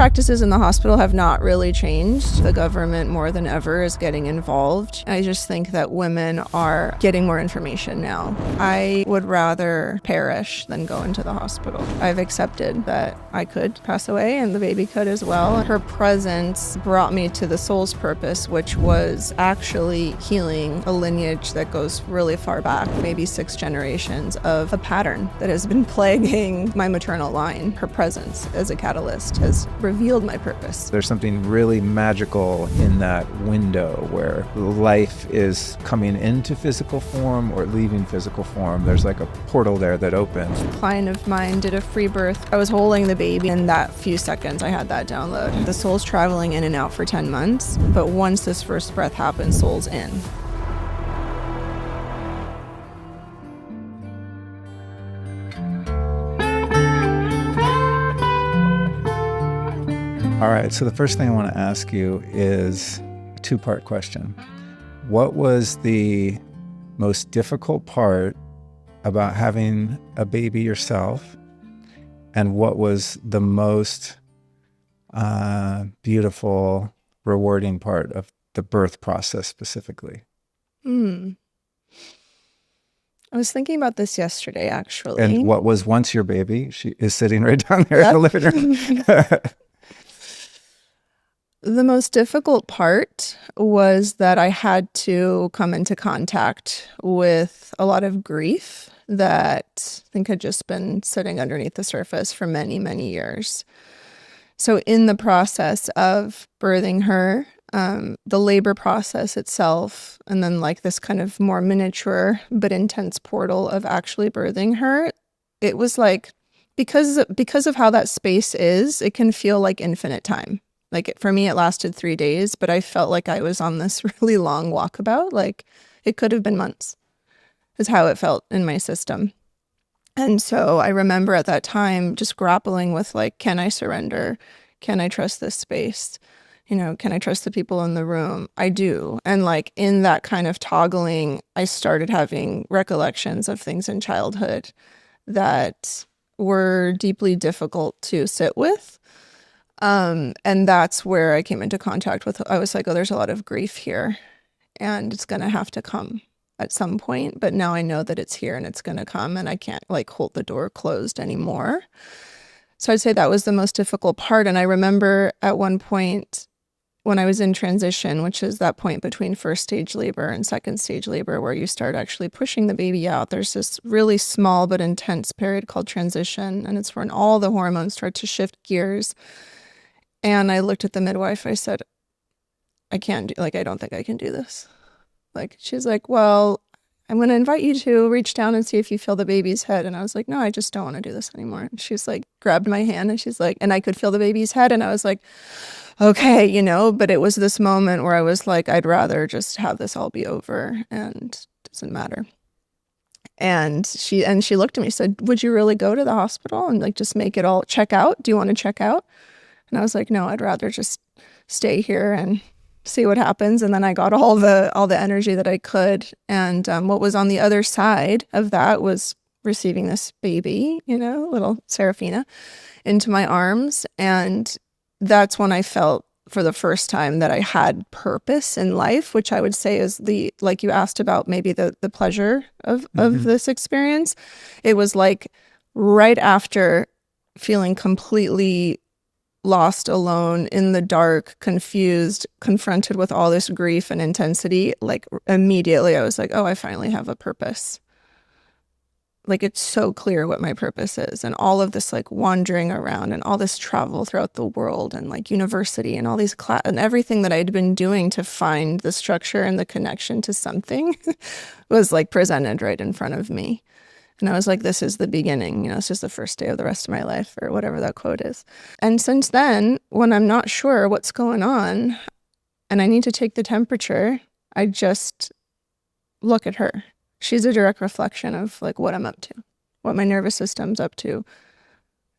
practices in the hospital have not really changed. The government more than ever is getting involved. I just think that women are getting more information now. I would rather perish than go into the hospital. I've accepted that I could pass away and the baby could as well. Her presence brought me to the soul's purpose, which was actually healing a lineage that goes really far back, maybe 6 generations of a pattern that has been plaguing my maternal line. Her presence as a catalyst has revealed my purpose. There's something really magical in that window where life is coming into physical form or leaving physical form. There's like a portal there that opens. A client of mine did a free birth. I was holding the baby. In that few seconds, I had that download. The soul's traveling in and out for 10 months, but once this first breath happens, soul's in. All right, so the first thing I want to ask you is a 2-part question. What was the most difficult part about having a baby yourself? And what was the most beautiful, rewarding part of the birth process specifically? I was thinking about this yesterday, actually. And what was once your baby? She is sitting right down there in the living room. The most difficult part was that I had to come into contact with a lot of grief that I think had just been sitting underneath the surface for many, many years. So in the process of birthing her, the labor process itself, and then like this kind of more miniature but intense portal of actually birthing her, it was like, because of how that space is, it can feel like infinite time. Like for me, it lasted 3 days, but I felt like I was on this really long walkabout. Like it could have been months is how it felt in my system. And so I remember at that time just grappling with like, can I surrender? Can I trust this space? You know, can I trust the people in the room? I do. And like in that kind of toggling, I started having recollections of things in childhood that were deeply difficult to sit with. And that's where I came into contact with, I was like, oh, there's a lot of grief here and it's going to have to come at some point. But now I know that it's here and it's going to come and I can't like hold the door closed anymore. So I'd say that was the most difficult part. And I remember at one point when I was in transition, which is that point between first stage labor and second stage labor, where you start actually pushing the baby out, there's this really small but intense period called transition. And it's when all the hormones start to shift gears. And I looked at the midwife. I said, I don't think I can do this. Like, she's like, well, I'm going to invite you to reach down and see if you feel the baby's head. And I was like, no, I just don't want to do this anymore. And she's like, grabbed my hand and she's like, and I could feel the baby's head. And I was like, okay, you know, but it was this moment where I was like, I'd rather just have this all be over and it doesn't matter. And she looked at me and said, would you really go to the hospital and like just make it all check out? Do you want to check out? And I was like, no, I'd rather just stay here and see what happens. And then I got all the energy that I could. And what was on the other side of that was receiving this baby, you know, little Serafina, into my arms. And that's when I felt for the first time that I had purpose in life, which I would say is like you asked about maybe the pleasure of this experience. It was like right after feeling completely lost, alone, in the dark, confused, confronted with all this grief and intensity, like immediately I was like, oh, I finally have a purpose. Like it's so clear what my purpose is. And all of this like wandering around and all this travel throughout the world and like university and all these and everything that I'd been doing to find the structure and the connection to something was like presented right in front of me. And I was like, this is the beginning, you know, this is the first day of the rest of my life, or whatever that quote is. And since then, when I'm not sure what's going on and I need to take the temperature, I just look at her. She's a direct reflection of like what I'm up to, what my nervous system's up to,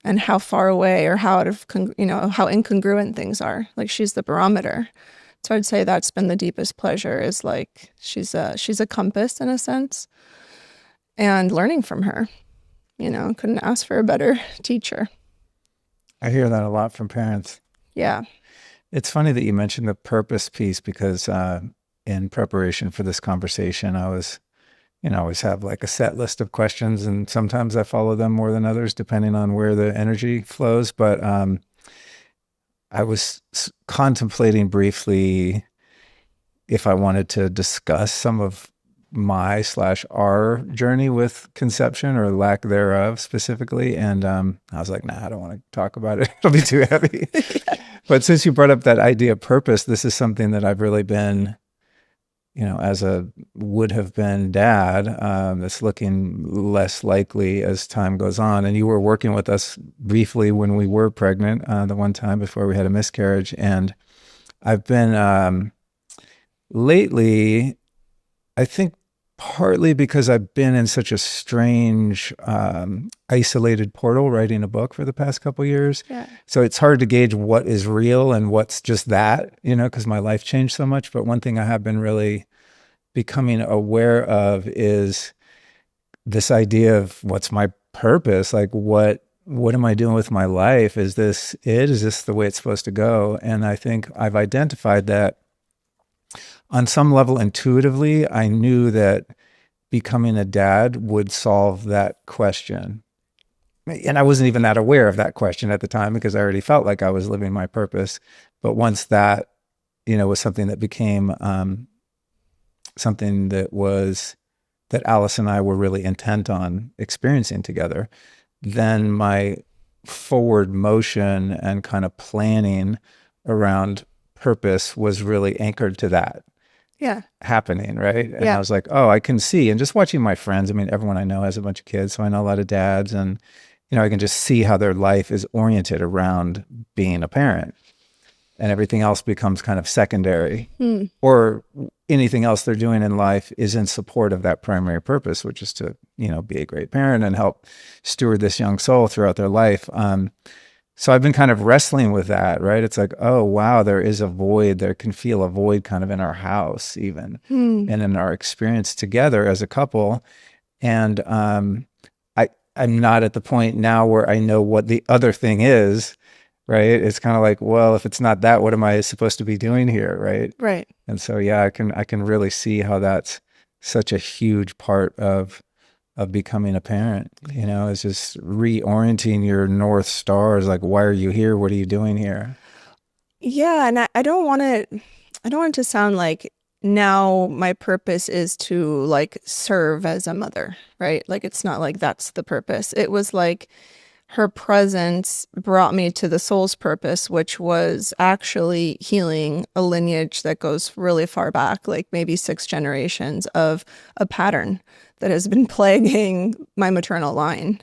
and how far away or how out of, you know, how incongruent things are. Like she's the barometer. So I'd say that's been the deepest pleasure, is like she's a compass in a sense. And learning from her, you know, couldn't ask for a better teacher. I hear that a lot from parents. Yeah. It's funny that you mentioned the purpose piece because in preparation for this conversation, I was, I always have like a set list of questions, and sometimes I follow them more than others depending on where the energy flows. But I was contemplating briefly if I wanted to discuss some of my slash our journey with conception or lack thereof specifically. And I was like, nah, I don't want to talk about it. It'll be too heavy. Yeah. But since you brought up that idea of purpose, this is something that I've really been, as a would have been dad, that's looking less likely as time goes on. And you were working with us briefly when we were pregnant, the one time before we had a miscarriage. And I've been lately, I think partly because I've been in such a strange, isolated portal writing a book for the past couple years. Yeah. So it's hard to gauge what is real and what's just that, because my life changed so much. But one thing I have been really becoming aware of is this idea of what's my purpose? Like what am I doing with my life? Is this it? Is this the way it's supposed to go? And I think I've identified that on some level, intuitively, I knew that becoming a dad would solve that question. And I wasn't even that aware of that question at the time because I already felt like I was living my purpose. But once that, was something that became something that Alice and I were really intent on experiencing together, then my forward motion and kind of planning around purpose was really anchored to that. Yeah. Happening, right? And Yeah. I was like, oh, I can see. And just watching my friends, I mean, everyone I know has a bunch of kids, so I know a lot of dads, and I can just see how their life is oriented around being a parent, and everything else becomes kind of secondary, or anything else they're doing in life is in support of that primary purpose, which is to, be a great parent and help steward this young soul throughout their life. So I've been kind of wrestling with that, right? It's like, oh, wow, there is a void. There can feel a void kind of in our house even, and in our experience together as a couple. And I'm not at the point now where I know what the other thing is, right? It's kind of like, well, if it's not that, what am I supposed to be doing here, right? Right. And so, yeah, I can really see how that's such a huge part of becoming a parent, is just reorienting your North Stars. Like, why are you here? What are you doing here? Yeah, and I don't want it to sound like now my purpose is to like serve as a mother, right? Like it's not like that's the purpose. It was like her presence brought me to the soul's purpose, which was actually healing a lineage that goes really far back, like maybe 6 generations of a pattern that has been plaguing my maternal line.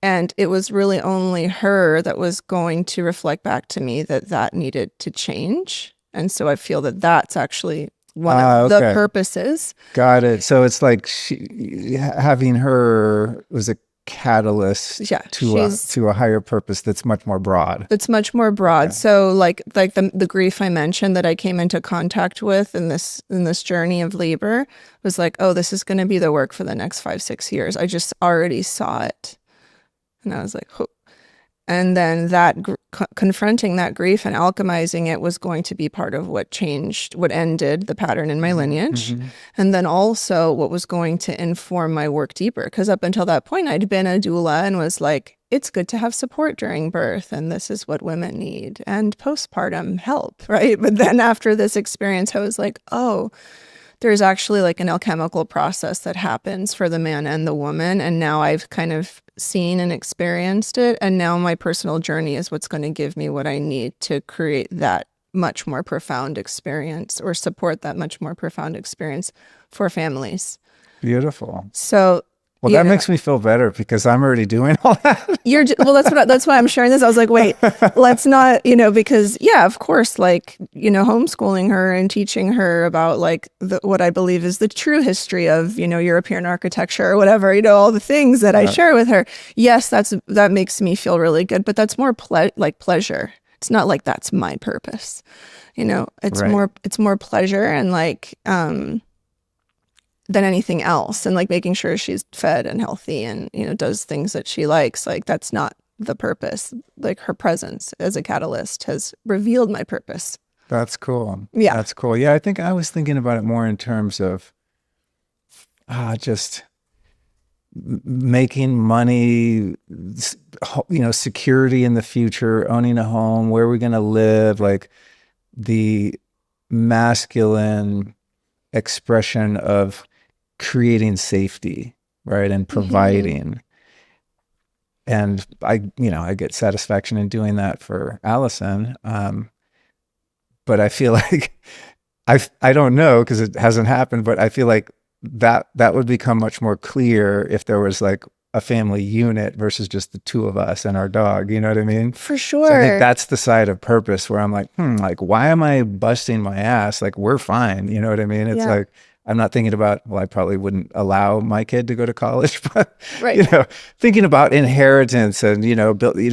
And it was really only her that was going to reflect back to me that needed to change. And so I feel that that's actually one of the purposes. Got it. So it's like having her was a catalyst to a higher purpose that's much more broad. It's much more broad. Yeah. So like the grief I mentioned that I came into contact with in this journey of labor was like, oh, this is going to be the work for the next 5-6 years. I just already saw it. And I was like, oh. And then that confronting that grief and alchemizing it was going to be part of what ended the pattern in my lineage. Mm-hmm. And then also what was going to inform my work deeper. Because up until that point, I'd been a doula and was like, it's good to have support during birth. And this is what women need. And postpartum help, right? But then after this experience, I was like, oh, there's actually like an alchemical process that happens for the man and the woman. And now I've kind of seen and experienced it. And now my personal journey is what's going to give me what I need to create that much more profound experience or support that much more profound experience for families. Beautiful. So well, that makes me feel better because I'm already doing all that. That's why I'm sharing this. I was like, wait, let's not, because of course, like, homeschooling her and teaching her about like what I believe is the true history of, European architecture or whatever, all the things that I share with her. Yes, that makes me feel really good, but that's more pleasure. It's not like that's my purpose. It's more pleasure and like, than anything else, and like making sure she's fed and healthy and does things that she likes. Like that's not the purpose. Like her presence as a catalyst has revealed my purpose. That's cool. Yeah. That's cool. Yeah, I think I was thinking about it more in terms of just making money, security in the future, owning a home, where we're going to live, like the masculine expression of creating safety, right? And providing. And I get satisfaction in doing that for Allison. But I feel like I don't know because it hasn't happened, but I feel like that would become much more clear if there was like a family unit versus just the two of us and our dog. You know what I mean? For So I think sure. that's the side of purpose where I'm like, like, why am I busting my ass? Like, we're fine. You know what I mean? It's Yeah. like, I'm not thinking about, well, I probably wouldn't allow my kid to go to college, but, Right. thinking about inheritance and,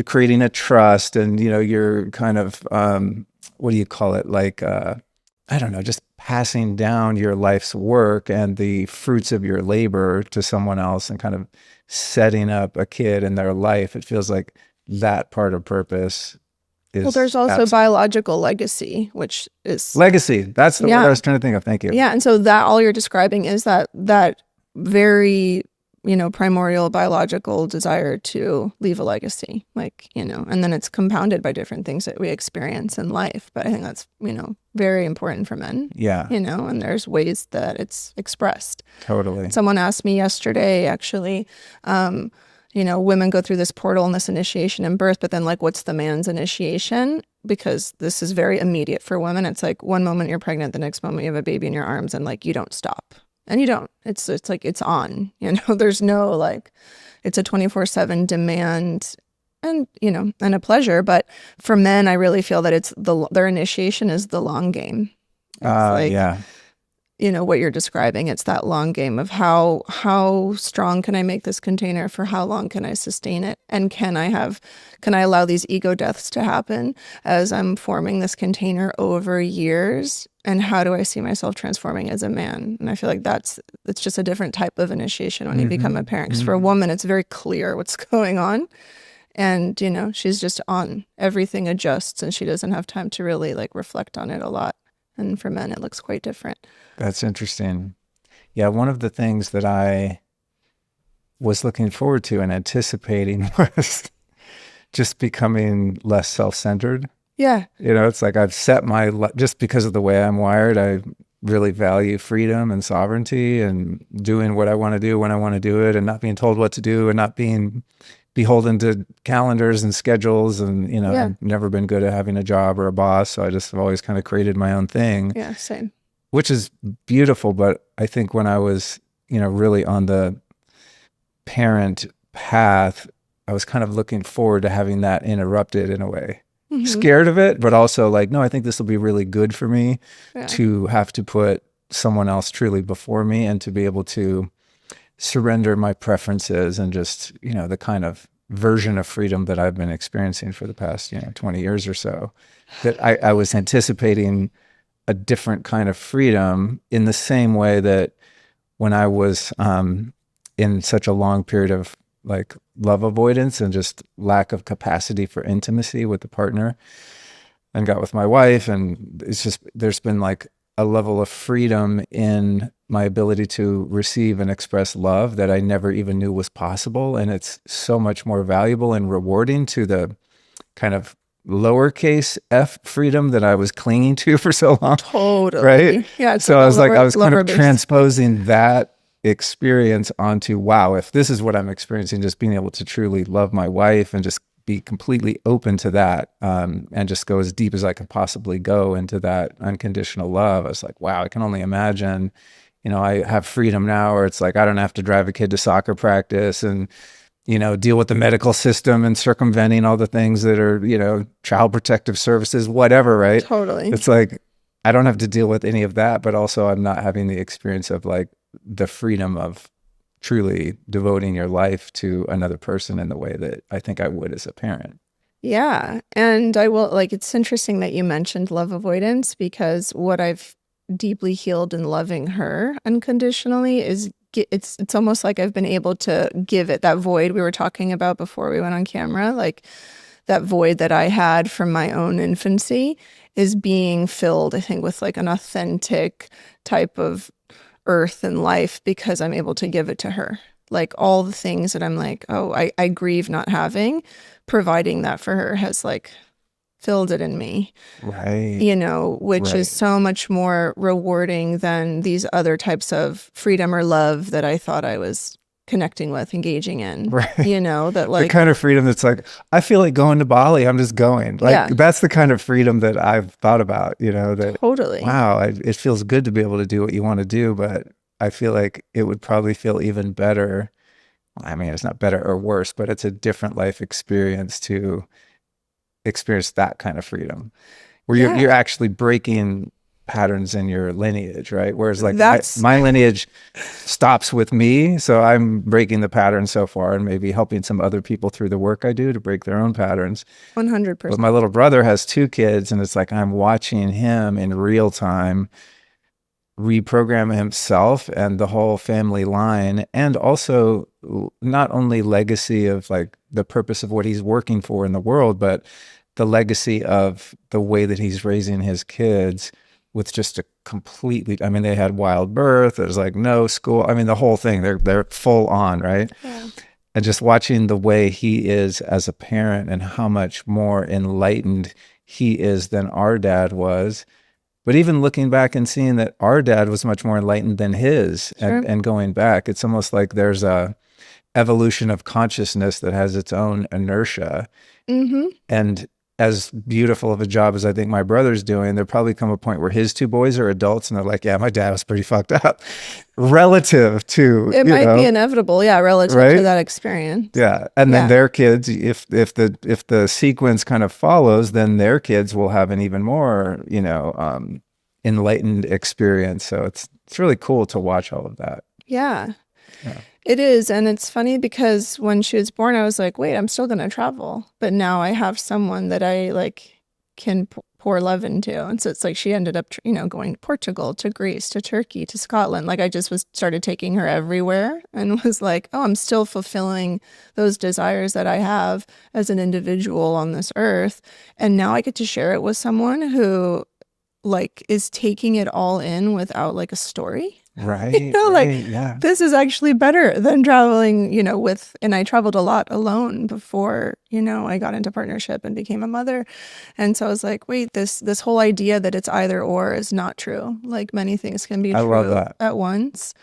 creating a trust and, you're kind of, what do you call it? Like, I don't know, just passing down your life's work and the fruits of your labor to someone else and kind of setting up a kid in their life. It feels like that part of purpose is. Well, there's also biological legacy, which is legacy. That's the word I was trying to think of. Thank you. Yeah. And so that all you're describing is that very, primordial biological desire to leave a legacy, and then it's compounded by different things that we experience in life. But I think that's, very important for men. Yeah. And there's ways that it's expressed. Totally. Someone asked me yesterday, actually, women go through this portal and this initiation in birth, but then what's the man's initiation? Because this is very immediate for women. It's like one moment you're pregnant, the next moment you have a baby in your arms, and you don't stop. And you don't. It's like it's on. There's no it's a 24/7 demand, and and a pleasure. But for men, I really feel that it's their initiation is the long game. Yeah. What you're describing. It's that long game of how strong can I make this container? For how long can I sustain it? And can I allow these ego deaths to happen as I'm forming this container over years? And how do I see myself transforming as a man? And I feel like it's just a different type of initiation when you become a parent. Because for a woman, it's very clear what's going on. And, she's just on. Everything adjusts and she doesn't have time to really reflect on it a lot. And for men, it looks quite different. That's interesting. Yeah, one of the things that I was looking forward to and anticipating was just becoming less self-centered. Yeah. It's like I've set just because of the way I'm wired, I really value freedom and sovereignty and doing what I want to do when I want to do it and not being told what to do and not being beholden to calendars and schedules. And, I've never been good at having a job or a boss. So I just have always kind of created my own thing. Yeah, same. Which is beautiful. But I think when I was, really on the parent path, I was kind of looking forward to having that interrupted in a way. Mm-hmm. Scared of it, but also no, I think this will be really good for me to have to put someone else truly before me and to be able to surrender my preferences and just, the kind of version of freedom that I've been experiencing for the past, 20 years or so, that I was anticipating a different kind of freedom in the same way that when I was in such a long period of love avoidance and just lack of capacity for intimacy with the partner and got with my wife. And it's just, there's been a level of freedom in my ability to receive and express love that I never even knew was possible. And it's so much more valuable and rewarding to the kind of lowercase f freedom that I was clinging to for so long. Totally. Right? Yeah. So I was I was kind of transposing that experience onto, wow, if this is what I'm experiencing, just being able to truly love my wife and just be completely open to that and just go as deep as I could possibly go into that unconditional love. I was like, wow, I can only imagine, I have freedom now where it's I don't have to drive a kid to soccer practice and, deal with the medical system and circumventing all the things that are, child protective services, whatever, right? Totally. It's I don't have to deal with any of that, but also I'm not having the experience of the freedom of truly devoting your life to another person in the way that I think I would as a parent. Yeah. And I will, it's interesting that you mentioned love avoidance because what I've deeply healed in loving her unconditionally is it's almost like I've been able to give it that void we were talking about before we went on camera, like that void that I had from my own infancy is being filled, I think, with like an authentic type of earth and life because I'm able to give it to her. Like all the things that I'm like, oh, I grieve not having, providing that for her has like filled it in me, Right. which is Right. so much more rewarding than these other types of freedom or love that I thought I was connecting with, engaging in, Right. that The like, kind of freedom that's like, I feel like going to Bali, I'm just going. Like, yeah, that's the kind of freedom that I've thought about, that, totally. wow, it feels good to be able to do what you want to do, but I feel like it would probably feel even better. I mean, it's not better or worse, but it's a different life experience to experience that kind of freedom where you're Yeah. actually breaking patterns in your lineage, right? Whereas like That's my lineage stops with me, so I'm breaking the pattern so far and maybe helping some other people through the work I do to break their own patterns. But 100%. my little brother has 2 kids, and it's like I'm watching him in real time reprogram himself and the whole family line, and also not only legacy of like the purpose of what he's working for in the world, but the legacy of the way that he's raising his kids with just a completely, I mean, they had wild birth, there's like no school, I mean, the whole thing, they're full on, right? Yeah. And just watching the way he is as a parent and how much more enlightened he is than our dad was. But even looking back and seeing that our dad was much more enlightened than his, Sure. and going back, it's almost like there's a evolution of consciousness that has its own inertia. Mm-hmm. And as beautiful of a job as I think my brother's doing, there'll probably come a point where his 2 boys are adults and they're like, yeah, my dad was pretty fucked up relative to, It might be inevitable, yeah, relative to right? that experience. Yeah. And then Yeah. their kids, if the sequence kind of follows, then their kids will have an even more, enlightened experience. So it's really cool to watch all of that. Yeah. Yeah. It is. And it's funny because when she was born, I was like, wait, I'm still going to travel. But now I have someone that I like can pour love into. And so it's like she ended up, going to Portugal, to Greece, to Turkey, to Scotland. Like I just started taking her everywhere and was like, oh, I'm still fulfilling those desires that I have as an individual on this earth. And now I get to share it with someone who like is taking it all in without like a story. Right. Like Right. Yeah. this is actually better than traveling, and I traveled a lot alone before, I got into partnership and became a mother. And so I was like, wait, this whole idea that it's either or is not true. Like many things can be I love true that. at once.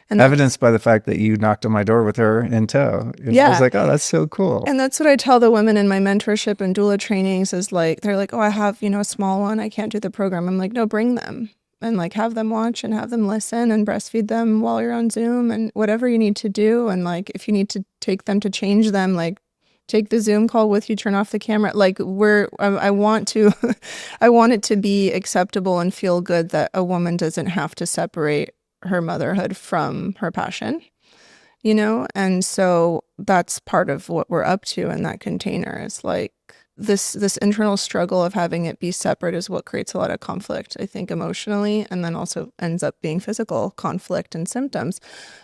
And Evidenced by the fact that you knocked on my door with her in tow. I was yeah. like, oh, that's so cool. And that's what I tell the women in my mentorship and doula trainings is like, they're like, oh, I have, a small one. I can't do the program. I'm like, no, bring them. And like have them watch and have them listen and breastfeed them while you're on Zoom and whatever you need to do. And like if you need to take them to change them, like take the Zoom call with you, turn off the camera. Like I want to, I want it to be acceptable and feel good that a woman doesn't have to separate her motherhood from her passion, And so that's part of what we're up to in that container is like, this internal struggle of having it be separate is what creates a lot of conflict, I think, emotionally, and then also ends up being physical conflict and symptoms.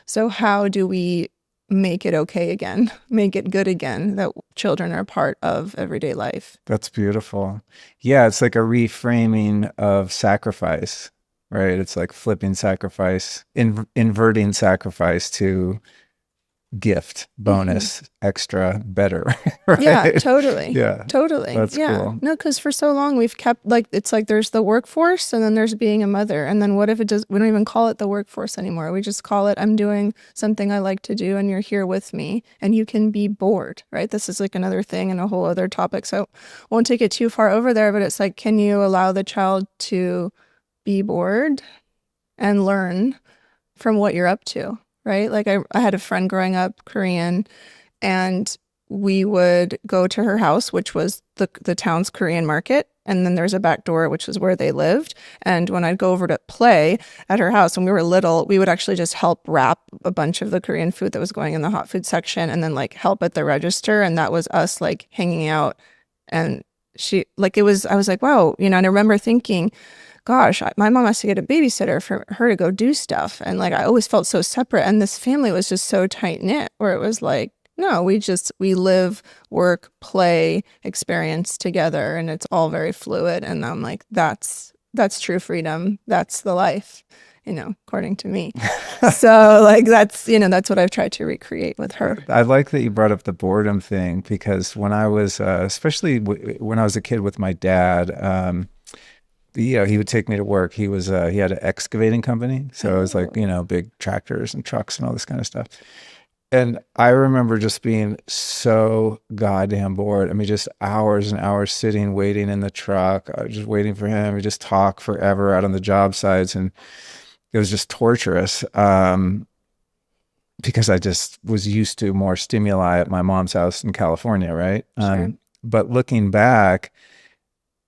So how do we make it okay again, make it good again, that children are part of everyday life? That's beautiful. Yeah, it's like a reframing of sacrifice, right? It's like flipping sacrifice, inverting sacrifice to gift, bonus, extra, better. Right? Yeah, totally. Yeah. Totally. That's yeah. cool. No, because for so long we've kept like it's like there's the workforce and then there's being a mother. And then what if it does we don't even call it the workforce anymore. We just call it I'm doing something I like to do and you're here with me and you can be bored, right? This is like another thing and a whole other topic. So won't take it too far over there, but it's like, can you allow the child to be bored and learn from what you're up to? Right? Like I had a friend growing up, Korean, and we would go to her house, which was the town's Korean market. And then there's a back door, which was where they lived. And when I'd go over to play at her house when we were little, we would actually just help wrap a bunch of the Korean food that was going in the hot food section and then like help at the register. And that was us like hanging out. And she like, I was like, wow, and I remember thinking, gosh, my mom has to get a babysitter for her to go do stuff. And like, I always felt so separate. And this family was just so tight knit where it was like, no, we live, work, play, experience together. And it's all very fluid. And I'm like, that's true freedom. That's the life, according to me. So like, that's what I've tried to recreate with her. I like that you brought up the boredom thing, because when I was, especially when I was a kid with my dad, he would take me to work. He had an excavating company. So it was like, big tractors and trucks and all this kind of stuff. And I remember just being so goddamn bored. I mean, just hours and hours sitting, waiting in the truck, just waiting for him. We just talk forever out on the job sites. And it was just torturous, because I just was used to more stimuli at my mom's house in California, right? Sure. But looking back,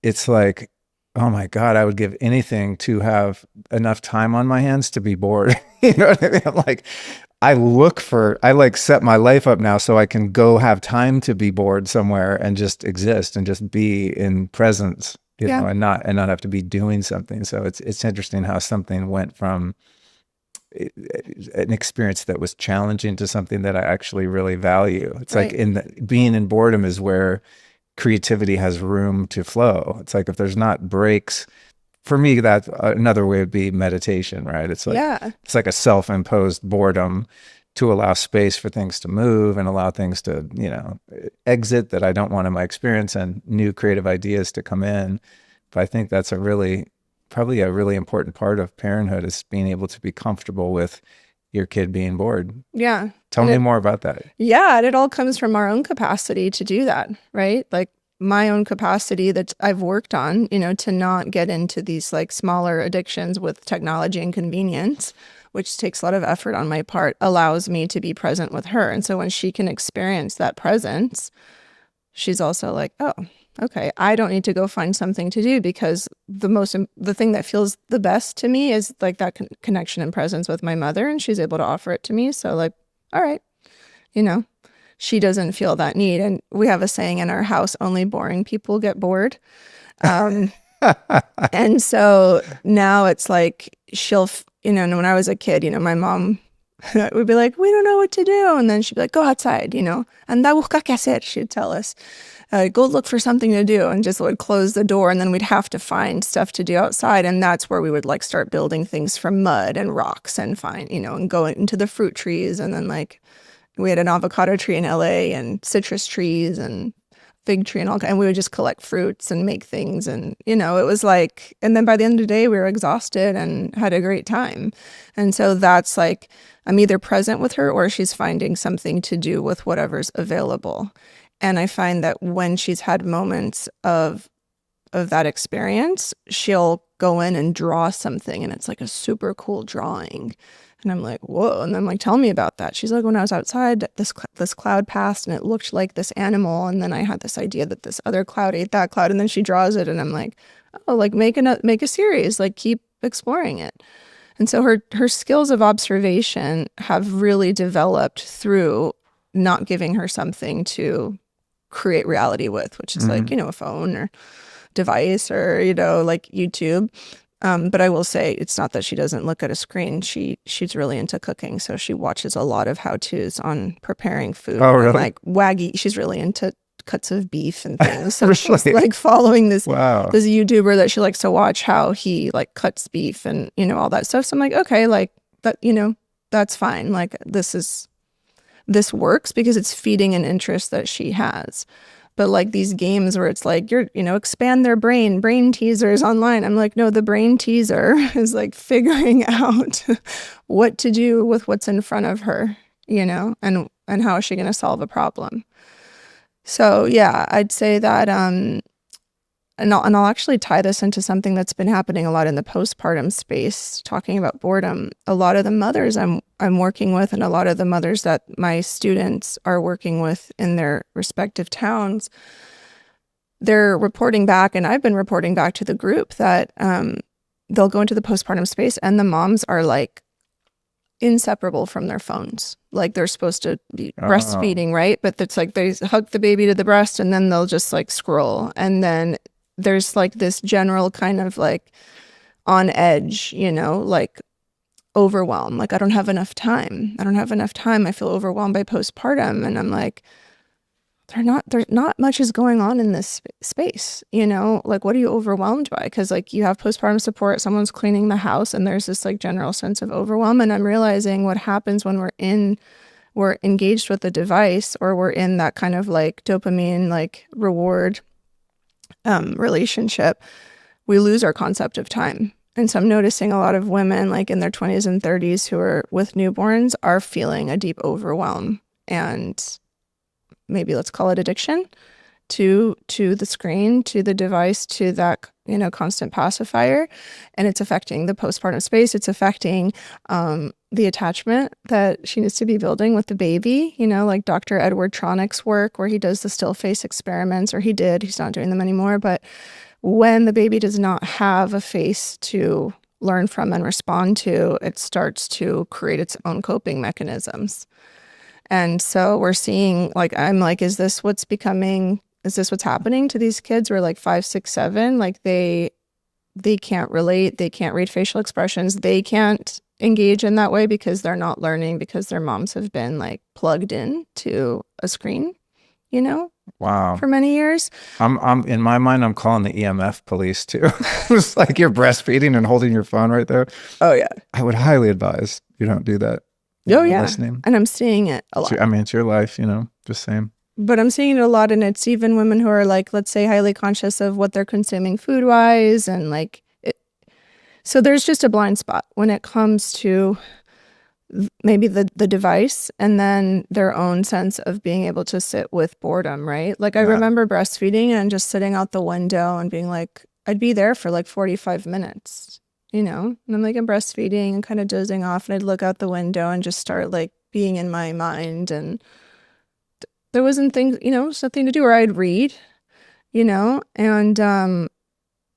it's like, oh my God, I would give anything to have enough time on my hands to be bored. You know what I mean? I'm like, I like set my life up now so I can go have time to be bored somewhere and just exist and just be in presence, and not have to be doing something. So it's interesting how something went from an experience that was challenging to something that I actually really value. It's like being in boredom is where creativity has room to flow. It's like if there's not breaks. For me, that another way would be meditation, right? It's like a self-imposed boredom to allow space for things to move and allow things to, exit that I don't want in my experience and new creative ideas to come in. But I think that's probably a really important part of parenthood, is being able to be comfortable with your kid being bored. Yeah. Tell me more about that. Yeah. And it all comes from our own capacity to do that, right? Like my own capacity that I've worked on, to not get into these like smaller addictions with technology and convenience, which takes a lot of effort on my part, allows me to be present with her. And so when she can experience that presence, she's also like, oh, okay, I don't need to go find something to do, because the thing that feels the best to me is like that connection and presence with my mother, and she's able to offer it to me. So like, all right, she doesn't feel that need. And we have a saying in our house, only boring people get bored. And so now it's like and when I was a kid, my mom would be like, we don't know what to do. And then she'd be like, go outside, anda busca qué hacer, she'd tell us. Go look for something to do, and just would close the door, and then we'd have to find stuff to do outside. And that's where we would like start building things from mud and rocks and find, and go into the fruit trees. And then like we had an avocado tree in LA and citrus trees and fig tree and we would just collect fruits and make things. And, it was like, and then by the end of the day, we were exhausted and had a great time. And so that's like, I'm either present with her or she's finding something to do with whatever's available. And I find that when she's had moments of that experience, she'll go in and draw something, and it's like a super cool drawing. And I'm like, whoa. And I'm like, tell me about that. She's like, when I was outside, this cloud passed and it looked like this animal. And then I had this idea that this other cloud ate that cloud. And then she draws it. And I'm like, oh, like make a series, like keep exploring it. And so her skills of observation have really developed through not giving her something to create reality with, which is like, a phone or device or, like YouTube. But I will say it's not that she doesn't look at a screen. She's really into cooking. So she watches a lot of how-tos on preparing food. Oh, really? Like Wagyu. She's really into cuts of beef and things. So Really? she's like following this Wow. this YouTuber that she likes to watch how he like cuts beef and, all that stuff. So I'm like, okay, like that, that's fine. Like this works because it's feeding an interest that she has. But like these games where it's like, expand their brain teasers online. I'm like, no, the brain teaser is like figuring out what to do with what's in front of her, and how is she going to solve a problem. So yeah, I'd say that, and I'll actually tie this into something that's been happening a lot in the postpartum space, talking about boredom. A lot of the mothers I'm working with, and a lot of the mothers that my students are working with in their respective towns, they're reporting back, and I've been reporting back to the group that they'll go into the postpartum space, and the moms are like inseparable from their phones. Like they're supposed to be breastfeeding, right? But it's like they hug the baby to the breast, and then they'll just like scroll, and then there's like this general kind of like on edge, like overwhelm. Like, I don't have enough time. I don't have enough time. I feel overwhelmed by postpartum. And I'm like, there's not much is going on in this space, like, what are you overwhelmed by? Because like you have postpartum support, someone's cleaning the house, and there's this like general sense of overwhelm. And I'm realizing what happens when we're engaged with the device, or we're in that kind of like dopamine, like reward relationship, we lose our concept of time. And so I'm noticing a lot of women like in their 20s and 30s who are with newborns are feeling a deep overwhelm, and maybe let's call it addiction to the screen, to the device, to that constant pacifier. And it's affecting the postpartum space. It's affecting the attachment that she needs to be building with the baby, like Dr. Edward Tronick's work, where he does the still face experiments, or he's not doing them anymore. But when the baby does not have a face to learn from and respond to, it starts to create its own coping mechanisms. And so we're seeing, like, I'm like, is this what's happening to these kids who are like 5, 6, 7? Like they can't relate. They can't read facial expressions. They can't engage in that way because they're not learning, because their moms have been like plugged in to a screen, Wow. for many years. I'm in my mind, I'm calling the EMF police too. It's like you're breastfeeding and holding your phone right there. Oh yeah. I would highly advise you don't do that. Oh yeah. Listening. And I'm seeing it a lot. It's your life, just saying. But I'm seeing it a lot, and it's even women who are like, let's say, highly conscious of what they're consuming food wise, and like so there's just a blind spot when it comes to maybe the device, and then their own sense of being able to sit with boredom, right? Like I remember breastfeeding and just sitting out the window and being like, I'd be there for like 45 minutes, and I'm like, I'm breastfeeding and kind of dozing off, and I'd look out the window and just start like being in my mind, and there wasn't things, something to do, or I'd read, and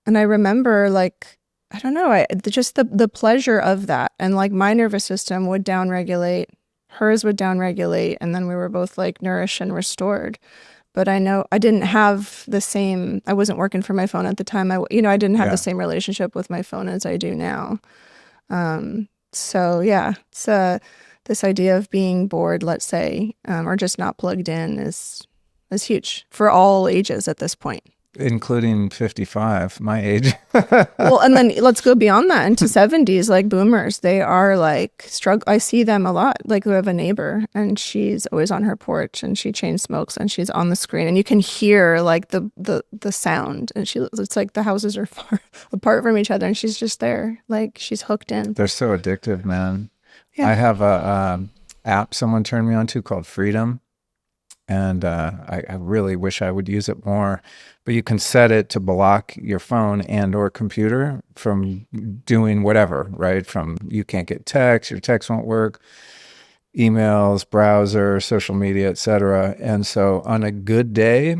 I remember like, I don't know, just the pleasure of that. And like my nervous system would downregulate, hers would downregulate, and then we were both like nourished and restored. But I know I didn't have the same, I wasn't working for my phone at the time. I didn't have the same relationship with my phone as I do now. So yeah, it's this idea of being bored, let's say, or just not plugged in is huge for all ages at this point. Including 55, my age. Well, and then let's go beyond that into 70s, like boomers. They are like I see them a lot. Like we have a neighbor, and she's always on her porch, and she chain smokes, and she's on the screen, and you can hear like the sound, and it's like the houses are far apart from each other, and she's just there, like she's hooked in. They're so addictive, man. Yeah. I have a app someone turned me on to called Freedom. And I really wish I would use it more. But you can set it to block your phone and or computer from doing whatever, right? From you can't get text, your text won't work, emails, browser, social media, etc. And so on a good day,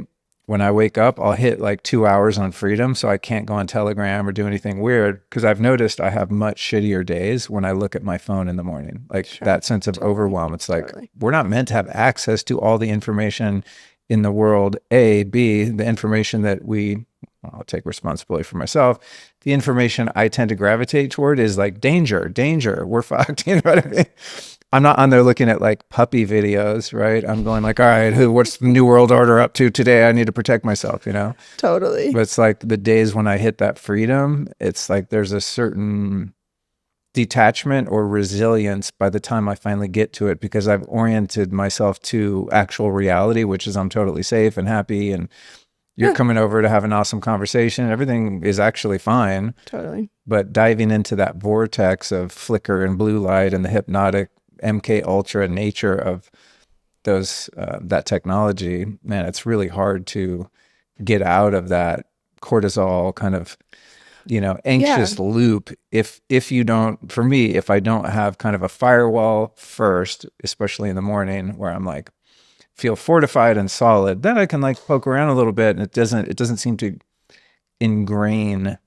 when I wake up, I'll hit like 2 hours on Freedom, so I can't go on Telegram or do anything weird, because I've noticed I have much shittier days when I look at my phone in the morning. Like that sense of overwhelm. It's like we're not meant to have access to all the information in the world. A, B, the information that I'll take responsibility for myself. The information I tend to gravitate toward is like danger, we're fucked. You know what I mean? I'm not on there looking at like puppy videos, right? I'm going like, all right, what's the New World Order up to today? I need to protect myself, Totally. But it's like the days when I hit that freedom, it's like there's a certain detachment or resilience by the time I finally get to it, because I've oriented myself to actual reality, which is I'm totally safe and happy, and you're coming over to have an awesome conversation. Everything is actually fine. Totally. But diving into that vortex of flicker and blue light and the hypnotic MK Ultra nature of those that technology, man, it's really hard to get out of that cortisol kind of anxious loop if you don't. For me, if I don't have kind of a firewall first, especially in the morning, where I'm like feel fortified and solid, then I can like poke around a little bit, and it doesn't seem to ingrain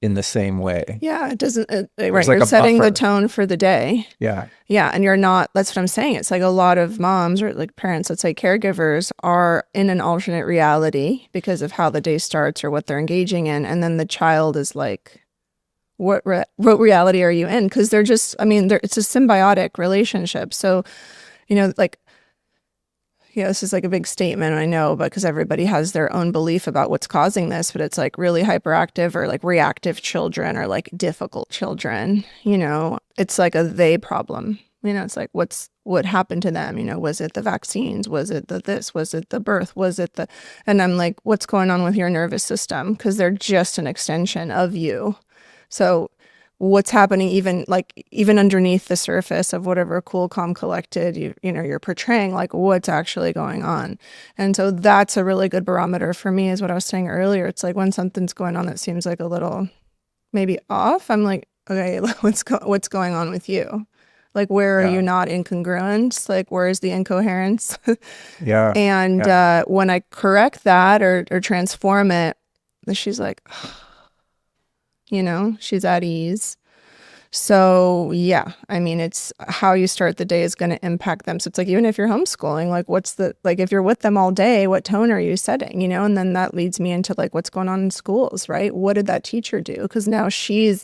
in the same way. Yeah, it doesn't, right. Like You're setting buffer. the tone for the day. Yeah. Yeah. And you're not, that's what I'm saying. It's like a lot of moms or like parents, let's say caregivers, are in an alternate reality because of how the day starts or what they're engaging in. And then the child is like what reality are you in? Because they're just, I mean, it's a symbiotic relationship. So, like, this is like a big statement, I know, but because everybody has their own belief about what's causing this, but it's like really hyperactive or like reactive children or like difficult children, it's like a they problem. It's like what happened to them? Was it the vaccines? Was it the this? Was it the birth? Was it the, and I'm like, what's going on with your nervous system? Because they're just an extension of you. So what's happening even underneath the surface of whatever cool, calm, collected you're portraying, like what's actually going on. And so that's a really good barometer for me, is what I was saying earlier. It's like when something's going on that seems like a little maybe off, I'm like, okay, what's going on with you? Like, where are you not incongruent? Like, where is the incoherence? Yeah. And when I correct that or transform it, she's like, she's at ease. So yeah, I mean, it's how you start the day is going to impact them. So it's like, even if you're homeschooling, like if you're with them all day, what tone are you setting, and then that leads me into like, what's going on in schools, right? What did that teacher do? Because now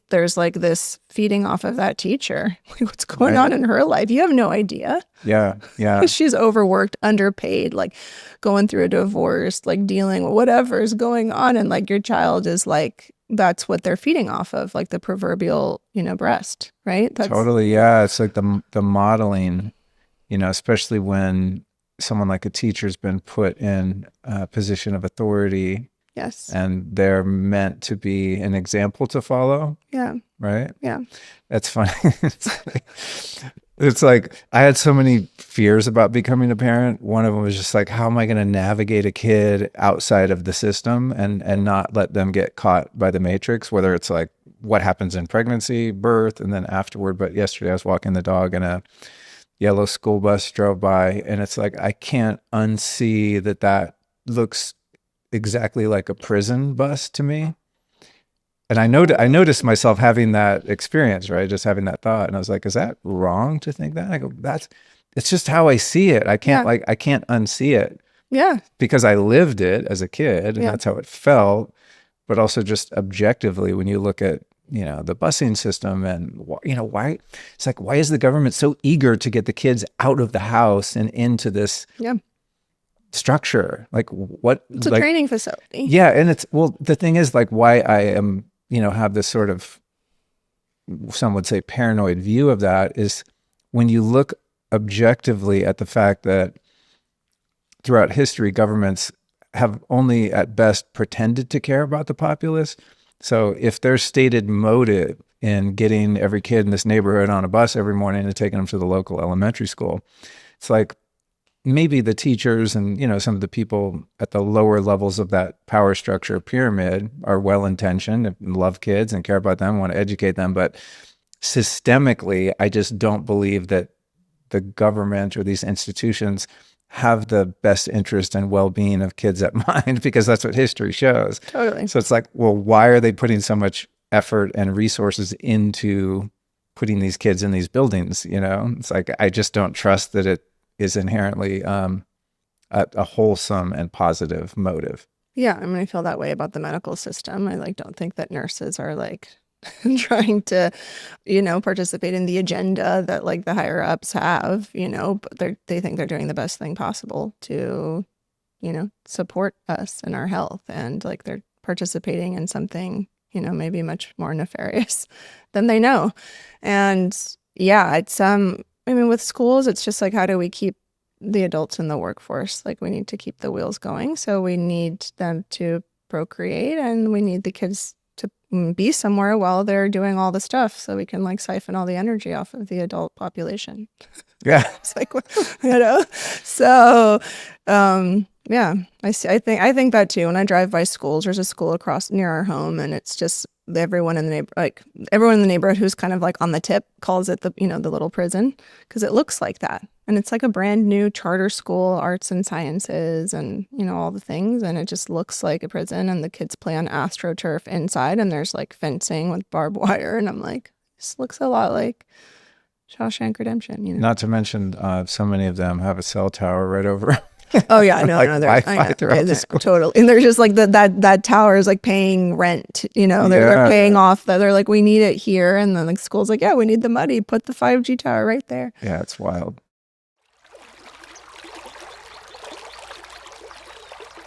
there's like this feeding off of that teacher. Like, what's going on in her life? You have no idea. Yeah. Yeah. She's overworked, underpaid, like going through a divorce, like dealing with whatever is going on. And like your child is like, that's what they're feeding off of, like the proverbial, breast, right? Totally. Yeah. It's like the modeling, especially when someone like a teacher's been put in a position of authority. Yes. And they're meant to be an example to follow. Yeah. Right? Yeah. That's funny. It's like I had so many fears about becoming a parent. One of them was just like, how am I going to navigate a kid outside of the system and not let them get caught by the matrix, whether it's like what happens in pregnancy, birth, and then afterward. But yesterday I was walking the dog and a yellow school bus drove by, and it's like I can't unsee that looks exactly like a prison bus to me. And I noticed myself having that experience, right? Just having that thought. And I was like, is that wrong to think that? I go, it's just how I see it. I can't I can't unsee it. Yeah. Because I lived it as a kid and that's how it felt. But also just objectively, when you look at, the busing system and, why, it's like, why is the government so eager to get the kids out of the house and into this structure? Like what? It's a training facility. Yeah. And the thing is like why I am, have this sort of, some would say paranoid view of that is when you look objectively at the fact that throughout history, governments have only at best pretended to care about the populace. So if their stated motive in getting every kid in this neighborhood on a bus every morning and taking them to the local elementary school, it's like, maybe the teachers and, some of the people at the lower levels of that power structure pyramid are well-intentioned and love kids and care about them, want to educate them. But systemically, I just don't believe that the government or these institutions have the best interest and well-being of kids at mind, because that's what history shows. Totally. So it's like, well, why are they putting so much effort and resources into putting these kids in these buildings? It's like, I just don't trust that it is inherently a wholesome and positive motive. Yeah, I mean, I feel that way about the medical system. I don't think that nurses are like trying to, participate in the agenda that like the higher ups have, but they think they're doing the best thing possible to, support us in our health, and like they're participating in something, maybe much more nefarious than they know. And yeah, it's I mean, with schools, it's just like, how do we keep the adults in the workforce? Like, we need to keep the wheels going. So we need them to procreate, and we need the kids to be somewhere while they're doing all the stuff, so we can like siphon all the energy off of the adult population. Yeah. It's like, so, yeah, I think that too. When I drive by schools, there's a school near our home, and it's just everyone in the neighborhood who's kind of like on the tip calls it the little prison, because it looks like that. And it's like a brand new charter school, arts and sciences, and all the things, and it just looks like a prison. And the kids play on AstroTurf inside, and there's like fencing with barbed wire, and I'm like, this looks a lot like Shawshank Redemption. Not to mention, so many of them have a cell tower right over Oh yeah, no, Like no, there's I Wi-Fi know throughout the they're school. totally, and they're just like that tower is like paying rent. They're Yeah, paying off. They're like, we need it here, and then the school's like, yeah, we need the money. Put the 5G tower right there. yeah, it's wild.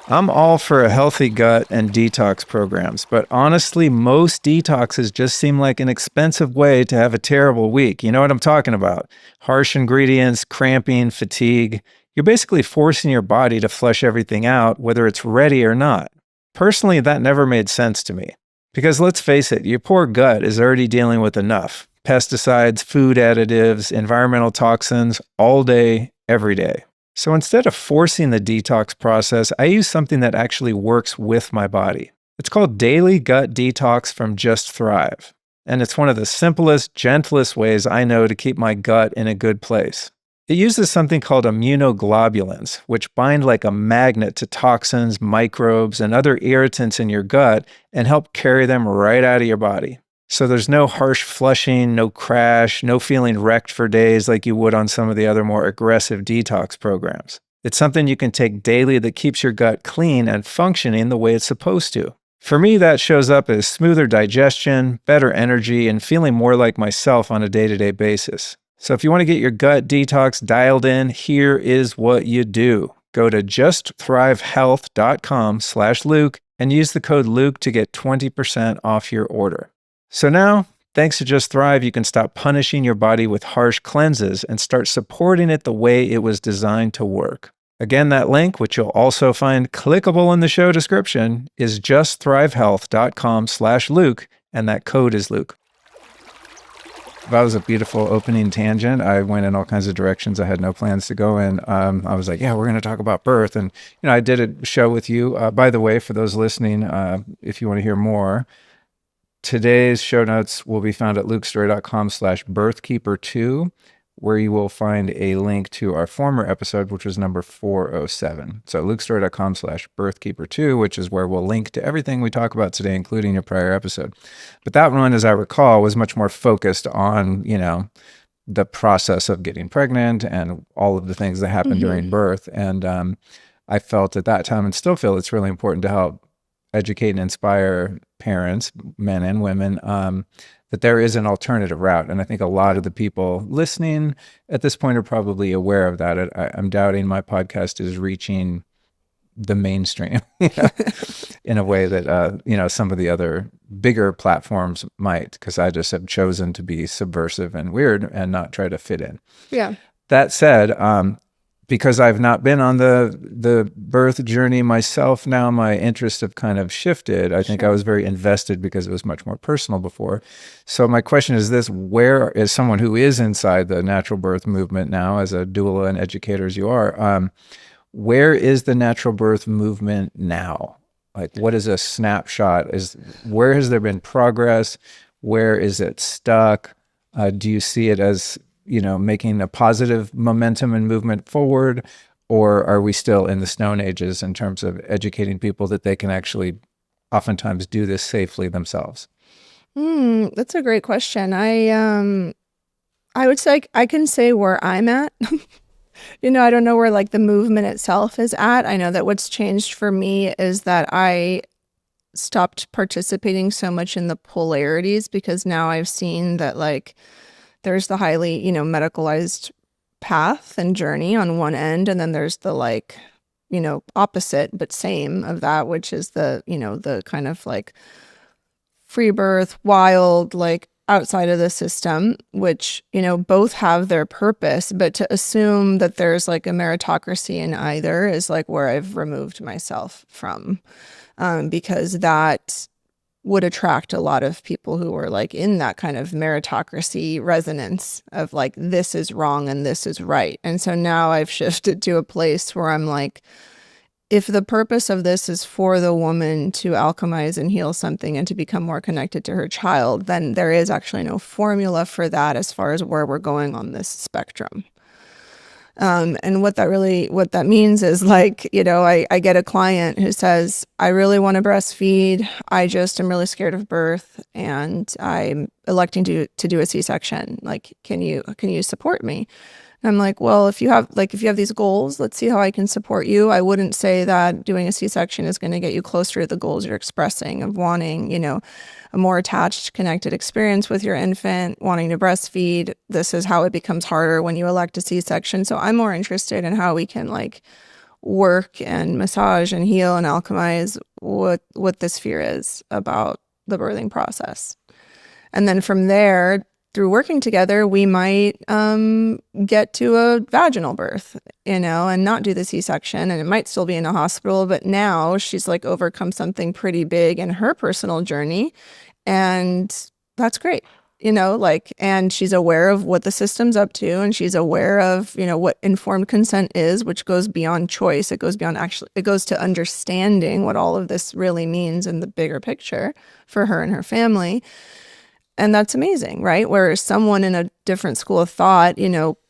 I'm all for a healthy gut and detox programs, but honestly, most detoxes just seem like an expensive way to have a terrible week. You know what I'm talking about? Harsh ingredients, cramping, fatigue. You're basically forcing your body to flush everything out, whether it's ready or not. Personally, that never made sense to me. Because let's face it, your poor gut is already dealing with enough pesticides, food additives, environmental toxins all day, every day. So instead of forcing the detox process, I use something that actually works with my body. It's called Daily Gut Detox from Just Thrive. And it's one of the simplest, gentlest ways I know to keep my gut in a good place. It uses something called immunoglobulins, which bind like a magnet to toxins, microbes, and other irritants in your gut and help carry them right out of your body. So there's no harsh flushing, no crash, no feeling wrecked for days like you would on some of the other more aggressive detox programs. It's something you can take daily that keeps your gut clean and functioning the way it's supposed to. For me, that shows up as smoother digestion, better energy, and feeling more like myself on a day-to-day basis. So if you want to get your gut detox dialed in, here is what you do. Go to justthrivehealth.com/Luke and use the code Luke to get 20% off your order. So now, thanks to Just Thrive, you can stop punishing your body with harsh cleanses and start supporting it the way it was designed to work. Again, that link, which you'll also find clickable in the show description, is justthrivehealth.com/Luke, and that code is Luke. That was a beautiful opening tangent. I went in all kinds of directions I had no plans to go in. I was like, yeah, we're going to talk about birth. And, I did a show with you. By the way, for those listening, if you want to hear more, today's show notes will be found at lukestory.com/birthkeeper2, where you will find a link to our former episode, which was number 407. So lukestory.com/birthkeeper2, which is where we'll link to everything we talk about today, including your prior episode. But that one, as I recall, was much more focused on, the process of getting pregnant and all of the things that happen during birth. And I felt at that time, and still feel, it's really important to help educate and inspire parents, men and women, that there is an alternative route. And I think a lot of the people listening at this point are probably aware of that. I'm doubting my podcast is reaching the mainstream in a way that, some of the other bigger platforms might, because I just have chosen to be subversive and weird and not try to fit in. Yeah. That said, because I've not been on the birth journey myself now, my interests have kind of shifted. I think I was very invested because it was much more personal before. So my question is this: where is someone who is inside the natural birth movement now, as a doula and educator as you are, where is the natural birth movement now? Like, what is a snapshot? Where has there been progress? Where is it stuck? Do you see it as making a positive momentum and movement forward? Or are we still in the Stone Ages in terms of educating people that they can actually oftentimes do this safely themselves? That's a great question. I would say I can say where I'm at. I don't know where like the movement itself is at. I know that what's changed for me is that I stopped participating so much in the polarities, because now I've seen that like there's the highly, medicalized path and journey on one end, and then there's the like, opposite but same of that, which is the, the kind of like free birth, wild, like outside of the system, which, both have their purpose, but to assume that there's like a meritocracy in either is like where I've removed myself from, because that would attract a lot of people who are like in that kind of meritocracy resonance of like, this is wrong and this is right. And so now I've shifted to a place where I'm like, if the purpose of this is for the woman to alchemize and heal something and to become more connected to her child, then there is actually no formula for that as far as where we're going on this spectrum. And what that means is like, I get a client who says, I really want to breastfeed. I just am really scared of birth and I'm electing to do a C-section. Like, can you support me? I'm like, well, if you have these goals, let's see how I can support you. I wouldn't say that doing a C-section is going to get you closer to the goals you're expressing of wanting, a more attached, connected experience with your infant, wanting to breastfeed. This is how it becomes harder when you elect a C-section. So I'm more interested in how we can like work and massage and heal and alchemize what this fear is about the birthing process. And then from there, through working together, we might get to a vaginal birth, and not do the C-section. And it might still be in a hospital, but now she's like overcome something pretty big in her personal journey. And that's great, and she's aware of what the system's up to, and she's aware of, what informed consent is, which goes beyond choice. It goes beyond it goes to understanding what all of this really means in the bigger picture for her and her family. And that's amazing, right? Whereas someone in a different school of thought,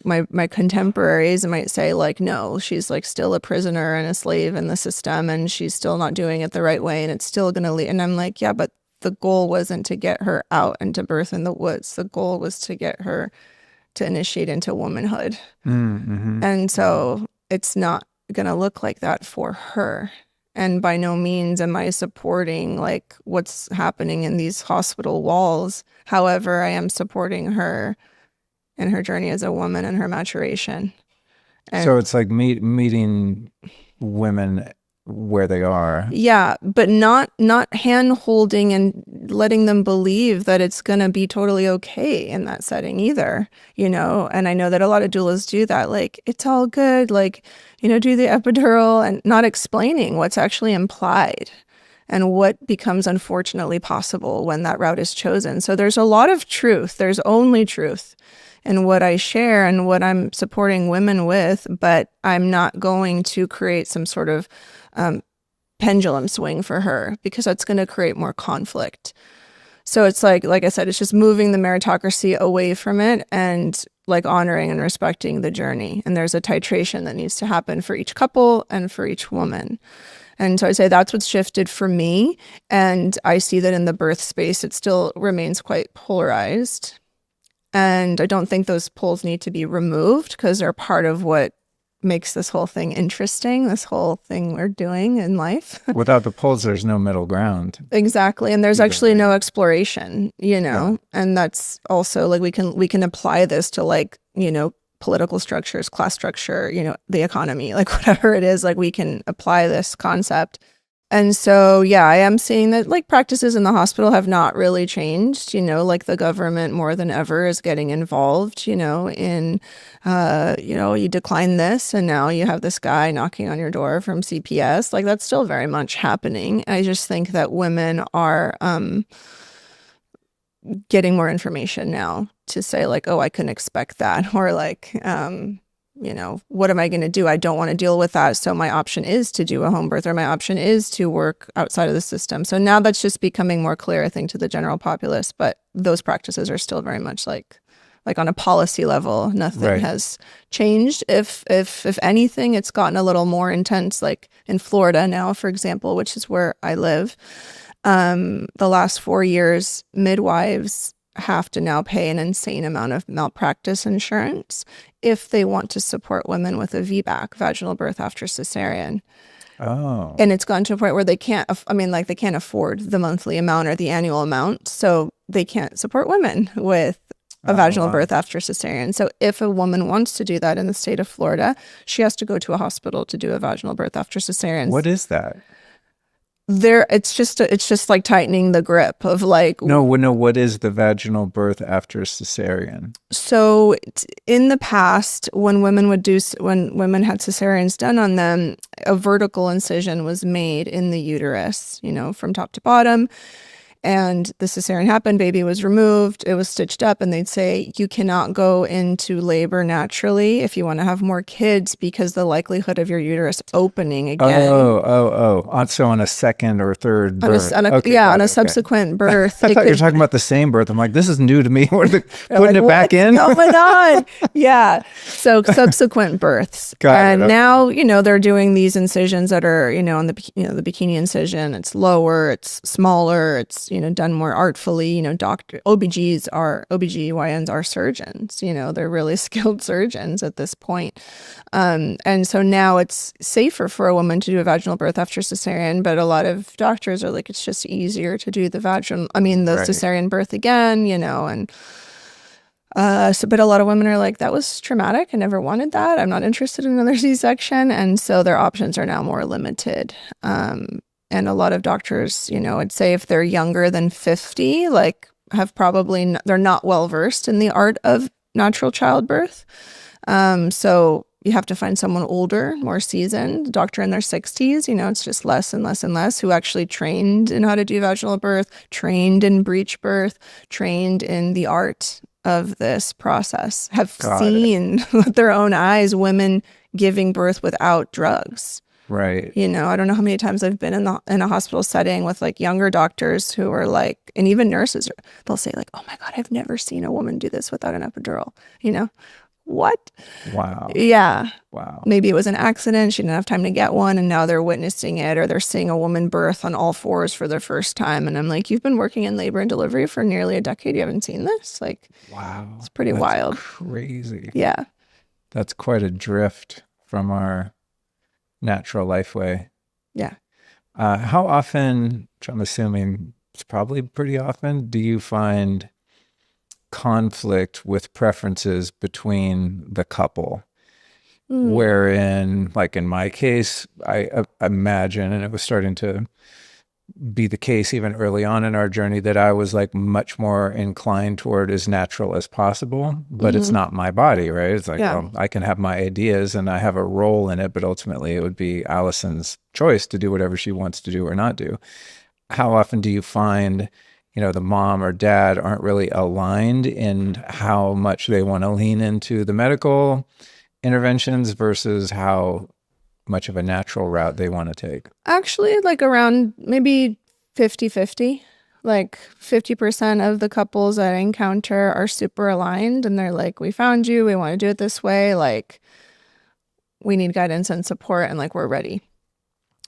my contemporaries might say like, no, she's like still a prisoner and a slave in the system, and she's still not doing it the right way, and it's still going to lead. And I'm like, yeah, but the goal wasn't to get her out and to birth in the woods. The goal was to get her to initiate into womanhood. Mm-hmm. And so it's not going to look like that for her. And by no means am I supporting like what's happening in these hospital walls. However, I am supporting her in her journey as a woman and her maturation. And so it's like meeting women where they are. Yeah, but not hand holding and letting them believe that it's going to be totally okay in that setting either, and I know that a lot of doulas do that, like, it's all good, like, do the epidural, and not explaining what's actually implied and what becomes unfortunately possible when that route is chosen. So there's a lot of truth. There's only truth in what I share and what I'm supporting women with, but I'm not going to create some sort of pendulum swing for her, because that's going to create more conflict. So it's like I said, it's just moving the meritocracy away from it and like honoring and respecting the journey. And there's a titration that needs to happen for each couple and for each woman. And so I'd say that's what's shifted for me. And I see that in the birth space, it still remains quite polarized. And I don't think those poles need to be removed, because they're part of what makes this whole thing interesting, this whole thing we're doing in life. Without the poles, there's no middle ground. Exactly. And there's actually no exploration, Yeah. And that's also like we can apply this to like, political structures, class structure, the economy, like whatever it is, like we can apply this concept. And so, yeah, I am seeing that like practices in the hospital have not really changed, like the government more than ever is getting involved, in, you decline this and now you have this guy knocking on your door from CPS. Like that's still very much happening. I just think that women are getting more information now to say like, oh, I couldn't expect that. Or like, what am I going to do? I don't want to deal with that. So my option is to do a home birth, or my option is to work outside of the system. So now that's just becoming more clear, I think, to the general populace. But those practices are still very much like on a policy level, nothing has changed. If anything, it's gotten a little more intense, like in Florida now, for example, which is where I live. The last 4 years, midwives have to now pay an insane amount of malpractice insurance if they want to support women with a VBAC, vaginal birth after cesarean. Oh. And it's gone to a point where they can't afford the monthly amount or the annual amount. So they can't support women with a vaginal birth after cesarean. So if a woman wants to do that in the state of Florida, she has to go to a hospital to do a vaginal birth after cesarean. What is that? It's just like tightening the grip of like what is the vaginal birth after cesarean? So in the past, when women had cesareans done on them, a vertical incision was made in the uterus, from top to bottom. And the cesarean happened, baby was removed, it was stitched up, and they'd say, you cannot go into labor naturally if you want to have more kids, because the likelihood of your uterus opening again. So on a second or third birth. On a subsequent birth. I thought you were talking about the same birth. I'm like, this is new to me. Putting it back in? What's going on? Yeah. So subsequent births. Now, they're doing these incisions that are, on the bikini incision. It's lower, it's smaller, it's, done more artfully. OBGYNs are surgeons, they're really skilled surgeons at this point. And so now it's safer for a woman to do a vaginal birth after cesarean, but a lot of doctors are like, it's just easier to do the Right. cesarean birth again, and but a lot of women are like, that was traumatic. I never wanted that. I'm not interested in another C-section. And so their options are now more limited. And a lot of doctors, I'd say if they're younger than 50, like they're not well versed in the art of natural childbirth. So you have to find someone older, more seasoned, doctor in their 60s. It's just less and less and less who actually trained in how to do vaginal birth, trained in breech birth, trained in the art of this process, have Got it. seen with their own eyes women giving birth without drugs. Right. I don't know how many times I've been in a hospital setting with like younger doctors who are like, and even nurses, they'll say like, "Oh my God, I've never seen a woman do this without an epidural." What? Wow. Yeah. Wow. Maybe it was an accident. She didn't have time to get one, and now they're witnessing it, or they're seeing a woman birth on all fours for the first time. And I'm like, you've been working in labor and delivery for nearly a decade. You haven't seen this? Like, Wow. it's pretty That's wild. crazy. Yeah. That's quite a drift from our natural life way. Yeah. How often, which I'm assuming it's probably pretty often, do you find conflict with preferences between the couple? Wherein, like in my case, I imagine, and it was starting to be the case even early on in our journey, that I was like much more inclined toward as natural as possible, but it's not my body, right? It's like, Yeah. well, I can have my ideas and I have a role in it, but ultimately it would be Allison's choice to do whatever she wants to do or not do. How often do you find, the mom or dad aren't really aligned in how much they want to lean into the medical interventions versus how much of a natural route they want to take? Actually, like around maybe 50-50. Like 50% of the couples that I encounter are super aligned, and they're like, we found you, we want to do it this way. Like, we need guidance and support, and like, we're ready.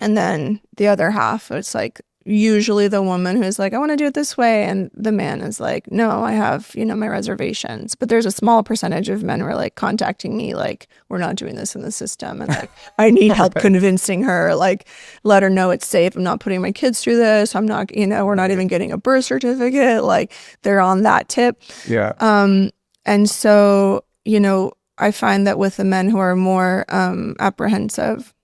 And then the other half, it's like usually the woman who's like, I want to do it this way. And the man is like, no, I have, my reservations. But there's a small percentage of men who are like contacting me, like, we're not doing this in the system. And like, I need help convincing her, like, let her know it's safe. I'm not putting my kids through this. I'm not, we're not even getting a birth certificate. Like, they're on that tip. Yeah. And so, I find that with the men who are more apprehensive,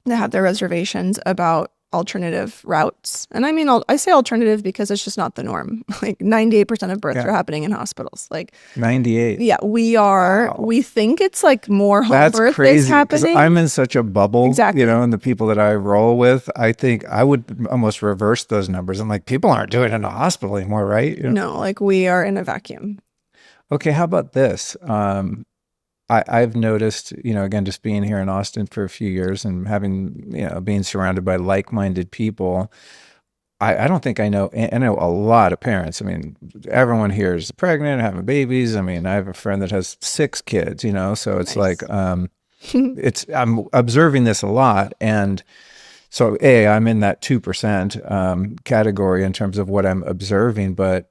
they have their reservations about alternative routes. And I mean, I say alternative because it's just not the norm. Like 98% of births are happening in hospitals. Like 98. Yeah, Wow. we think it's like more home That's birth crazy, is 'cause happening. I'm in such a bubble, Exactly. And the people that I roll with, I think I would almost reverse those numbers. I'm like, people aren't doing it in a hospital anymore, right? No, like we are in a vacuum. Okay, how about this? I've noticed, again, just being here in Austin for a few years and having, being surrounded by like-minded people, I don't think I know a lot of parents. I mean, everyone here is pregnant, having babies. I mean, I have a friend that has 6 kids, so it's Nice. like, I'm observing this a lot. And so I'm in that 2% category in terms of what I'm observing. But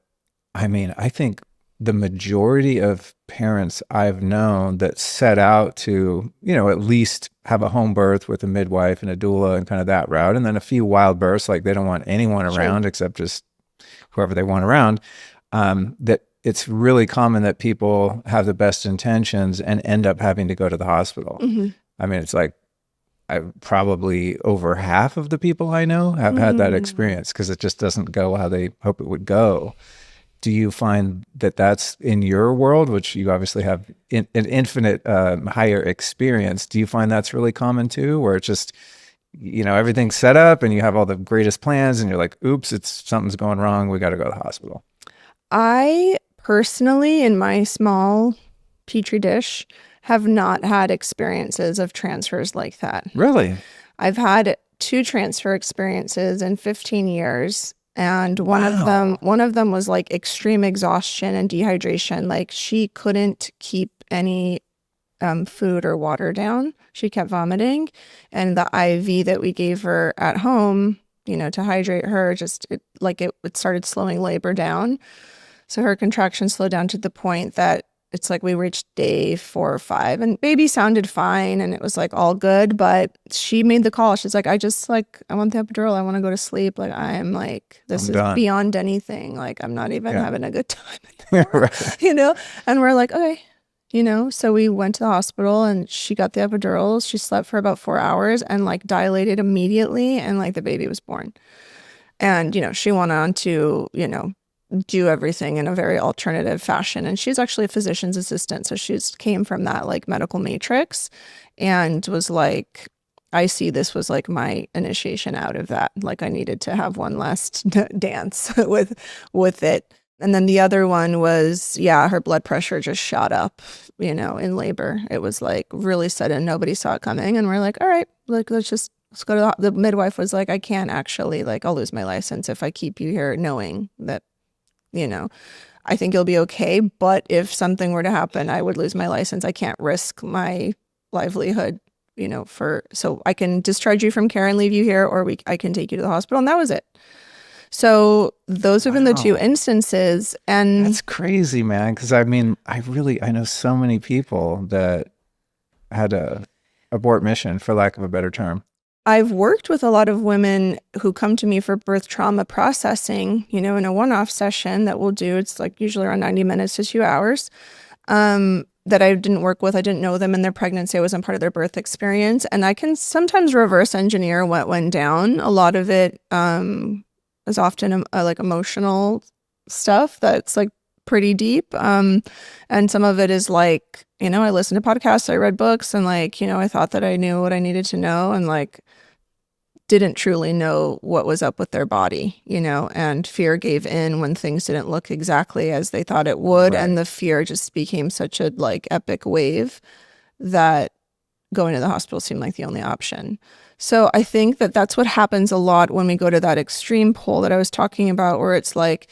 I mean, I think the majority of parents I've known that set out to, at least have a home birth with a midwife and a doula and kind of that route, and then a few wild births, like they don't want anyone around except just whoever they want around, that it's really common that people have the best intentions and end up having to go to the hospital. I mean, it's like probably over half of the people I know have had that experience because it just doesn't go how they hope it would go. Do you find that that's in your world, which you obviously have an infinite higher experience? Do you find that's really common too, where it's just, everything's set up and you have all the greatest plans and you're like, oops, something's going wrong. We got to go to the hospital. I personally, in my small petri dish, have not had experiences of transfers like that. Really? I've had 2 transfer experiences in 15 years. And one of them was like extreme exhaustion and dehydration. Like she couldn't keep any food or water down. She kept vomiting. And the IV that we gave her at home, to hydrate her. Just it started slowing labor down. So her contractions slowed down to the point that it's like we reached day 4 or 5 and baby sounded fine and it was like all good. But she made the call. She's like, I want the epidural. I want to go to sleep. Like, I'm like, this I'm is done. beyond anything. Like, I'm not even having a good time anymore, Right. And we're like, okay, so we went to the hospital and she got the epidural. She slept for about 4 hours and like dilated immediately. And like the baby was born. And, she went on to, do everything in a very alternative fashion. And she's actually a physician's assistant. So she's came from that like medical matrix and was like, I see this was like my initiation out of that. Like I needed to have one last dance with it. And then the other one was, her blood pressure just shot up, in labor. It was like really sudden. Nobody saw it coming. And we're like, all right, like, let's go to the midwife was like, I can't actually, like, I'll lose my license if I keep you here knowing that, I think you'll be okay. But if something were to happen, I would lose my license. I can't risk my livelihood, so I can discharge you from care and leave you here, or I can take you to the hospital. And that was it. So those have been the two instances. And that's crazy, man. Because I mean, I know so many people that had a abort mission, for lack of a better term. I've worked with a lot of women who come to me for birth trauma processing, in a one-off session that we'll do. It's like usually around 90 minutes to 2 hours. That I didn't work with. I didn't know them in their pregnancy. I wasn't part of their birth experience. And I can sometimes reverse engineer what went down. A lot of it is often like emotional stuff that's like pretty deep. And some of it is like, I listened to podcasts, I read books, and like, I thought that I knew what I needed to know and like didn't truly know what was up with their body, and fear gave in when things didn't look exactly as they thought it would. Right. And the fear just became such a like epic wave that going to the hospital seemed like the only option. So I think that that's what happens a lot when we go to that extreme pole that I was talking about, where it's like,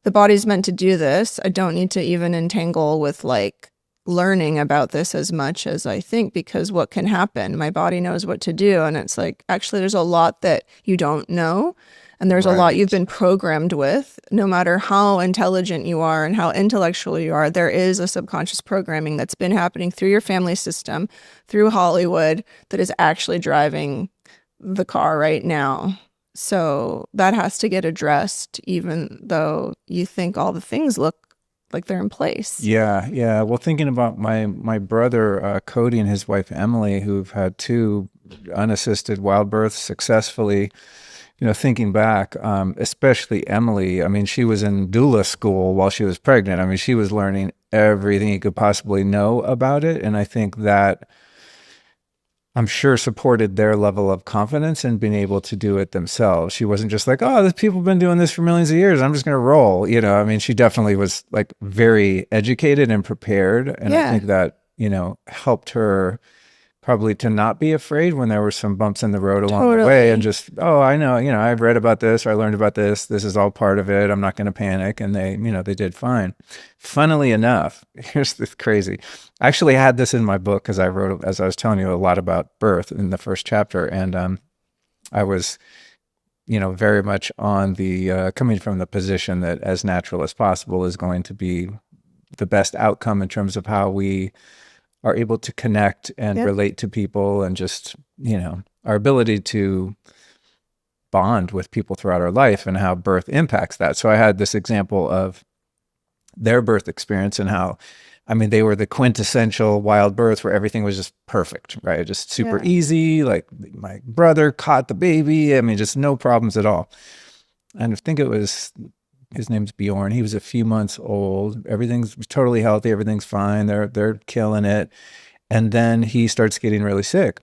the body's meant to do this. I don't need to even entangle with like learning about this as much as I think, because what can happen? My body knows what to do. And it's like, actually, there's a lot that you don't know. And there's a lot you've been programmed with. No matter how intelligent you are and how intellectual you are, there is a subconscious programming that's been happening through your family system, through Hollywood, that is actually driving the car right now. So that has to get addressed, even though you think all the things look like they're in place. Yeah, yeah. Well, thinking about my brother Cody and his wife Emily, who've had 2 unassisted wild births successfully. Thinking back, especially Emily. I mean, she was in doula school while she was pregnant. I mean, she was learning everything you could possibly know about it, and I think that, I'm sure, supported their level of confidence in being able to do it themselves. She wasn't just like, oh, these people have been doing this for millions of years, I'm just going to roll. I mean, she definitely was like very educated and prepared. And I think that, helped her probably to not be afraid when there were some bumps in the road along the way, and just, oh, I know, I've read about this, or I learned about this. This is all part of it. I'm not going to panic. And they, they did fine. Funnily enough, here's the crazy. I actually had this in my book because I wrote, as I was telling you, a lot about birth in the first chapter. And I was, very much on the, coming from the position that as natural as possible is going to be the best outcome in terms of how we are able to connect and relate to people, and just, our ability to bond with people throughout our life, and how birth impacts that. So I had this example of their birth experience and how, I mean, they were the quintessential wild birth where everything was just perfect, right? Just super easy. Like my brother caught the baby. I mean, just no problems at all. And I think it was, his name's Bjorn. He was a few months old. Everything's totally healthy. Everything's fine. They're killing it. And then he starts getting really sick.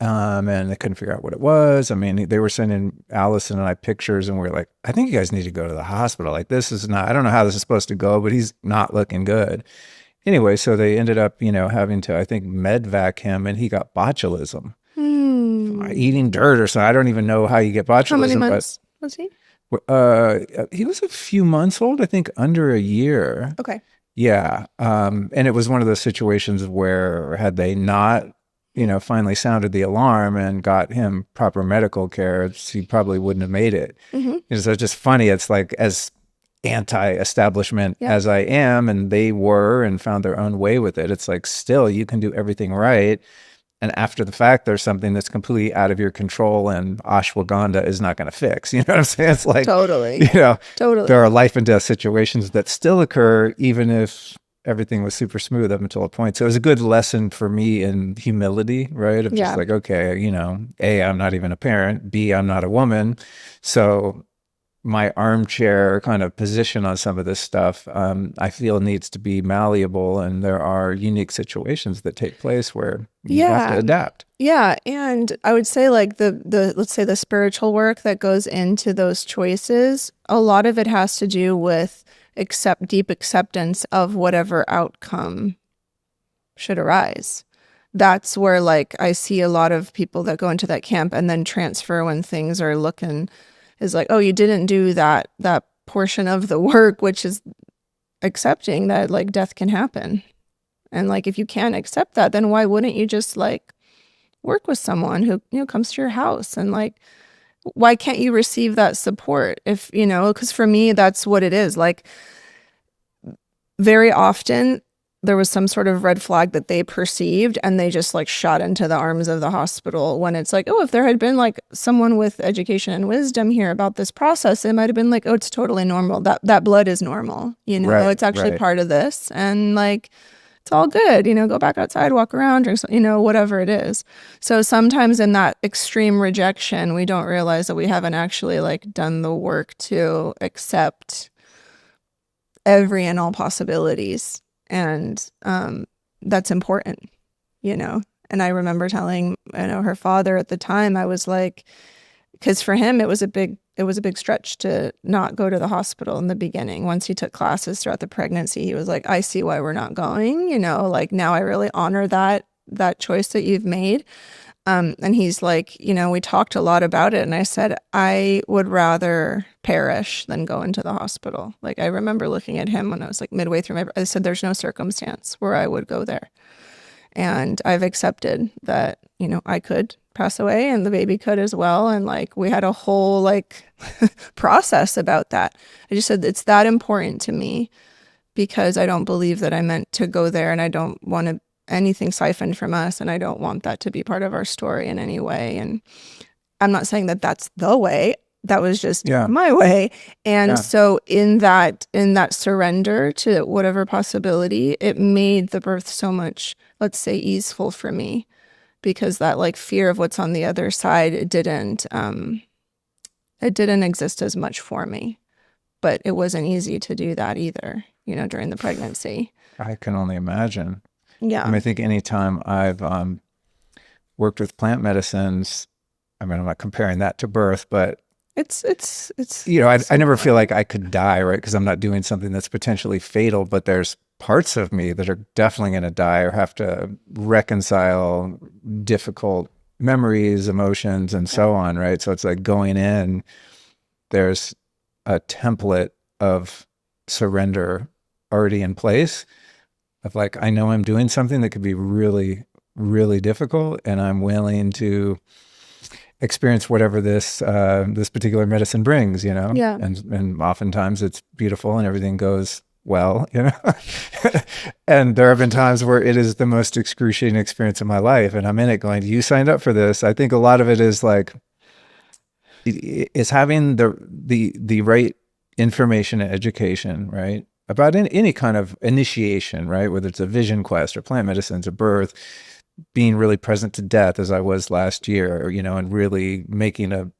And they couldn't figure out what it was. I mean, they were sending Allison and I pictures, and we're like, I think you guys need to go to the hospital. Like, this is not, I don't know how this is supposed to go, but he's not looking good. Anyway, so they ended up, having to, I think, medvac him, and he got botulism. Eating dirt or something. I don't even know how you get botulism. How many months was he? He was a few months old, I think under a year. Okay. Yeah. And it was one of those situations where had they not finally sounded the alarm and got him proper medical care, he probably wouldn't have made it. Mm-hmm. So it's just funny. It's like, as anti-establishment Yeah. as I am, and they were, and found their own way with it, it's like, still, you can do everything right. And after the fact, there's something that's completely out of your control, and ashwagandha is not going to fix. You know what I'm saying? It's like, Totally. Totally. there are life and death situations that still occur, even if everything was super smooth up until a point. So it was a good lesson for me in humility, right? Of just like, okay, A, I'm not even a parent. B, I'm not a woman. So my armchair kind of position on some of this stuff, I feel needs to be malleable, and there are unique situations that take place where you have to adapt. Yeah, and I would say like the let's say the spiritual work that goes into those choices, a lot of it has to do with deep acceptance of whatever outcome should arise. That's where like I see a lot of people that go into that camp and then transfer when things are looking is like, oh, you didn't do that portion of the work, which is accepting that like death can happen. And like if you can't accept that, then why wouldn't you just like work with someone who comes to your house, and like why can't you receive that support if because for me that's what it is. Like very often there was some sort of red flag that they perceived, and they just like shot into the arms of the hospital, when it's like, oh, if there had been like someone with education and wisdom here about this process, it might have been like, oh, it's totally normal. That blood is normal. Right, it's actually right. part of this, and like it's all good. Go back outside, walk around, drink, whatever it is. So sometimes in that extreme rejection, we don't realize that we haven't actually like done the work to accept every and all possibilities. And that's important, And I remember telling, her father at the time, I was like, because for him, it was a big stretch to not go to the hospital in the beginning. Once he took classes throughout the pregnancy, he was like, I see why we're not going, like now I really honor that choice that you've made. And he's like, we talked a lot about it. And I said, I would rather perish than go into the hospital. Like, I remember looking at him when I was like midway through I said, there's no circumstance where I would go there. And I've accepted that, I could pass away and the baby could as well. And like, we had a whole like process about that. I just said, it's that important to me because I don't believe that I meant to go there, and I don't want anything siphoned from us, and I don't want that to be part of our story in any way. And I'm not saying that that's the way. That was just my way. And so in that surrender to whatever possibility, it made the birth so much, let's say, easeful for me, because that like fear of what's on the other side, it didn't exist as much for me. But it wasn't easy to do that either, during the pregnancy. I can only imagine. Yeah. I think anytime I've worked with plant medicines, I'm not comparing that to birth, but it's I never feel like I could die, right? Because I'm not doing something that's potentially fatal, but there's parts of me that are definitely going to die or have to reconcile difficult memories, emotions, and so on, right? So it's like going in, there's a template of surrender already in place of like, I know I'm doing something that could be really, really difficult, and I'm willing to experience whatever this particular medicine brings, Yeah. And oftentimes it's beautiful and everything goes well, and there have been times where it is the most excruciating experience of my life, and I'm in it going, you signed up for this. I think a lot of it is like, is having the right information and education, right, about any kind of initiation, right, whether it's a vision quest or plant medicines or birth, being really present to death as I was last year, and really making a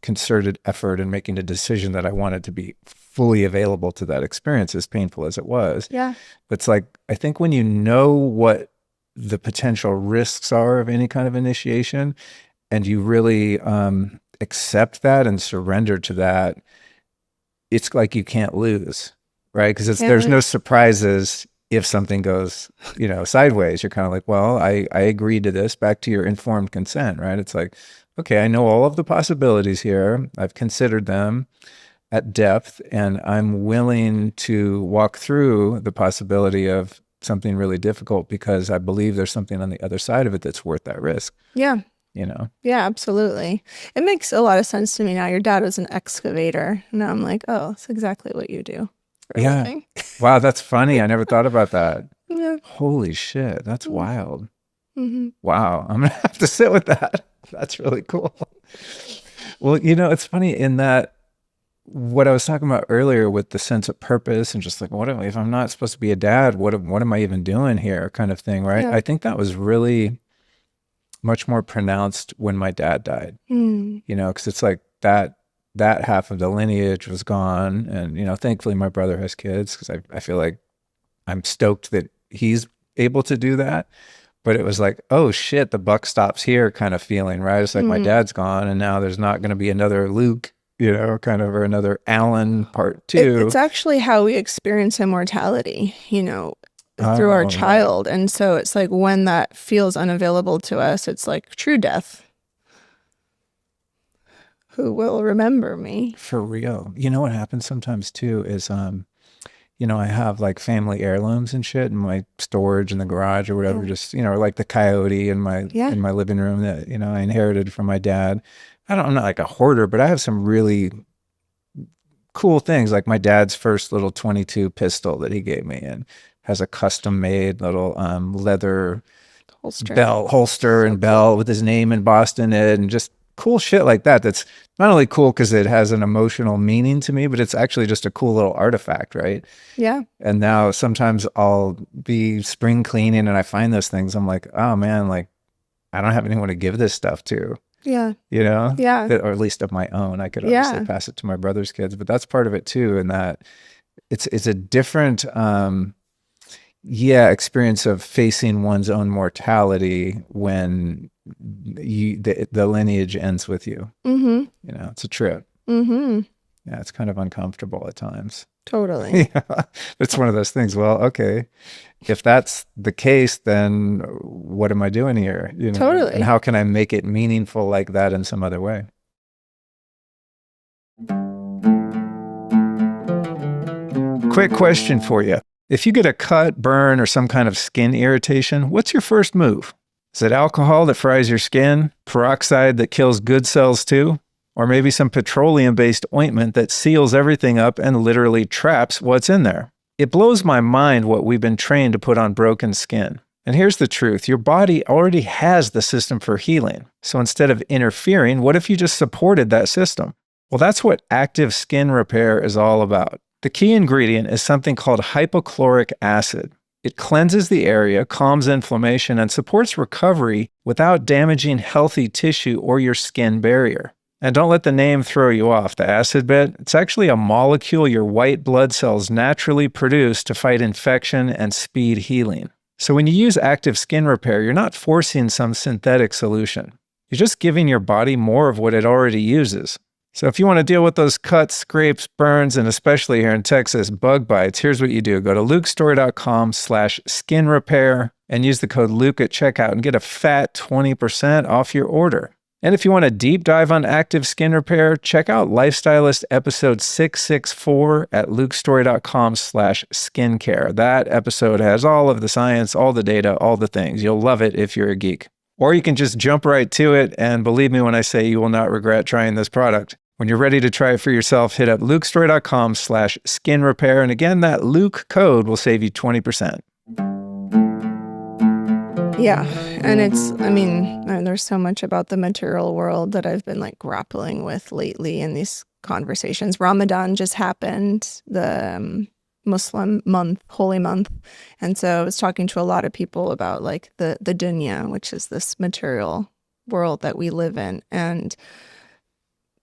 concerted effort and making a decision that I wanted to be fully available to that experience, as painful as it was. Yeah. But it's like, I think when you know what the potential risks are of any kind of initiation, and you really accept that and surrender to that, it's like you can't lose, right? Because there's no surprises if something goes, sideways. You're kind of like, well, I agreed to this, back to your informed consent, right? It's like, okay, I know all of the possibilities here. I've considered them at depth, and I'm willing to walk through the possibility of something really difficult because I believe there's something on the other side of it that's worth that risk, Yeah. you know? Yeah, absolutely. It makes a lot of sense to me now. Your dad was an excavator. Now I'm like, oh, that's exactly what you do for a Yeah. living. Wow, that's funny. I never thought about that. Yeah. Holy shit, that's wild. Mm-hmm. Wow, I'm gonna have to sit with that. That's really cool. Well, it's funny in that what I was talking about earlier with the sense of purpose and just like, if I'm not supposed to be a dad, what am I even doing here kind of thing, right? Yeah. I think that was really much more pronounced when my dad died, Mm. because it's like that half of the lineage was gone. And, thankfully my brother has kids because I feel like I'm stoked that he's able to do that. But it was like, oh shit, the buck stops here kind of feeling, right? It's like my Mm. dad's gone and now there's not going to be another Luke, kind of, or another Alan part It's two. actually how we experience immortality, through our Oh, right. child. And so it's like when that feels unavailable to us, it's like true death. Who will remember me? For real. You know what happens sometimes too is, I have like family heirlooms and shit in my storage in the garage or whatever, Yeah. just, or like the coyote in my Yeah. in my living room that, I inherited from my dad. I'm not like a hoarder, but I have some really cool things like my dad's first little 22 pistol that he gave me and has a custom made little leather Holster. belt holster So and belt with his name embossed in it and just cool shit like that. That's not only cool because it has an emotional meaning to me, but it's actually just a cool little artifact, right? Yeah. And now sometimes I'll be spring cleaning and I find those things. I'm like, oh man, like I don't have anyone to give this stuff to, Yeah. Yeah. or at least of my own. I could obviously Yeah. pass it to my brother's kids, but that's part of it too. And that it's a different, experience of facing one's own mortality when the lineage ends with you. Mm-hmm. It's a trip. Mm-hmm. Yeah, it's kind of uncomfortable at times. Totally. Yeah, it's one of those things. Well, okay, if that's the case, then what am I doing here? Totally. And how can I make it meaningful like that in some other way? Quick question for you. If you get a cut, burn, or some kind of skin irritation, what's your first move? Is it alcohol that fries your skin? Peroxide that kills good cells too? Or maybe some petroleum-based ointment that seals everything up and literally traps what's in there? It blows my mind what we've been trained to put on broken skin. And here's the truth. Your body already has the system for healing. So instead of interfering, what if you just supported that system? Well, that's what active skin repair is all about. The key ingredient is something called hypochloric acid. It cleanses the area, calms inflammation, and supports recovery without damaging healthy tissue or your skin barrier. And don't let the name throw you off. The acid bit, it's actually a molecule your white blood cells naturally produce to fight infection and speed healing. So when you use active skin repair, you're not forcing some synthetic solution. You're just giving your body more of what it already uses. So if you want to deal with those cuts, scrapes, burns, and especially here in Texas, bug bites, here's what you do. Go to lukestory.com/skin repair and use the code Luke at checkout and get a fat 20% off your order. And if you want a deep dive on active skin repair, check out Lifestylist episode 664 at lukestory.com/skincare. That episode has all of the science, all the data, all the things. You'll love it if you're a geek. Or you can just jump right to it, and believe me when I say you will not regret trying this product. When you're ready to try it for yourself, hit up lukestory.com/skin repair. And again, that Luke code will save you 20%. Yeah. And there's so much about the material world that I've been like grappling with lately in these conversations. Ramadan just happened, the Muslim month, holy month. And so I was talking to a lot of people about like the dunya, which is this material world that we live in. And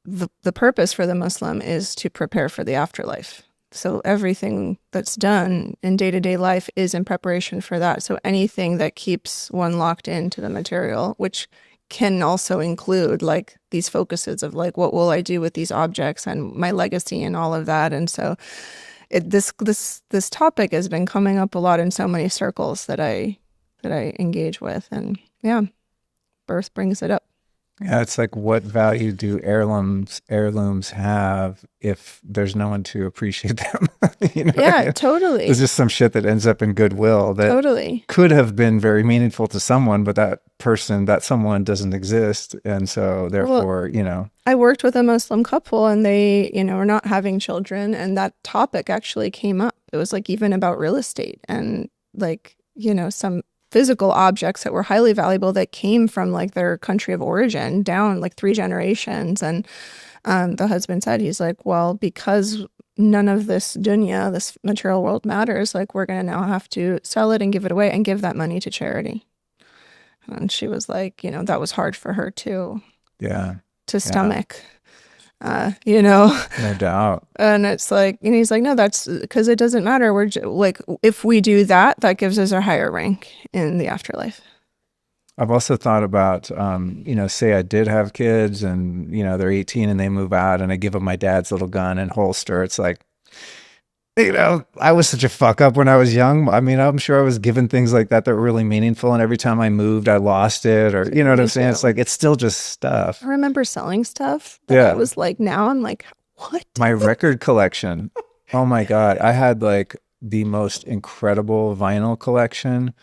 the purpose for the Muslim is to prepare for the afterlife. So everything that's done in day-to-day life is in preparation for that. So anything that keeps one locked into the material, which can also include like these focuses of like, what will I do with these objects and my legacy and all of that. And so this topic has been coming up a lot in so many circles that I engage with. And yeah, birth brings it up. Yeah, it's like, what value do heirlooms have if there's no one to appreciate them? You know what I Yeah, mean? There's totally. just some shit that ends up in Goodwill that Totally. could have been very meaningful to someone, but that someone doesn't exist. And so Well, therefore, I worked with a Muslim couple and they, were not having children. And that topic actually came up. It was like even about real estate and like, some physical objects that were highly valuable that came from like their country of origin down like 3 generations. And the husband said, he's like, well, because none of this dunya, this material world matters, like we're going to now have to sell it and give it away and give that money to charity. And she was like, that was hard for her too yeah, to yeah, stomach, you know? no doubt. And it's like, and he's like, no, that's because it doesn't matter. Like, if we do that, that gives us a higher rank in the afterlife. I've also thought about, say I did have kids and, they're 18 and they move out and I give them my dad's little gun and holster. It's like, I was such a fuck up when I was young. I mean, I'm sure I was given things like that were really meaningful. And every time I moved, I lost it, or, you know what I'm Me saying? It's too. like, it's still just stuff. I remember selling stuff that I Yeah. was like, now I'm like, what? My record collection. Oh my God. I had like the most incredible vinyl collection,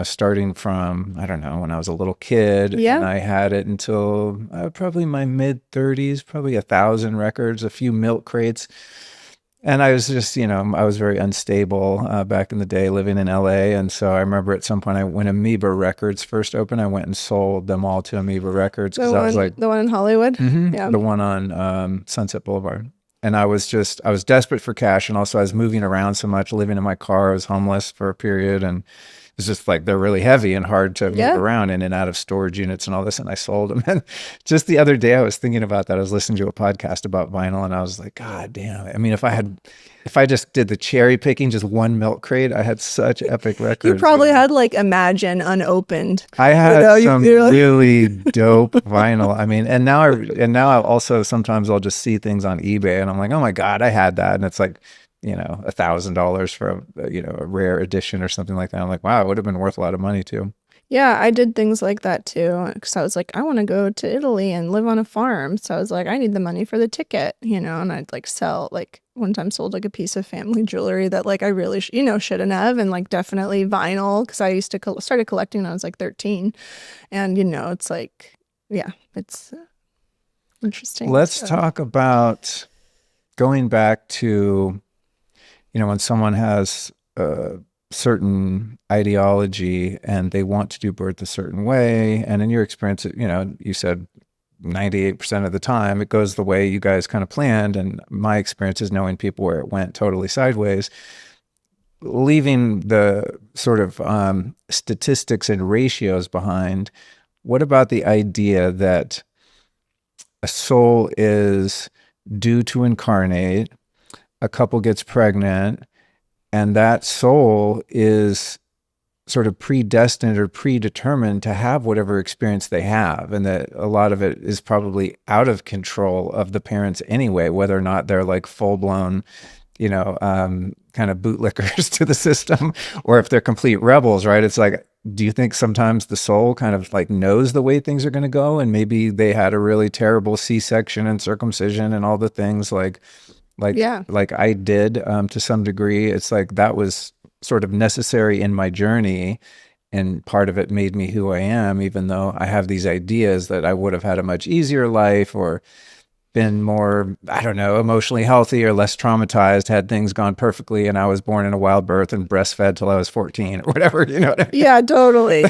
starting from, I don't know, when I was a little kid, and Yeah. I had it until probably my mid 30s, probably 1,000 records, a few milk crates. And I was just, I was very unstable back in the day living in LA. And so I remember at some point when Amoeba Records first opened, I went and sold them all to Amoeba Records because I was like, The one in Hollywood. Yeah. the one on Sunset Boulevard. And I was desperate for cash. And also I was moving around so much, living in my car. I was homeless for a period. And it's just like they're really heavy and hard to move Yeah. around in and out of storage units and all this. And I sold them. And just the other day, I was thinking about that. I was listening to a podcast about vinyl, and I was like, God damn! I mean, if I just did the cherry picking, just one milk crate, I had such epic You records. probably had like Imagine unopened. I had some you're like, really dope vinyl. I mean, and now I also sometimes I'll just see things on eBay, and I'm like, oh my God, I had that, and it's like, $1,000 for a rare edition or something like that. I'm like, wow, it would have been worth a lot of money too. yeah, I did things like that too. Because I was like, I want to go to Italy and live on a farm. So I was like, I need the money for the ticket, and I'd like sell, like one time sold like a piece of family jewelry that like I really, shouldn't have. And like definitely vinyl because I used to started collecting when I was like 13. And, it's like, yeah, it's interesting. Let's So, talk about going back to, when someone has a certain ideology and they want to do birth a certain way. And in your experience, you said 98% of the time it goes the way you guys kind of planned. And my experience is knowing people where it went totally sideways. Leaving the sort of statistics and ratios behind, what about the idea that a soul is due to incarnate, a couple gets pregnant, and that soul is sort of predestined or predetermined to have whatever experience they have, and that a lot of it is probably out of control of the parents anyway, whether or not they're like full-blown, kind of bootlickers to the system, or if they're complete rebels, right? It's like, do you think sometimes the soul kind of like knows the way things are going to go, and maybe they had a really terrible C-section and circumcision and all the things yeah. like I did to some degree? It's like that was sort of necessary in my journey, and part of it made me who I am, even though I have these ideas that I would have had a much easier life or been more, I don't know, emotionally healthy or less traumatized had things gone perfectly and I was born in a wild birth and breastfed till I was 14 or whatever, you know what I mean? Yeah, totally.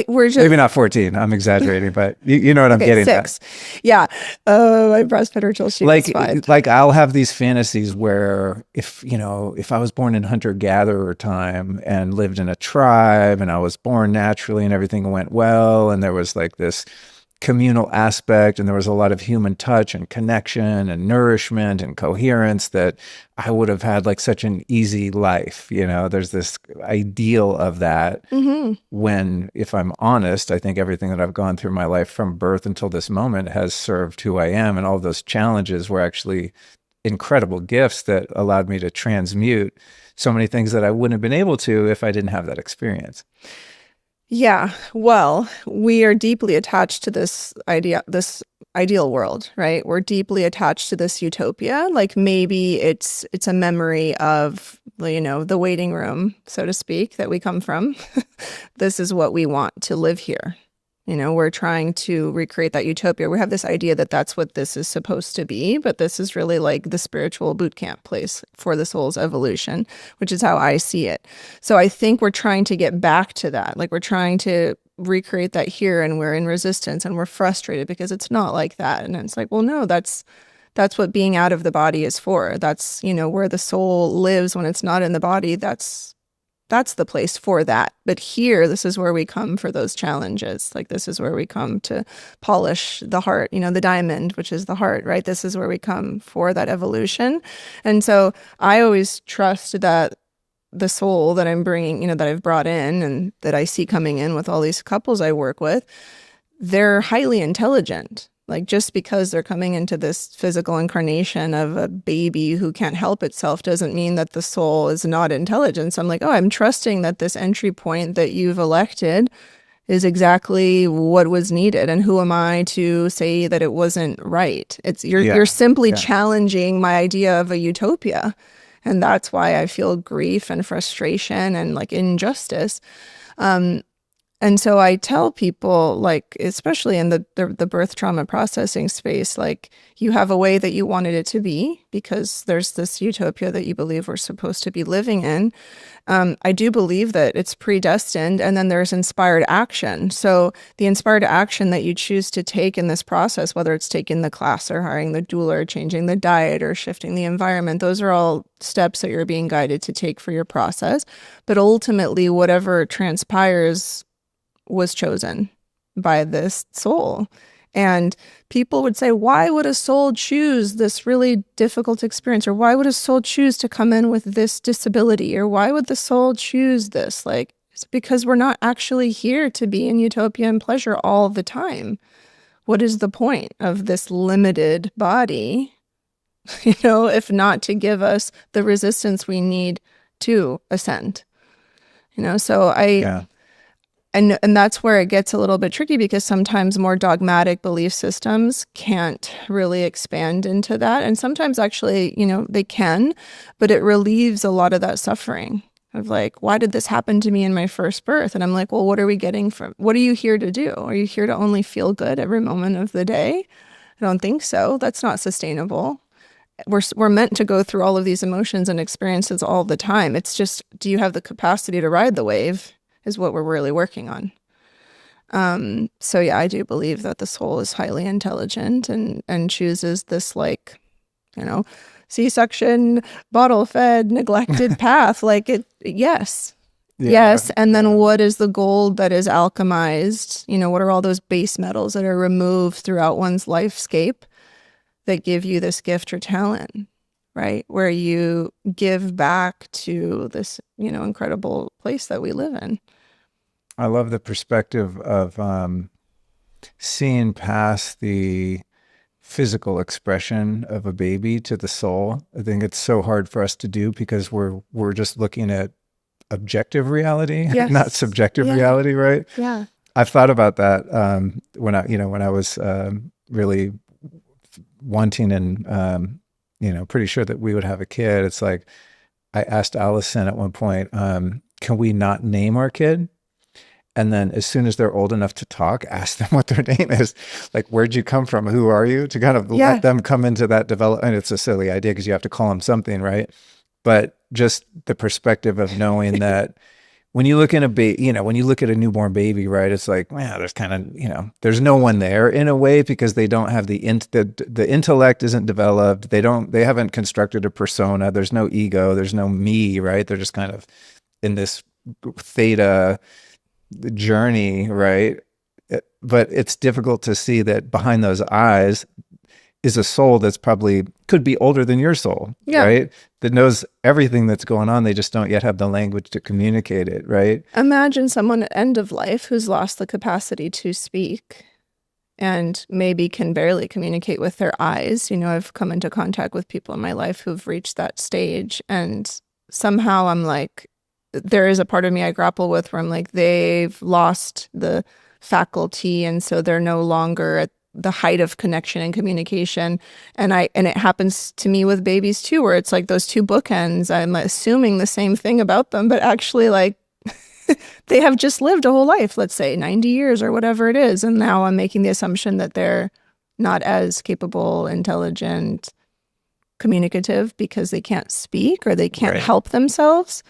We're just Maybe not 14, I'm exaggerating, but you know what I'm okay, getting 6. at. Yeah. I breastfed her till she was 5. Like I'll have these fantasies where if I was born in hunter-gatherer time and lived in a tribe and I was born naturally and everything went well and there was like this communal aspect and there was a lot of human touch and connection and nourishment and coherence, that I would have had like such an easy life. There's this ideal of that. When, if I'm honest, I think everything that I've gone through my life from birth until this moment has served who I am, and all those challenges were actually incredible gifts that allowed me to transmute so many things that I wouldn't have been able to if I didn't have that experience. Yeah, well, we are deeply attached to this ideal world, right? We're deeply attached to this utopia. Like maybe it's a memory of, the waiting room, so to speak, that we come from. This is what we want to live here. We're trying to recreate that utopia. We have this idea that that's what this is supposed to be, but this is really like the spiritual boot camp place for the soul's evolution, which is how I see it. So I think we're trying to get back to that. Like we're trying to recreate that here, and we're in resistance and we're frustrated because it's not like that. And it's like, well, no, that's what being out of the body is for. That's, where the soul lives when it's not in the body. That's the place for that. But here, this is where we come for those challenges. Like this is where we come to polish the heart, the diamond, which is the heart, right? This is where we come for that evolution. And so I always trust that the soul that I'm bringing, that I've brought in and that I see coming in with all these couples I work with, they're highly intelligent. Like just because they're coming into this physical incarnation of a baby who can't help itself doesn't mean that the soul is not intelligent. So I'm like, oh, I'm trusting that this entry point that you've elected is exactly what was needed. And who am I to say that it wasn't right? You're Yeah. simply Yeah. challenging my idea of a utopia. And that's why I feel grief and frustration and like injustice. And so I tell people, like, especially in the birth trauma processing space, like, you have a way that you wanted it to be because there's this utopia that you believe we're supposed to be living in. I do believe that it's predestined, and then there's inspired action. So the inspired action that you choose to take in this process, whether it's taking the class or hiring the doula or changing the diet or shifting the environment, those are all steps that you're being guided to take for your process. But ultimately, whatever transpires was chosen by this soul. And people would say, why would a soul choose this really difficult experience? Or why would a soul choose to come in with this disability? Or why would the soul choose this? Like, it's because we're not actually here to be in utopia and pleasure all the time. What is the point of this limited body, if not to give us the resistance we need to ascend? So Yeah. and that's where it gets a little bit tricky because sometimes more dogmatic belief systems can't really expand into that. And sometimes actually, they can, but it relieves a lot of that suffering of like, why did this happen to me in my first birth? And I'm like, well, what are we getting from, what are you here to do? Are you here to only feel good every moment of the day? I don't think so. That's not sustainable. We're meant to go through all of these emotions and experiences all the time. It's just, do you have the capacity to ride the wave? Is what we're really working on. So yeah, I do believe that the soul is highly intelligent and chooses this like, C-section, bottle-fed, neglected path. Like yes. Yeah. Yes. And then Yeah. what is the gold that is alchemized? What are all those base metals that are removed throughout one's lifescape that give you this gift or talent? Right? Where you give back to this, incredible place that we live in. I love the perspective of seeing past the physical expression of a baby to the soul. I think it's so hard for us to do because we're just looking at objective reality, Yes. not subjective Yeah. reality, right? Yeah. I've thought about that when I was really wanting and pretty sure that we would have a kid. It's like I asked Allison at one point, can we not name our kid? And then as soon as they're old enough to talk, ask them what their name is. Like, where'd you come from? Who are you? To kind of let them come into that development. It's a silly idea because you have to call them something, right? But just the perspective of knowing that when you look in when you look at a newborn baby, right, it's like, wow, there's kind of, there's no one there in a way because they don't have the intellect isn't developed. They haven't constructed a persona. There's no ego. There's no me, right? They're just kind of in this theta journey, right? But it's difficult to see that behind those eyes is a soul that's probably could be older than your soul, right? That knows everything that's going on. They just don't yet have the language to communicate it, right? Imagine someone at end of life who's lost the capacity to speak and maybe can barely communicate with their eyes. I've come into contact with people in my life who've reached that stage, and somehow I'm like, there is a part of me I grapple with where I'm like, they've lost the faculty, and so they're no longer at the height of connection and communication. And it happens to me with babies too, where it's like those two bookends. I'm assuming the same thing about them, but actually like they have just lived a whole life, let's say 90 years or whatever it is. And now I'm making the assumption that they're not as capable, intelligent, communicative because they can't speak or they can't help themselves,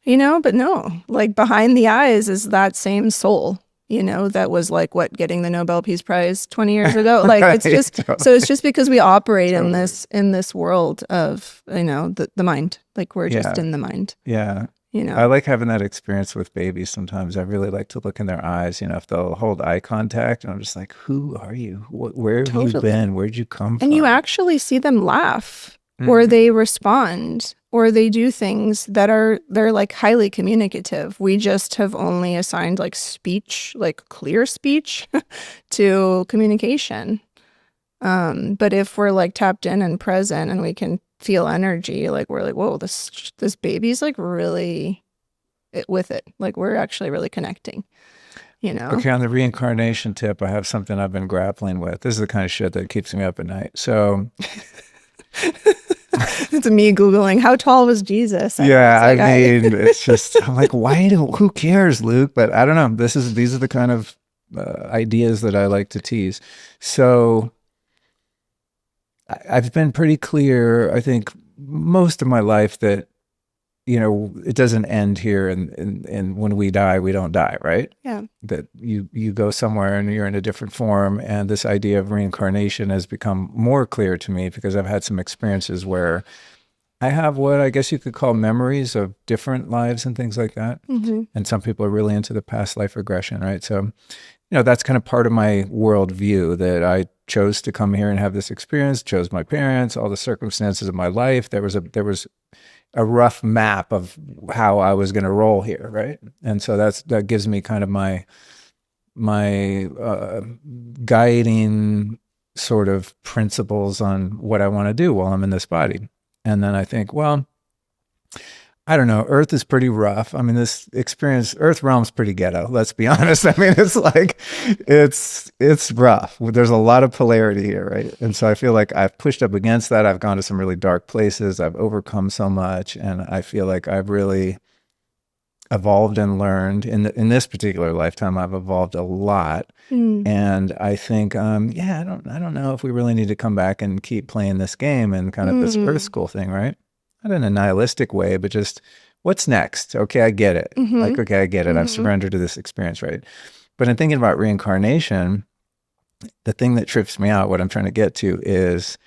but no, like behind the eyes is that same soul, that was like getting the Nobel Peace Prize 20 years ago. Like it's just, so it's just because we operate in this world of, the mind, like we're just in the mind. Yeah. I like having that experience with babies sometimes. I really like to look in their eyes, if they'll hold eye contact, and I'm just like, who are you? Where have you been? Where'd you come from? And you actually see them laugh or they respond or they do things that they're like highly communicative. We just have only assigned like speech, like clear speech to communication. But if we're like tapped in and present and we can feel energy, like we're like, whoa, this baby's like really with it. Like we're actually really connecting, Okay, on the reincarnation tip, I have something I've been grappling with. This is the kind of shit that keeps me up at night. So it's me Googling how tall was Jesus. It's just, I'm like, who cares, Luke? But I don't know. These are the kind of ideas that I like to tease. So I've been pretty clear, I think, most of my life that, it doesn't end here, and when we die, we don't die, right? Yeah. That you go somewhere and you're in a different form, and this idea of reincarnation has become more clear to me because I've had some experiences where I have what I guess you could call memories of different lives and things like that. Mm-hmm. And some people are really into the past life regression, right? So, that's kind of part of my worldview, that I chose to come here and have this experience, chose my parents, all the circumstances of my life. There was a rough map of how I was going to roll here, right? And so that gives me kind of my guiding sort of principles on what I want to do while I'm in this body. And then I think, well, I don't know, Earth is pretty rough. I mean, this experience, Earth realm's pretty ghetto, let's be honest. I mean, it's like, it's rough. There's a lot of polarity here, right? And so I feel like I've pushed up against that. I've gone to some really dark places. I've overcome so much. And I feel like I've really evolved and learned. In this particular lifetime, I've evolved a lot. And I think, I don't know if we really need to come back and keep playing this game and kind of this Earth school thing, right? Not in a nihilistic way, but just what's next? Okay, I get it. Like, okay, I get it. I've surrendered to this experience, right? But in thinking about reincarnation, the thing that trips me out, what I'm trying to get to is,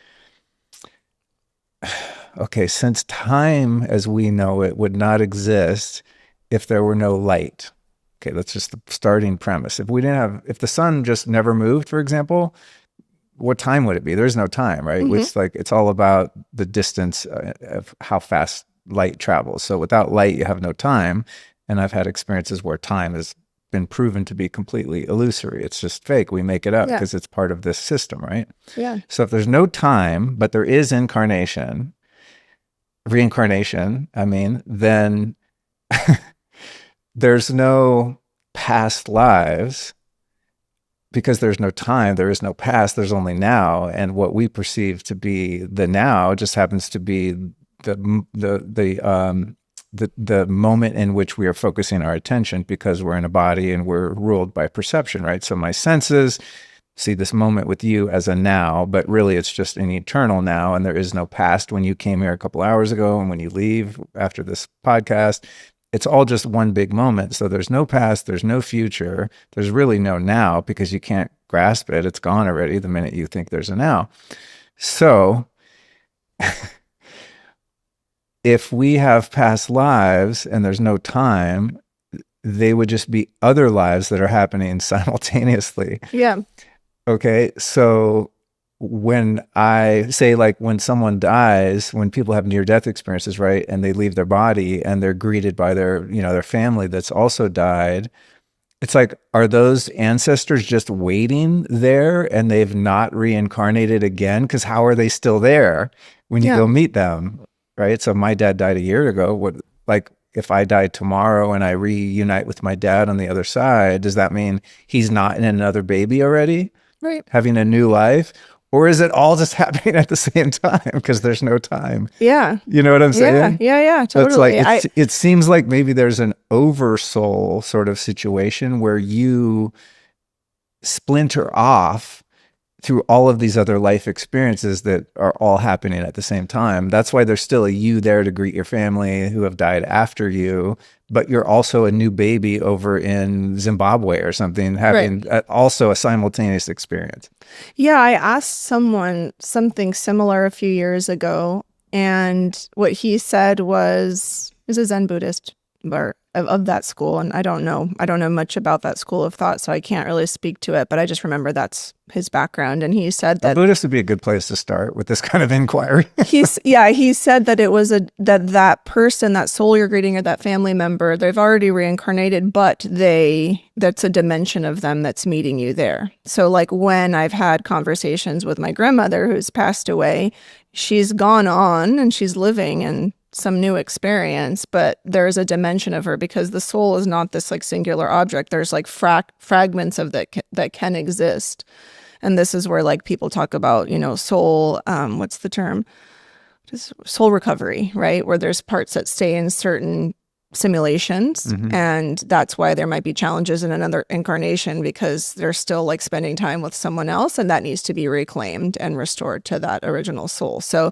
okay, since time as we know it would not exist if there were no light. Okay, that's just the starting premise. If the sun just never moved, for example, what time would it be? There's no time, right? It's all about the distance of how fast light travels. So without light, you have no time. And I've had experiences where time has been proven to be completely illusory. It's just fake. We make it up because it's part of this system, right? Yeah. So if there's no time, but there is reincarnation, then there's no past lives. Because there's no time, there is no past, there's only now, and what we perceive to be the now just happens to be the moment in which we are focusing our attention, because we're in a body and we're ruled by perception, right? So my senses see this moment with you as a now, but really it's just an eternal now, and there is no past when you came here a couple hours ago and when you leave after this podcast. It's all just one big moment. So there's no past, there's no future, there's really no now because you can't grasp it. It's gone already the minute you think there's a now. So if we have past lives and there's no time, they would just be other lives that are happening simultaneously. Yeah. Okay. So when I say, like, when someone dies, when people have near-death experiences, right, and they leave their body and they're greeted by their family that's also died, it's like, are those ancestors just waiting there and they've not reincarnated again? Because how are they still there when you go meet them, right? So my dad died a year ago. if I die tomorrow and I reunite with my dad on the other side, does that mean he's not in another baby already, Right. having a new life? Or is it all just happening at the same time because there's no time? Yeah. You know what I'm Yeah. saying? Yeah. So it's like, Totally. it seems like maybe there's an oversoul sort of situation where you splinter off through all of these other life experiences that are all happening at the same time. That's why there's still a you there to greet your family who have died after you, but you're also a new baby over in Zimbabwe or something, having also a simultaneous experience. Yeah, I asked someone something similar a few years ago, and what he said was, he's a Zen Buddhist or of that school, and I don't know much about that school of thought, so I can't really speak to it, but I just remember that's his background. And he said A that Buddhist would be a good place to start with this kind of inquiry. he said that it was that person, that soul you're greeting, or that family member, they've already reincarnated, but that's a dimension of them that's meeting you there. So like when I've had conversations with my grandmother who's passed away, she's gone on and she's living in some new experience, but there's a dimension of her because the soul is not this like singular object. There's like fragments of that can exist. And this is where like people talk about, soul, what's the term? Just soul recovery, right? Where there's parts that stay in certain simulations. Mhm. And that's why there might be challenges in another incarnation because they're still like spending time with someone else, and that needs to be reclaimed and restored to that original soul. So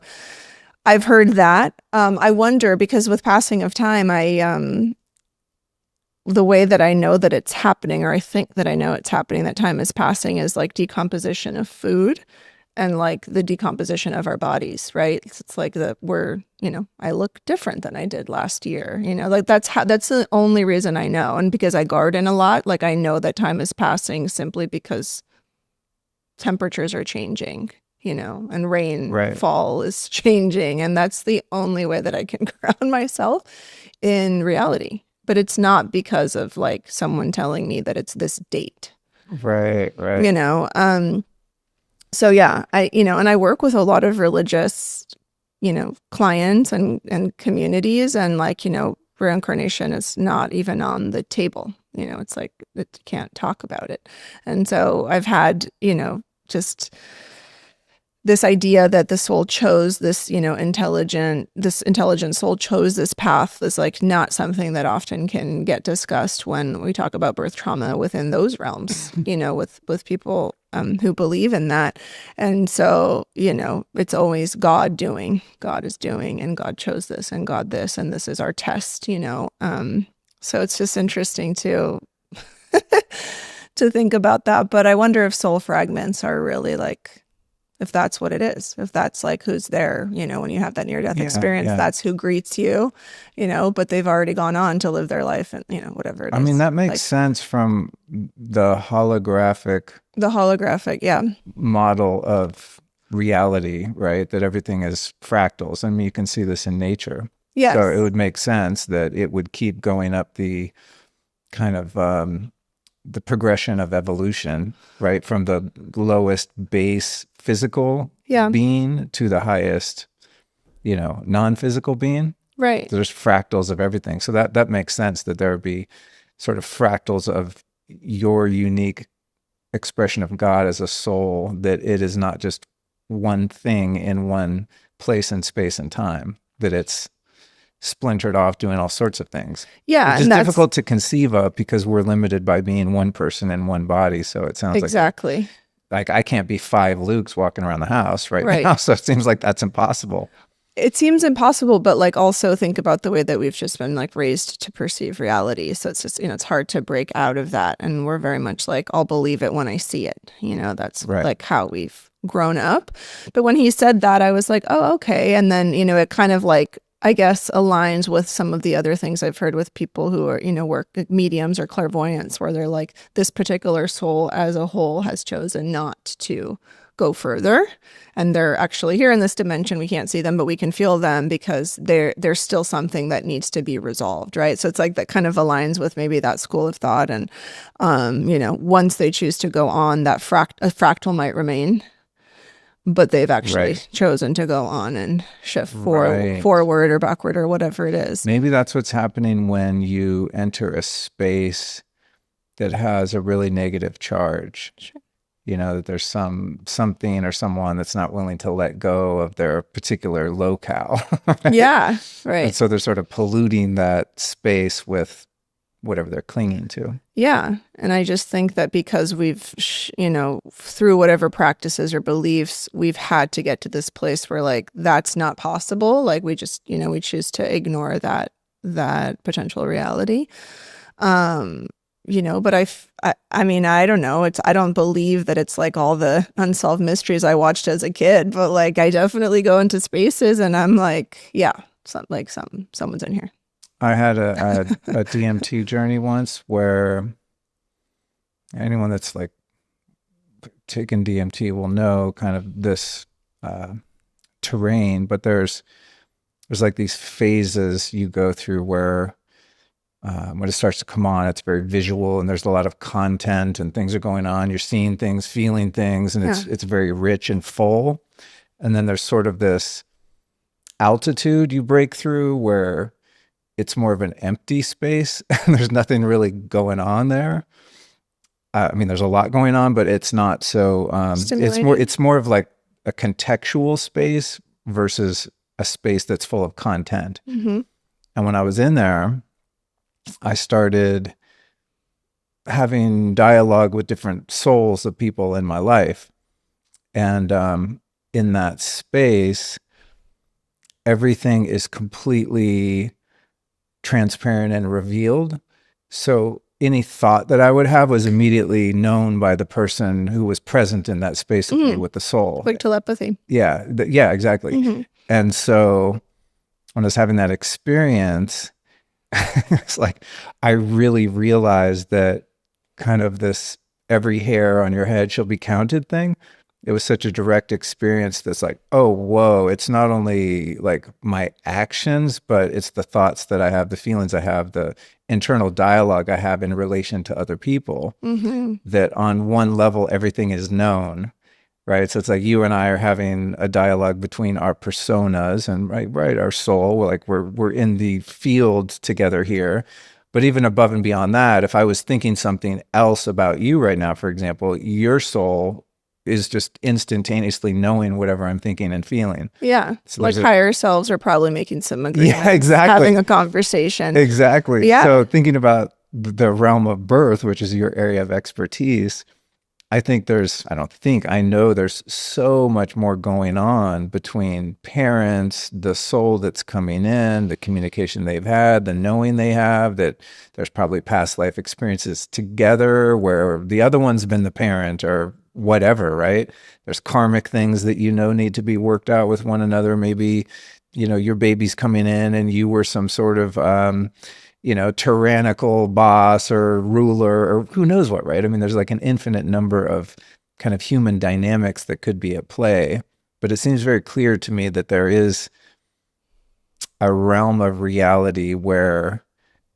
I've heard that. I wonder, because with passing of time, the way that I know that it's happening, or I think that I know it's happening, that time is passing, is like decomposition of food and like the decomposition of our bodies, right? It's like I look different than I did last year, like that's the only reason I know. And because I garden a lot, like I know that time is passing simply because temperatures are changing, and rainfall is changing. And that's the only way that I can ground myself in reality. But it's not because of like someone telling me that it's this date. Right. So yeah, and I work with a lot of religious, clients and communities, and like, reincarnation is not even on the table. It's like, it can't talk about it. And so I've had, just this idea that the soul chose this, intelligent soul chose this path is like not something that often can get discussed when we talk about birth trauma within those realms, with people who believe in that. And so, it's always God is doing, and God chose this, and God this, and this is our test, so it's just interesting to think about that. But I wonder if soul fragments are really like, if that's what it is, if that's like who's there, when you have that near-death experience, that's who greets you, but they've already gone on to live their life and, whatever it is. I mean, that makes sense from the holographic model of reality, right? That everything is fractals. I mean, you can see this in nature. Yes. So it would make sense that it would keep going up the kind of the progression of evolution, right? From the lowest base physical being to the highest, non-physical being. Right. There's fractals of everything. So that makes sense that there would be sort of fractals of your unique expression of God as a soul, that it is not just one thing in one place and space and time, that it's splintered off doing all sorts of things. Yeah. It's just difficult to conceive of because we're limited by being one person in one body. So it sounds like I can't be 5 Lukes walking around the house right now. So it seems like that's impossible. It seems impossible, but like also think about the way that we've just been like raised to perceive reality. So it's just, it's hard to break out of that. And we're very much like, I'll believe it when I see it. That's like how we've grown up. But when he said that, I was like, oh, okay. And then, it kind of like, I guess, aligns with some of the other things I've heard with people who are, work mediums or clairvoyants, where they're like, this particular soul as a whole has chosen not to go further. And they're actually here in this dimension. We can't see them, but we can feel them because there's still something that needs to be resolved, right? So it's like that kind of aligns with maybe that school of thought. And, once they choose to go on, that a fractal might remain. but they've actually Right. chosen to go on and shift Right. forward or backward or whatever it is. Maybe that's what's happening when you enter a space that has a really negative charge. Sure. You know, that there's something or someone that's not willing to let go of their particular locale. Right? Yeah, And right. so they're sort of polluting that space with whatever they're clinging to. Yeah. And I just think that because we've, through whatever practices or beliefs, we've had to get to this place where like that's not possible. Like we just, we choose to ignore that potential reality. But I mean, I don't know. I don't believe that it's like all the unsolved mysteries I watched as a kid, but like I definitely go into spaces and I'm like, yeah, someone's in here. I had a DMT journey once where anyone that's like taken DMT will know kind of this terrain, but there's like these phases you go through where when it starts to come on, it's very visual and there's a lot of content and things are going on. You're seeing things, feeling things, and it's very rich and full. And then there's sort of this altitude you break through where it's more of an empty space and there's nothing really going on there. I mean, there's a lot going on, but it's not so, it's more of like a contextual space versus a space that's full of content. Mm-hmm. And when I was in there, I started having dialogue with different souls of people in my life. And in that space, everything is completely transparent and revealed. So any thought that I would have was immediately known by the person who was present in that space with me, with the soul. Like telepathy. Yeah. Yeah, exactly. Mm-hmm. And so when I was having that experience, it's like I really realized that kind of this every hair on your head shall be counted thing. It was such a direct experience that's like, oh, whoa, it's not only like my actions, but it's the thoughts that I have, the feelings I have, the internal dialogue I have in relation to other people, that on one level, everything is known, right? So it's like you and I are having a dialogue between our personas and right, our soul. We're in the field together here. But even above and beyond that, if I was thinking something else about you right now, for example, your soul is just instantaneously knowing whatever I'm thinking and feeling. Yeah. So like higher selves are probably making some agreements. Yeah, exactly. Having a conversation. Exactly. Yeah. So thinking about the realm of birth, which is your area of expertise, I know there's so much more going on between parents, the soul that's coming in, the communication they've had, the knowing they have, that there's probably past life experiences together where the other one's been the parent or whatever, right? There's karmic things that need to be worked out with one another. Maybe, your baby's coming in and you were some sort of tyrannical boss or ruler or who knows what, right? I mean, there's like an infinite number of kind of human dynamics that could be at play. But it seems very clear to me that there is a realm of reality where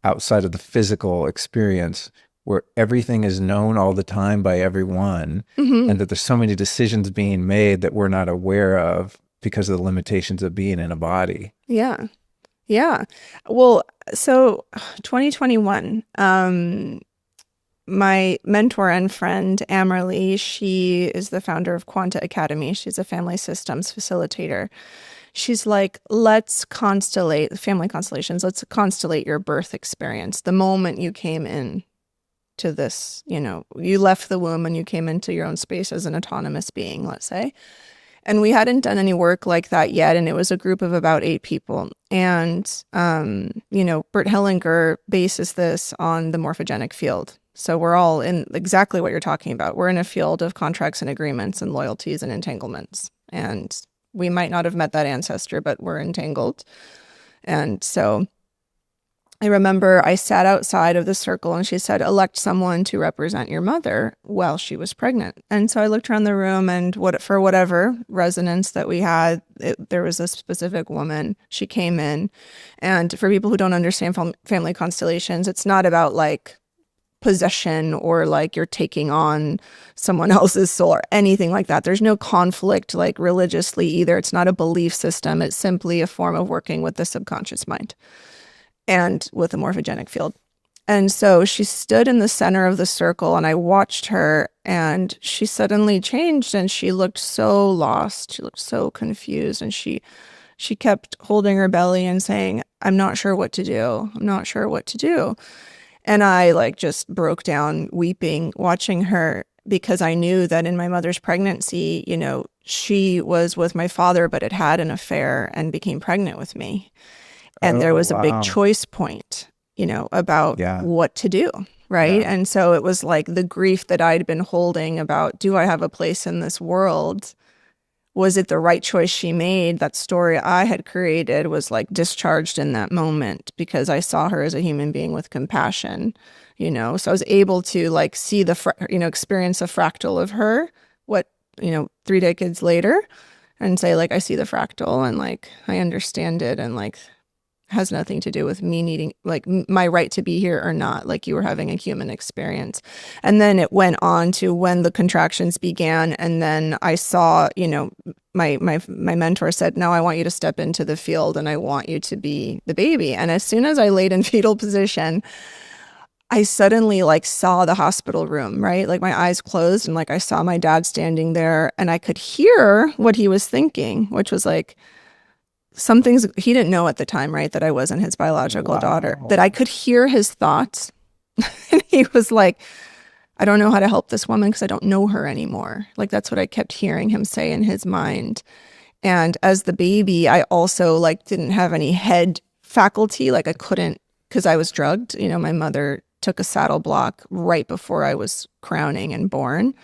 outside of the physical experience, where everything is known all the time by everyone, and that there's so many decisions being made that we're not aware of because of the limitations of being in a body. Yeah. Yeah. Well, so 2021, my mentor and friend, Amerly, she is the founder of Quanta Academy. She's a family systems facilitator. She's like, let's constellate family constellations. Let's constellate your birth experience. The moment you came in to this, you left the womb and you came into your own space as an autonomous being, let's say. And we hadn't done any work like that yet. And it was a group of about 8 people. And, Bert Hellinger bases this on the morphogenic field. So we're all in exactly what you're talking about. We're in a field of contracts and agreements and loyalties and entanglements. And we might not have met that ancestor, but we're entangled. And so I remember I sat outside of the circle and she said, elect someone to represent your mother while she was pregnant. And so I looked around the room and for whatever resonance that we had, there was a specific woman. She came in. And for people who don't understand family constellations, it's not about like possession or like you're taking on someone else's soul or anything like that. There's no conflict like religiously either. It's not a belief system. It's simply a form of working with the subconscious mind and with a morphogenic field. And so she stood in the center of the circle and I watched her and she suddenly changed and she looked so lost. She looked so confused and she kept holding her belly and saying, I'm not sure what to do. I'm not sure what to do. And I like just broke down weeping, watching her because I knew that in my mother's pregnancy, you know, she was with my father, but had had an affair and became pregnant with me. And there was a big choice point, you know, about what to do. Right. And so it was like the grief that I'd been holding about, do I have a place in this world? Was it the right choice she made? That story I had created was like discharged in that moment because I saw her as a human being with compassion, you know? So I was able to like see experience a fractal of her, 3 decades later, and say like, I see the fractal and like, I understand it and like, has nothing to do with me needing like my right to be here or not, like you were having a human experience. And then it went on to when the contractions began. And then I saw, you know, my mentor said, no, I want you to step into the field and I want you to be the baby. And as soon as I laid in fetal position, I suddenly like saw the hospital room, right? Like my eyes closed and like I saw my dad standing there and I could hear what he was thinking, which was like, some things he didn't know at the time, right? That I wasn't his biological daughter, that I could hear his thoughts. And he was like, I don't know how to help this woman because I don't know her anymore. Like that's what I kept hearing him say in his mind. And as the baby, I also like didn't have any head faculty. Like I couldn't, because I was drugged. You know, my mother took a saddle block right before I was crowning and born.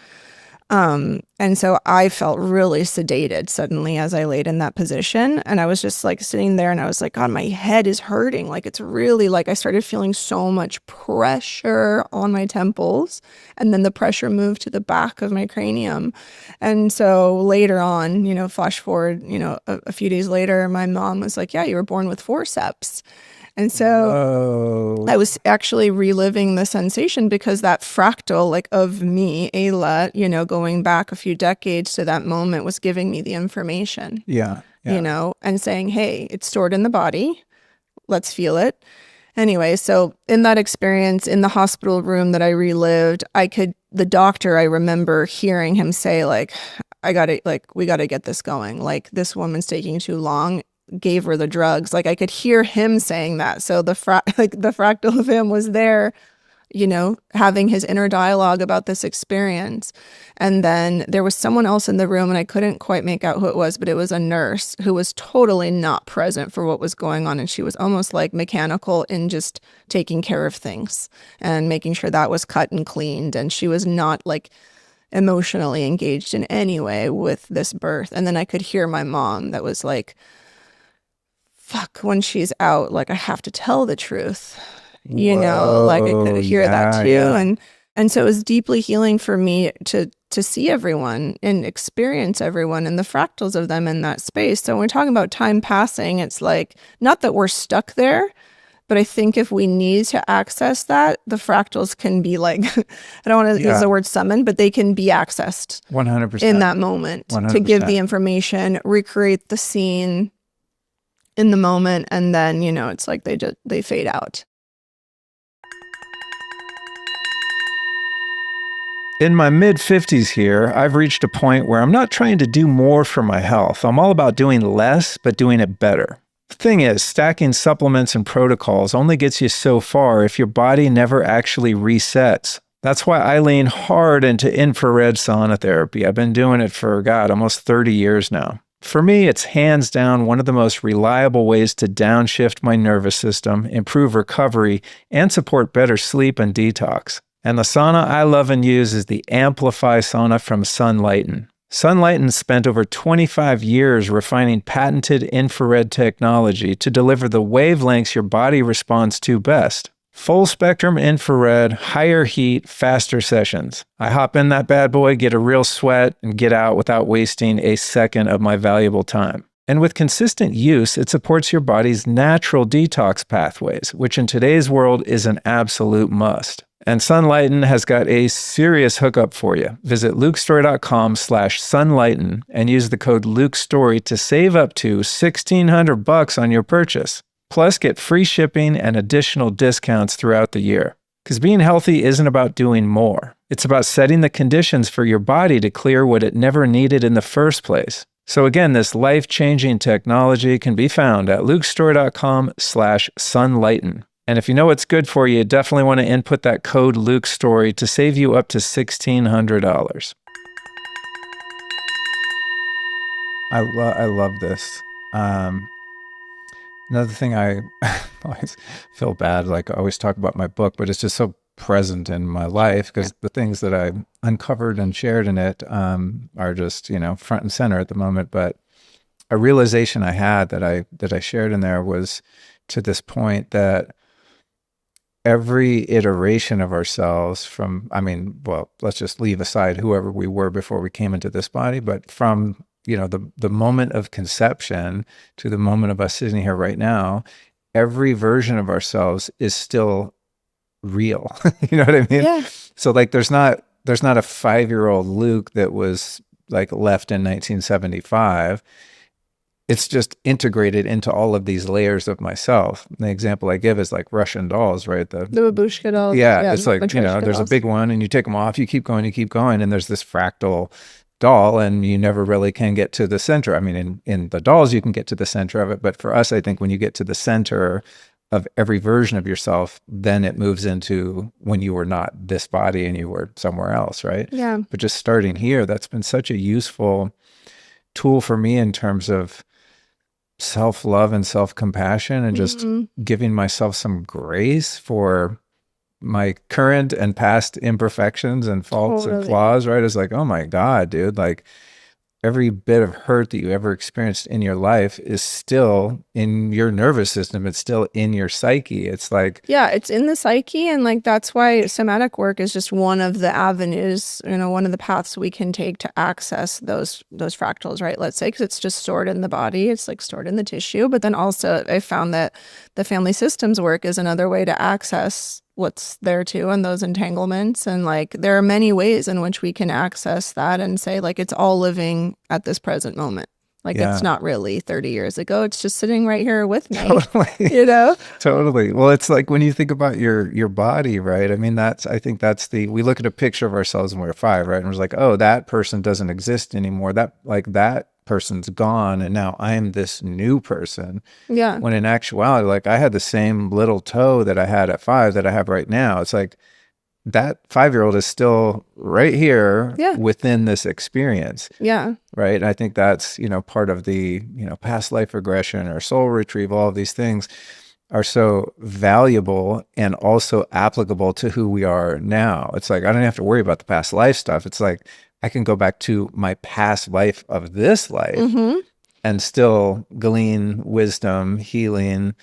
And so I felt really sedated suddenly as I laid in that position. And I was just like sitting there and I was like, God, my head is hurting. Like it's really like I started feeling so much pressure on my temples. And then the pressure moved to the back of my cranium. And so later on, you know, flash forward, you know, a few days later, my mom was like, yeah, you were born with forceps. And so I was actually reliving the sensation because that fractal like of me, Eyla, you know, going back a few decades to that moment was giving me the information. Yeah. You know, and saying, hey, it's stored in the body. Let's feel it. Anyway, so in that experience in the hospital room that I relived, the doctor, I remember hearing him say like, we got to get this going. Like this woman's taking too long. Gave her the drugs. Like I could hear him saying that. So the fractal of him was there, you know, having his inner dialogue about this experience. And then there was someone else in the room and I couldn't quite make out who it was, but it was a nurse who was totally not present for what was going on. And she was almost like mechanical in just taking care of things and making sure that was cut and cleaned. And she was not like emotionally engaged in any way with this birth. And then I could hear my mom that was like, fuck, when she's out, like I have to tell the truth, you know, like I could hear that too. Yeah. And so it was deeply healing for me to see everyone and experience everyone and the fractals of them in that space. So when we're talking about time passing, it's like, not that we're stuck there, but I think if we need to access that, the fractals can be like, I don't want to use the word summon, but they can be accessed 100% in that moment 100%. To give the information, recreate the scene in the moment, and then, you know, it's like they fade out. In my mid-50s here, I've reached a point where I'm not trying to do more for my health. I'm all about doing less, but doing it better. The thing is, stacking supplements and protocols only gets you so far if your body never actually resets. That's why I lean hard into infrared sauna therapy. I've been doing it for, almost 30 years now. For me, it's hands down one of the most reliable ways to downshift my nervous system, improve recovery, and support better sleep and detox. And the sauna I love and use is the Amplify sauna from Sunlighten. Sunlighten spent over 25 years refining patented infrared technology to deliver the wavelengths your body responds to best. Full spectrum infrared, higher heat, faster sessions. I hop in that bad boy, get a real sweat, and get out without wasting a second of my valuable time. And with consistent use, it supports your body's natural detox pathways, which in today's world is an absolute must. And Sunlighten has got a serious hookup for you. Visit lukestory.com/sunlighten and use the code LukeStory to save up to $1,600 on your purchase. Plus, get free shipping and additional discounts throughout the year. Because being healthy isn't about doing more. It's about setting the conditions for your body to clear what it never needed in the first place. So again, this life-changing technology can be found at lukestory.com/sunlighten. And if you know what's good for you, definitely want to input that code LukeStory to save you up to $1,600. I love this. Another thing I always feel bad, like I always talk about my book, but it's just so present in my life because the things that I uncovered and shared in it are just, front and center at the moment. But a realization I had that I shared in there was to this point that every iteration of ourselves let's just leave aside whoever we were before we came into this body, but from, the moment of conception to the moment of us sitting here right now, every version of ourselves is still real. You know what I mean? Yeah. So like, there's not a 5-year-old Luke that was like left in 1975. It's just integrated into all of these layers of myself. And the example I give is like Russian dolls, right? The babushka dolls. Yeah, it's like, Matryoshka there's a dolls. big one and you take them off, you keep going, and there's this fractal doll and you never really can get to the center. I mean, in the dolls, you can get to the center of it. But for us, I think when you get to the center of every version of yourself, then it moves into when you were not this body and you were somewhere else, right? Yeah. But just starting here, that's been such a useful tool for me in terms of self-love and self-compassion and just giving myself some grace for my current and past imperfections and faults and flaws, right? It's like, oh my God, dude, like every bit of hurt that you ever experienced in your life is still in your nervous system. It's still in your psyche. It's like, yeah, it's in the psyche. And like, that's why somatic work is just one of the avenues, one of the paths we can take to access those fractals, right? Let's say, because it's just stored in the body. It's like stored in the tissue. But then also I found that the family systems work is another way to access what's there too, and those entanglements. And like, there are many ways in which we can access that and say like, it's all living at this present moment. Like it's not really 30 years ago. It's just sitting right here with me, totally. Totally. Well, it's like when you think about your body, right? I mean, I think that's we look at a picture of ourselves when we're 5, right? And we're like, oh, that person doesn't exist anymore. That person's gone and now I'm this new person. Yeah. When in actuality, like I had the same little toe that I had at 5 that I have right now. It's like that 5-year-old is still right here within this experience. Yeah. Right. And I think that's, part of the, past life regression or soul retrieval, all of these things are so valuable and also applicable to who we are now. It's like, I don't have to worry about the past life stuff. It's like, I can go back to my past life of this life and still glean wisdom, healing,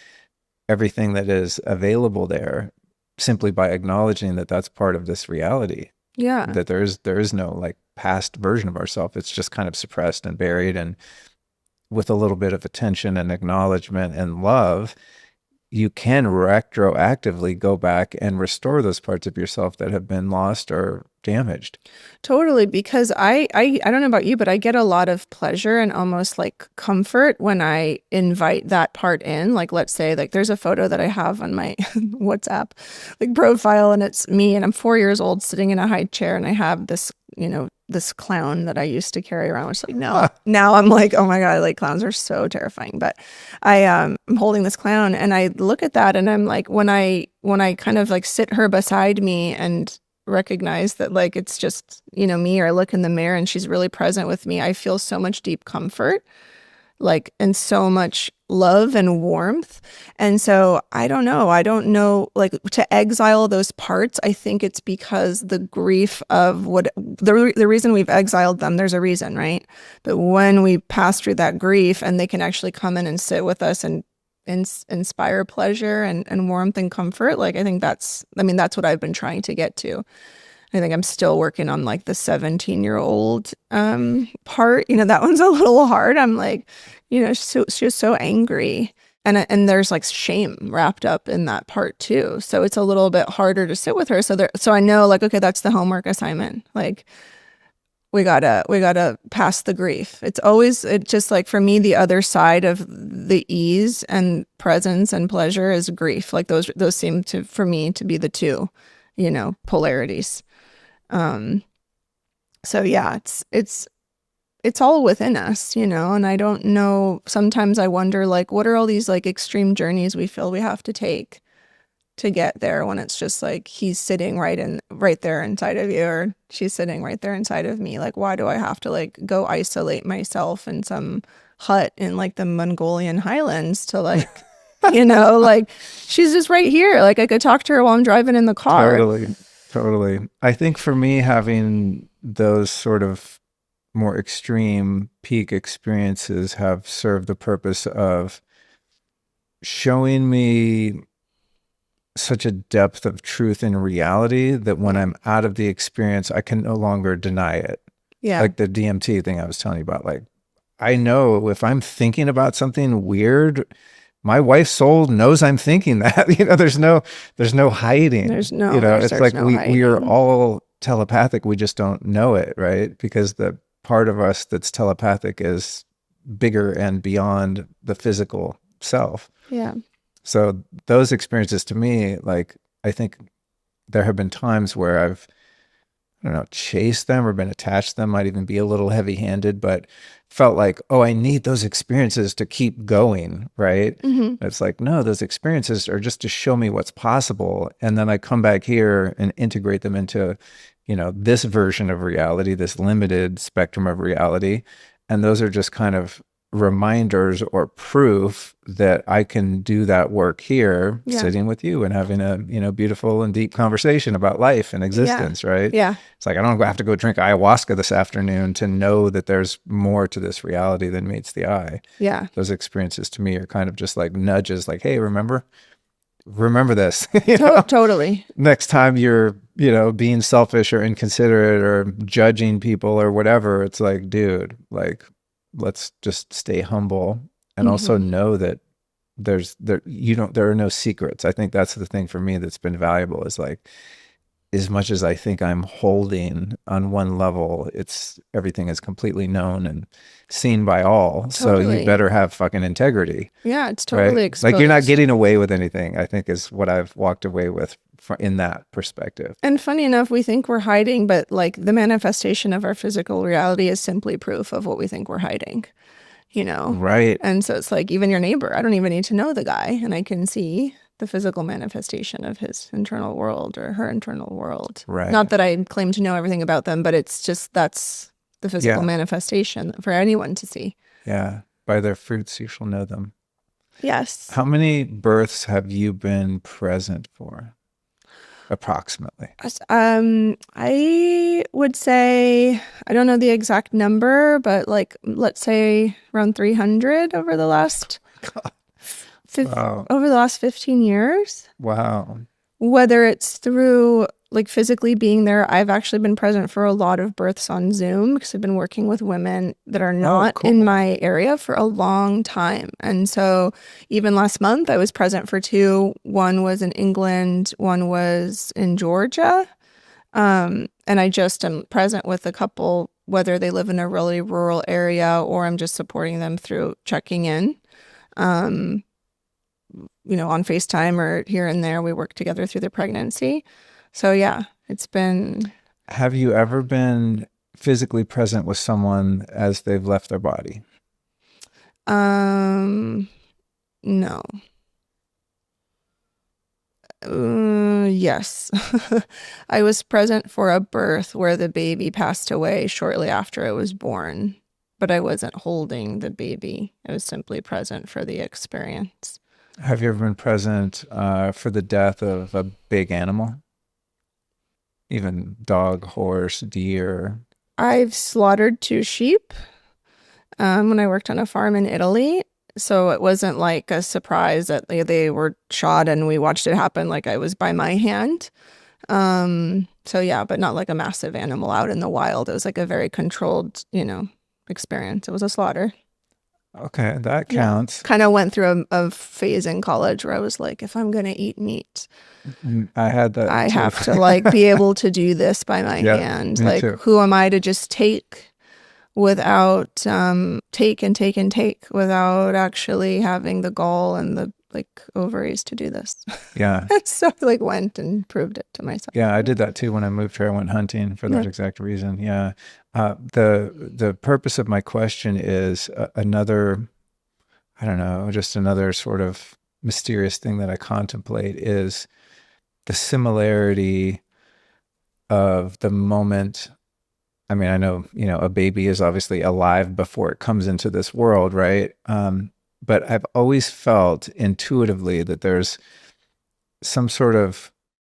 everything that is available there simply by acknowledging that that's part of this reality. Yeah. That there is no like past version of ourselves. It's just kind of suppressed and buried, and with a little bit of attention and acknowledgement and love, you can retroactively go back and restore those parts of yourself that have been lost or damaged. Totally, because I don't know about you, but I get a lot of pleasure and almost like comfort when I invite that part in. Like, let's say like there's a photo that I have on my WhatsApp like profile, and it's me and I'm 4 years old sitting in a high chair, and I have this, this clown that I used to carry around, which like now I'm like, oh my God, like clowns are so terrifying. But I'm holding this clown and I look at that and I'm like, when I kind of like sit her beside me and recognize that like it's just, me, or I look in the mirror and she's really present with me, I feel so much deep comfort, like, and so much love and warmth. And so I don't know, like to exile those parts, I think it's because the grief of the reason we've exiled them, there's a reason, right? But when we pass through that grief and they can actually come in and sit with us and inspire pleasure and warmth and comfort, like I think that's what I've been trying to get to. I think I'm still working on like the 17-year-old part. That one's a little hard. I'm like, she was so angry. And there's like shame wrapped up in that part too. So it's a little bit harder to sit with her. So I know like, okay, that's the homework assignment. Like we gotta pass the grief. It's just like for me, the other side of the ease and presence and pleasure is grief. Like those seem to for me to be the two, polarities. Um, so yeah, it's all within us, and I don't know. Sometimes I wonder like what are all these like extreme journeys we feel we have to take to get there when it's just like he's sitting right there inside of you or she's sitting right there inside of me. Like why do I have to like go isolate myself in some hut in like the Mongolian highlands to like like she's just right here. Like I could talk to her while I'm driving in the car. Totally. I think for me, having those sort of more extreme peak experiences have served the purpose of showing me such a depth of truth in reality that when I'm out of the experience, I can no longer deny it. Yeah. Like the DMT thing I was telling you about. Like, I know if I'm thinking about something weird, my wife's soul knows I'm thinking that. There's no hiding. It's like we are all telepathic. We just don't know it, right? Because the part of us that's telepathic is bigger and beyond the physical self. Yeah. So those experiences to me, like, I think there have been times where I've, I don't know, chased them or been attached to them, might even be a little heavy-handed, but felt like, oh, I need those experiences to keep going, right? Mm-hmm. It's like, no, those experiences are just to show me what's possible. And then I come back here and integrate them into, this version of reality, this limited spectrum of reality. And those are just kind of reminders or proof that I can do that work here, sitting with you and having a beautiful and deep conversation about life and existence, right? Yeah. It's like I don't have to go drink ayahuasca this afternoon to know that there's more to this reality than meets the eye. Yeah. Those experiences to me are kind of just like nudges, like, hey, remember this. Totally. Next time you're being selfish or inconsiderate or judging people or whatever, it's like, dude, like, let's just stay humble and also know that there are no secrets. I think that's the thing for me that's been valuable is like, as much as I think I'm holding on one level, everything is completely known and seen by all. Totally. So you better have fucking integrity. Yeah, it's totally exposed. Like you're not getting away with anything, I think is what I've walked away with in that perspective. And funny enough, we think we're hiding, but like the manifestation of our physical reality is simply proof of what we think we're hiding, Right. And so it's like even your neighbor, I don't even need to know the guy and I can see the physical manifestation of his internal world or her internal world. Right. Not that I claim to know everything about them, but it's just that's the physical manifestation for anyone to see. Yeah. By their fruits you shall know them. Yes. How many births have you been present for? Approximately. I would say, I don't know the exact number, but like, let's say around 300 over the last, over the last 15 years. Wow. Whether it's through like physically being there, I've actually been present for a lot of births on Zoom because I've been working with women that are not in my area for a long time. And so even last month, I was present for 2. One was in England, one was in Georgia. And I just am present with a couple, whether they live in a really rural area or I'm just supporting them through checking in. On FaceTime or here and there, we work together through the pregnancy. So yeah, it's been. Have you ever been physically present with someone as they've left their body? No. Yes. I was present for a birth where the baby passed away shortly after it was born, but I wasn't holding the baby. I was simply present for the experience. Have you ever been present for the death of a big animal? Even dog, horse, deer? I've slaughtered 2 sheep when I worked on a farm in Italy. So it wasn't like a surprise that they were shot and we watched it happen. Like I was by my hand. So yeah, but not like a massive animal out in the wild. It was like a very controlled, experience. It was a slaughter. Okay, that Yeah. counts. Kind of went through a phase in college where I was like, if I'm going to eat meat, I had that I too. have to like be able to do this by my Yeah, hand. me Like, too. who am I to just take without take and take and take without actually having the gall and the like ovaries to do this? Yeah. So I like went and proved it to myself. Yeah, I did that too when I moved here. I went hunting for that Yeah. exact reason. Yeah. The purpose of my question is another, I don't know, just another sort of mysterious thing that I contemplate is the similarity of the moment. I mean, I know, a baby is obviously alive before it comes into this world, right? But I've always felt intuitively that there's some sort of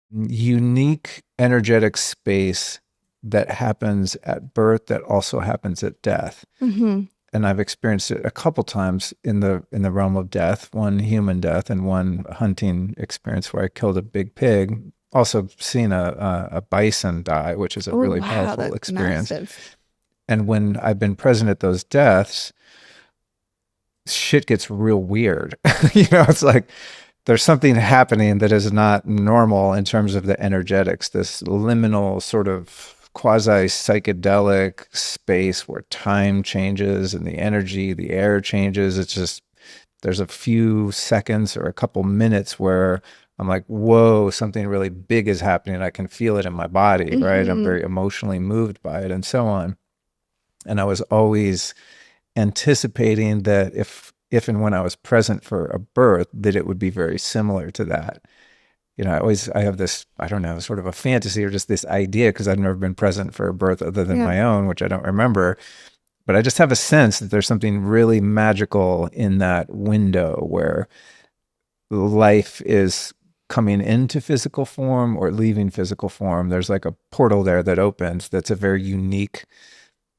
unique energetic space that happens at birth that also happens at death. Mm-hmm. And I've experienced it a couple times in the realm of death, one human death and one hunting experience where I killed a big pig. Also seen a bison die, which is a Oh, really wow, powerful that's experience. massive. And when I've been present at those deaths, shit gets real weird. It's like there's something happening that is not normal in terms of the energetics, this liminal sort of quasi psychedelic space where time changes and the energy, the air changes. It's just, there's a few seconds or a couple minutes where I'm like, whoa, something really big is happening. I can feel it in my body, right? I'm Mm-hmm. very emotionally moved by it and so on. And I was always anticipating that if and when I was present for a birth, that it would be very similar to that. I have this, I don't know, sort of a fantasy or just this idea because I've never been present for a birth other than Yeah. my own, which I don't remember. But I just have a sense that there's something really magical in that window where life is coming into physical form or leaving physical form. There's like a portal there that opens that's a very unique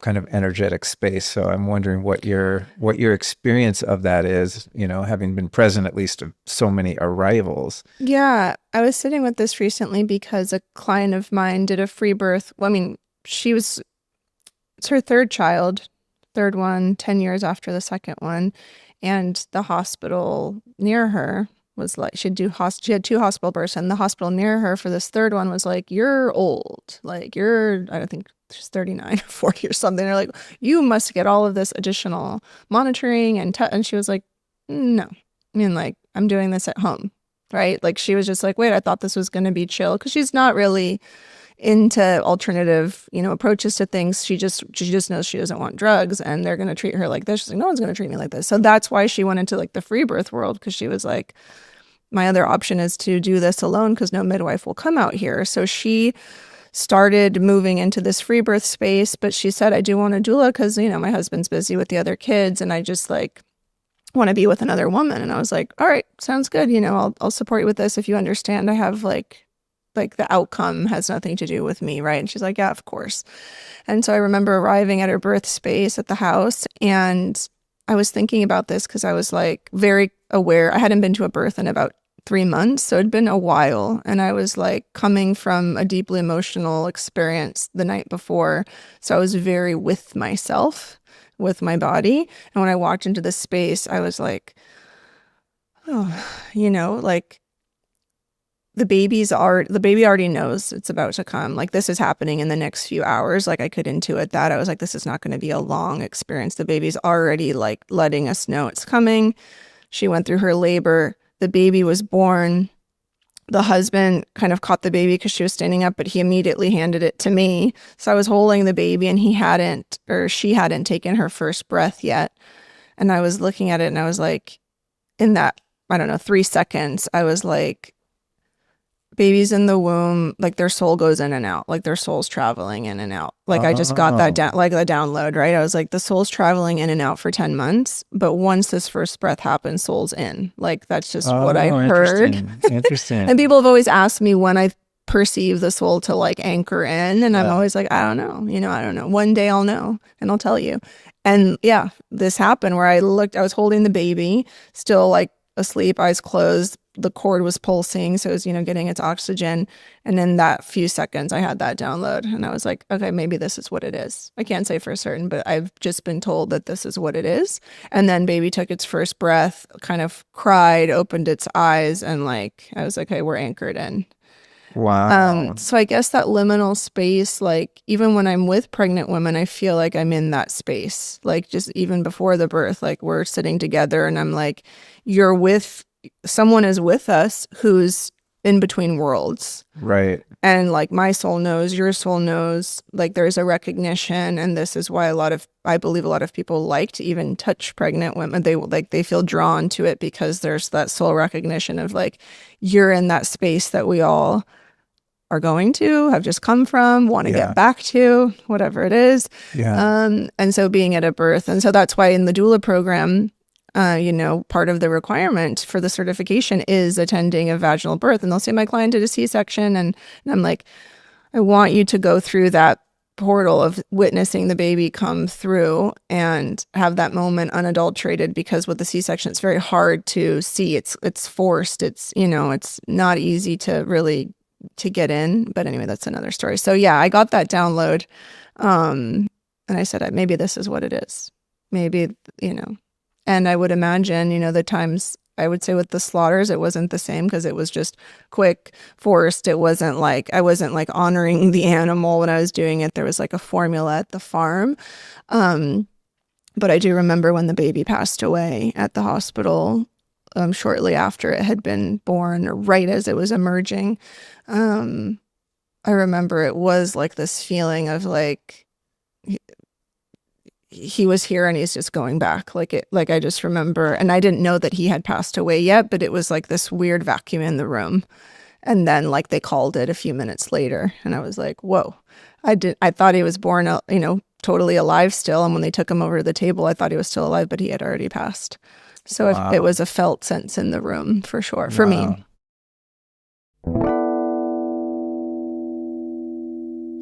kind of energetic space. So I'm wondering what your experience of that is, having been present at least of so many arrivals. Yeah, I was sitting with this recently because a client of mine did a free birth. Well, I mean, it's her third child, third one, 10 years after the second one. And the hospital near her was like, she had two hospital births, and the hospital near her for this third one was like, you're old. Like, I don't think she's 39 or 40 or something. They're like, you must get all of this additional monitoring and she was like, no. I mean, like, I'm doing this at home, right? Like, she was just like, wait, I thought this was going to be chill because she's not really into alternative, approaches to things. She just knows she doesn't want drugs and they're going to treat her like this. She's like, no one's going to treat me like this. So that's why she went into like the free birth world, because she was like, my other option is to do this alone because no midwife will come out here. So she started moving into this free birth space, but she said, I do want a doula because, my husband's busy with the other kids and I just like want to be with another woman. And I was like, all right, sounds good. I'll support you with this if you understand I have like the outcome has nothing to do with me, right? And she's like, yeah, of course. And so I remember arriving at her birth space at the house, and I was thinking about this because I was like very aware. I hadn't been to a birth in about 3 months, so it'd been a while. And I was like coming from a deeply emotional experience the night before. So I was very with myself, with my body. And when I walked into the space, I was like, oh, like the baby already knows it's about to come. Like, this is happening in the next few hours. Like, I could intuit that. I was like, this is not going to be a long experience. The baby's already like letting us know it's coming. She went through her labor. The baby was born. The husband kind of caught the baby because she was standing up, but he immediately handed it to me. So I was holding the baby and she hadn't taken her first breath yet. And I was looking at it and I was like, in that, I don't know, 3 seconds, I was like, babies in the womb, like their soul goes in and out, like their soul's traveling in and out. Like I just got that Oh, down, like the download, right? I was like, the soul's traveling in and out for 10 months, but once this first breath happens, soul's in. Like, that's just what I heard. interesting. Interesting. And people have always asked me when I perceive the soul to like anchor in, and I'm Yeah. always like, I don't know, I don't know. One day I'll know and I'll tell you. And yeah, this happened where I was holding the baby, still like asleep, eyes closed. The cord was pulsing, so it was, getting its oxygen. And in that few seconds, I had that download, and I was like, okay, maybe this is what it is. I can't say for certain, but I've just been told that this is what it is. And then baby took its first breath, kind of cried, opened its eyes, and like I was like, okay, we're anchored in. Wow. So I guess that liminal space, like even when I'm with pregnant women, I feel like I'm in that space. Like just even before the birth, like we're sitting together and I'm like, you're with someone is with us who's in between worlds. Right. And like my soul knows, your soul knows, like there's a recognition. And this is why I believe a lot of people like to even touch pregnant women. They feel drawn to it because there's that soul recognition of like, you're in that space that we all are going to, have just come from, want to get back to, whatever it is. Yeah. And so being at a birth. And so that's why in the doula program, part of the requirement for the certification is attending a vaginal birth. And they'll say, my client did a C-section. And I'm like, I want you to go through that portal of witnessing the baby come through and have that moment unadulterated, because with the C-section, it's very hard to see. It's forced. It's, it's not easy to really to get in. But anyway, that's another story. So yeah, I got that download. And I said, maybe this is what it is. Maybe, and I would imagine, the times I would say with the slaughters, it wasn't the same because it was just quick, forced. It wasn't like, I wasn't like honoring the animal when I was doing it. There was like a formula at the farm. But I do remember when the baby passed away at the hospital, shortly after it had been born, or right as it was emerging. I remember it was like this feeling of like he was here and he's just going back. Like I just remember, and I didn't know that he had passed away yet, but it was like this weird vacuum in the room. And then like they called it a few minutes later, and I was like, whoa. I thought he was born, totally alive still. And when they took him over to the table, I thought he was still alive, but he had already passed. So Wow. it was a felt sense in the room for sure, for me.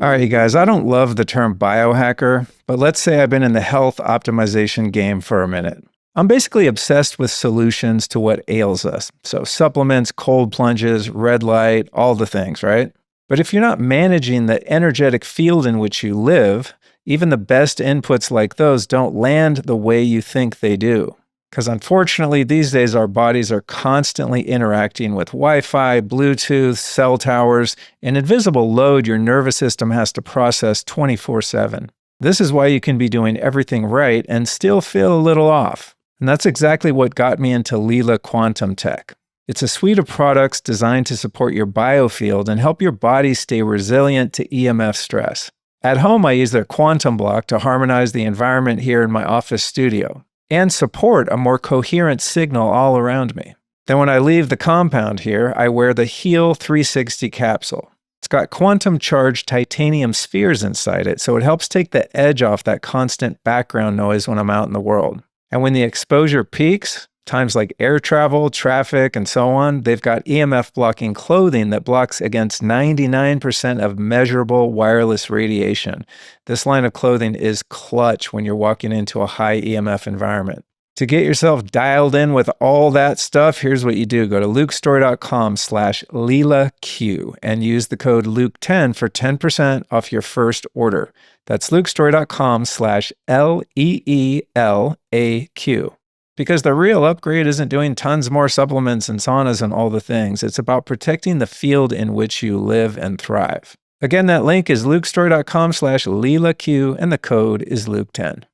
All right, you guys, I don't love the term biohacker, but let's say I've been in the health optimization game for a minute. I'm basically obsessed with solutions to what ails us. So supplements, cold plunges, red light, all the things, right? But if you're not managing the energetic field in which you live, even the best inputs like those don't land the way you think they do. Because unfortunately, these days our bodies are constantly interacting with Wi-Fi, Bluetooth, cell towers, an invisible load your nervous system has to process 24/7. This is why you can be doing everything right and still feel a little off. And that's exactly what got me into Eyla Quantum Tech. It's a suite of products designed to support your biofield and help your body stay resilient to EMF stress. At home, I use their Quantum Block to harmonize the environment here in my office studio and support a more coherent signal all around me. Then when I leave the compound here, I wear the Heal 360 capsule. It's got quantum charged titanium spheres inside it, so it helps take the edge off that constant background noise when I'm out in the world. And when the exposure peaks, times like air travel, traffic, and so on, they've got EMF blocking clothing that blocks against 99% of measurable wireless radiation. This line of clothing is clutch when you're walking into a high EMF environment. To get yourself dialed in with all that stuff, here's what you do. Go to lukestory.com/LeilaQ and use the code Luke10 for 10% off your first order. That's lukestory.com/LEELAQ. Because the real upgrade isn't doing tons more supplements and saunas and all the things. It's about protecting the field in which you live and thrive. Again, that link is lukestory.com/LeilaQ and the code is Luke10.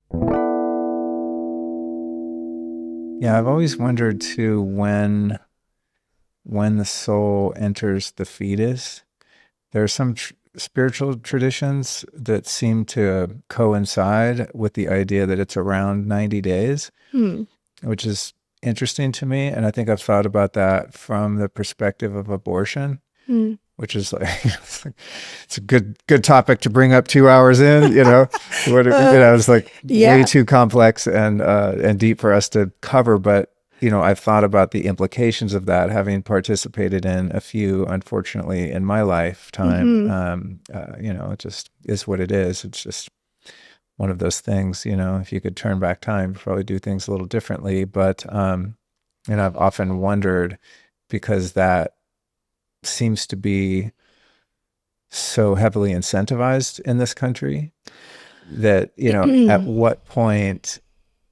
Yeah, I've always wondered too when the soul enters the fetus. There are some spiritual traditions that seem to coincide with the idea that it's around 90 days. Which is interesting to me. And I think I've thought about that from the perspective of abortion, which is like, it's a good topic to bring up 2 hours in, it's like way too complex and deep for us to cover. But, I've thought about the implications of that, having participated in a few, unfortunately, in my lifetime. It just is what it is. It's just one of those things, if you could turn back time, you'd probably do things a little differently. But And I've often wondered, because that seems to be so heavily incentivized in this country, that, at what point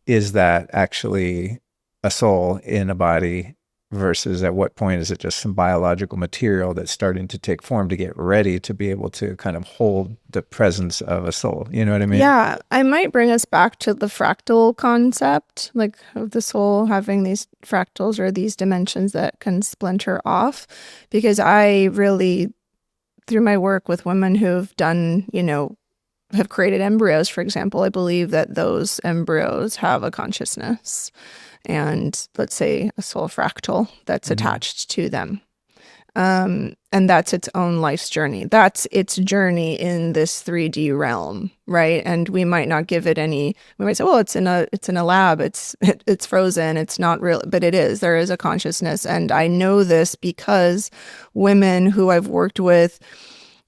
is that actually a soul in a body versus at what point is it just some biological material that's starting to take form to get ready to be able to kind of hold the presence of a soul? You know what I mean? Yeah, I might bring us back to the fractal concept, like of the soul having these fractals or these dimensions that can splinter off, because I really, through my work with women who've done, have created embryos, for example, I believe that those embryos have a consciousness and, let's say, a soul fractal that's attached to them. And that's its own life's journey. That's its journey in this 3D realm, right? And we might not give it any. We might say, "Well, it's in a lab. It's frozen. It's not real." But it is. There is a consciousness, and I know this because women who I've worked with,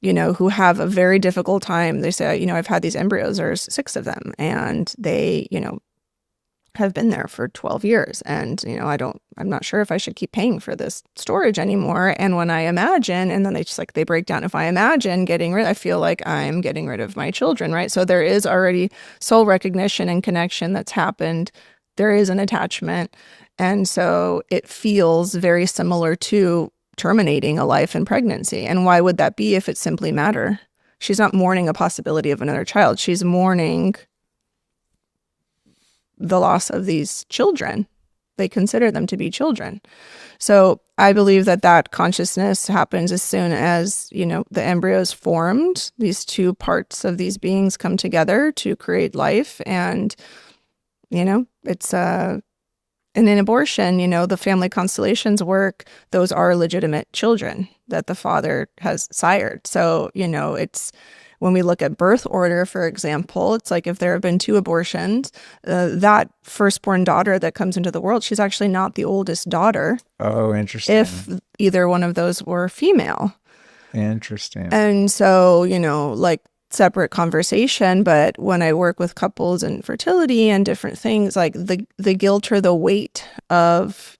who have a very difficult time. They say, I've had these embryos. There's 6 of them, and they, have been there for 12 years. And, I'm not sure if I should keep paying for this storage anymore. And when I imagine, and then they break down, if I imagine getting rid, I feel like I'm getting rid of my children, right? So there is already soul recognition and connection that's happened. There is an attachment. And so it feels very similar to terminating a life in pregnancy. And why would that be if it's simply matter? She's not mourning a possibility of another child. She's mourning the loss of these children. They consider them to be children. So I believe that consciousness happens as soon as, the embryo's formed. These 2 parts of these beings come together to create life. And, it's and in abortion, the family constellations work, those are legitimate children that the father has sired. So, it's when we look at birth order, for example, it's like if there have been 2 abortions, that firstborn daughter that comes into the world, she's actually not the oldest daughter. Oh, interesting. If either one of those were female. Interesting. And so, like separate conversation, but when I work with couples and fertility and different things, like the guilt or the weight of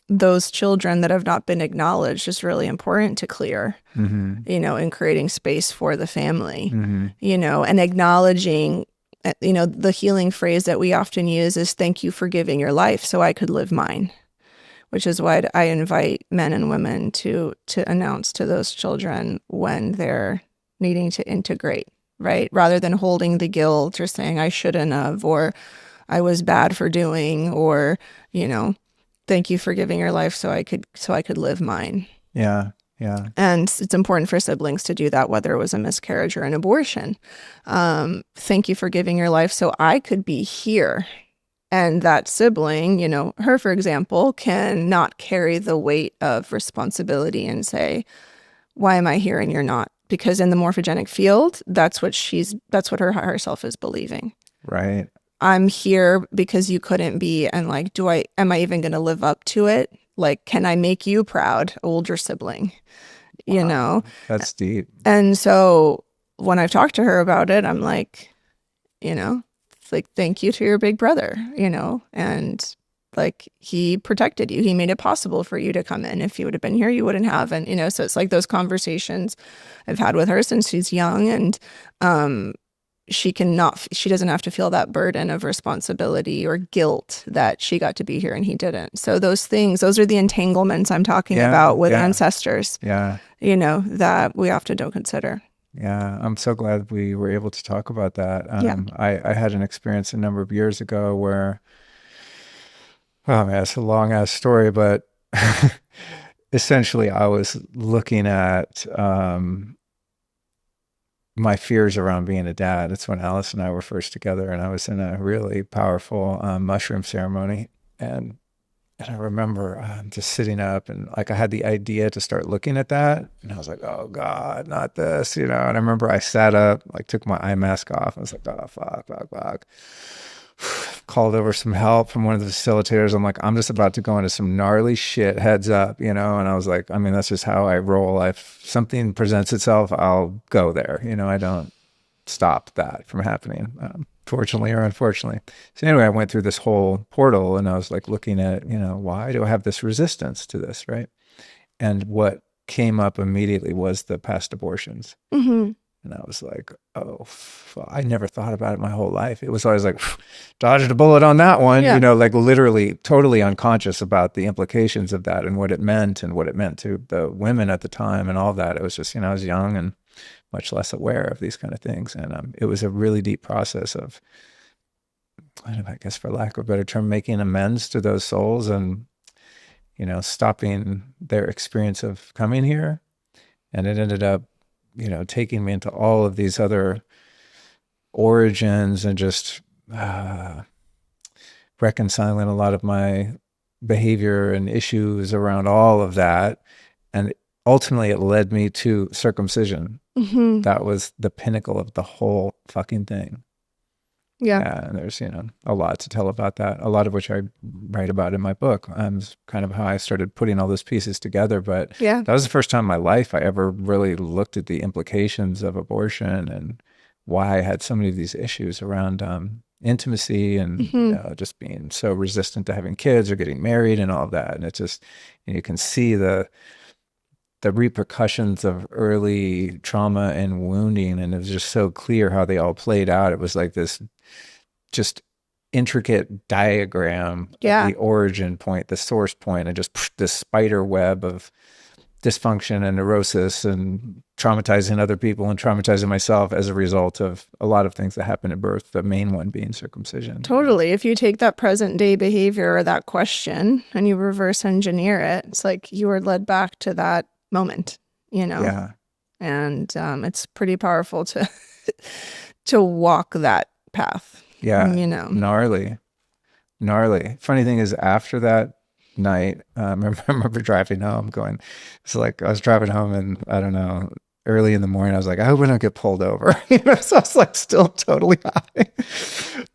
those children that have not been acknowledged is really important to clear, in creating space for the family, and acknowledging, the healing phrase that we often use is "thank you for giving your life so I could live mine," which is why I invite men and women to announce to those children when they're needing to integrate, right? Rather than holding the guilt or saying I shouldn't have, or I was bad for doing, or, thank you for giving your life so I could live mine. Yeah. Yeah. And it's important for siblings to do that, whether it was a miscarriage or an abortion. Thank you for giving your life so I could be here. And that sibling, her, for example, can not carry the weight of responsibility and say, why am I here and you're not? Because in the morphogenic field, that's what her higher self is believing. Right. I'm here because you couldn't be, and like, am I even going to live up to it? Like, can I make you proud, older sibling? Wow. That's deep. And so when I've talked to her about it, I'm like, it's like, thank you to your big brother, and like, he protected you. He made it possible for you to come in. If you would have been here, you wouldn't have. And, so it's like those conversations I've had with her since she's young. And, she doesn't have to feel that burden of responsibility or guilt that she got to be here and he didn't. So those are the entanglements I'm talking about with ancestors, that we often don't consider. Yeah, I'm so glad we were able to talk about that. I had an experience a number of years ago where, oh man, it's a long ass story, but essentially I was looking at my fears around being a dad. It's when Alice and I were first together, and I was in a really powerful mushroom ceremony. And I remember just sitting up and like I had the idea to start looking at that. And I was like, oh God, not this, And I remember I sat up, like took my eye mask off. I was like, oh, fuck. Called over some help from one of the facilitators. I'm like, I'm just about to go into some gnarly shit, heads up, And I was like, I mean, that's just how I roll. If something presents itself, I'll go there. I don't stop that from happening. fortunately or unfortunately. So anyway, I went through this whole portal and I was like looking at, why do I have this resistance to this, right? And what came up immediately was the past abortions. Mm-hmm. And I was like, oh, I never thought about it my whole life. It was always like, dodged a bullet on that one, Yeah. like literally totally unconscious about the implications of that and what it meant to the women at the time and all of that. It was just, I was young and much less aware of these kind of things. And it was a really deep process of, I guess for lack of a better term, making amends to those souls and, stopping their experience of coming here. And it ended up, taking me into all of these other origins and just reconciling a lot of my behavior and issues around all of that. And ultimately it led me to circumcision. Mm-hmm. That was the pinnacle of the whole fucking thing. Yeah. And there's, a lot to tell about that, a lot of which I write about in my book. Kind of how I started putting all those pieces together. But Yeah. that was the first time in my life I ever really looked at the implications of abortion and why I had so many of these issues around intimacy and Mm-hmm. just being so resistant to having kids or getting married and all of that. And it's just, you can see the repercussions of early trauma and wounding. And it was just so clear how they all played out. It was like this just intricate diagram Yeah. of the origin point, the source point, and just this spider web of dysfunction and neurosis and traumatizing other people and traumatizing myself as a result of a lot of things that happened at birth, the main one being circumcision. Totally. If you take that present day behavior or that question and you reverse engineer it, it's like you were led back to that moment, Yeah. And it's pretty powerful to to walk that path. Yeah. Gnarly. Funny thing is, after that night, I remember driving home going, it's like I was driving home and I don't know, early in the morning, I was like, I hope I don't get pulled over. So I was like still totally high.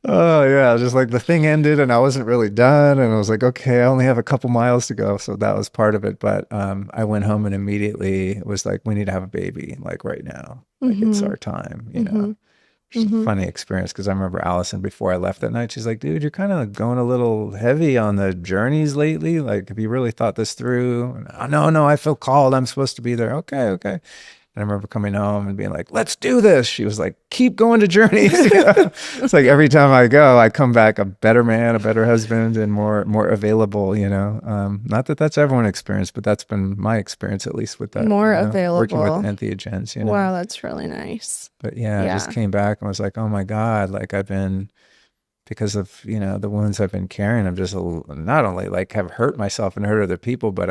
Oh yeah. Just like the thing ended and I wasn't really done. And I was like, okay, I only have a couple miles to go. So that was part of it. But I went home and immediately was like, we need to have a baby like right now. Like it's our time, It's a funny experience because I remember Allison before I left that night. She's like, dude, you're kind of going a little heavy on the journeys lately. Like, have you really thought this through? And, no, I feel called. I'm supposed to be there. Okay. And I remember coming home and being like, let's do this. She was like, keep going to journeys. It's like every time I go, I come back a better man, a better husband, and more available, Not that that's everyone's experience, but that's been my experience, at least with that. More working with available. entheogens, Wow, that's really nice. But yeah, I just came back and was like, oh my God, like I've been, because of, the wounds I've been carrying, I'm just not only like have hurt myself and hurt other people, but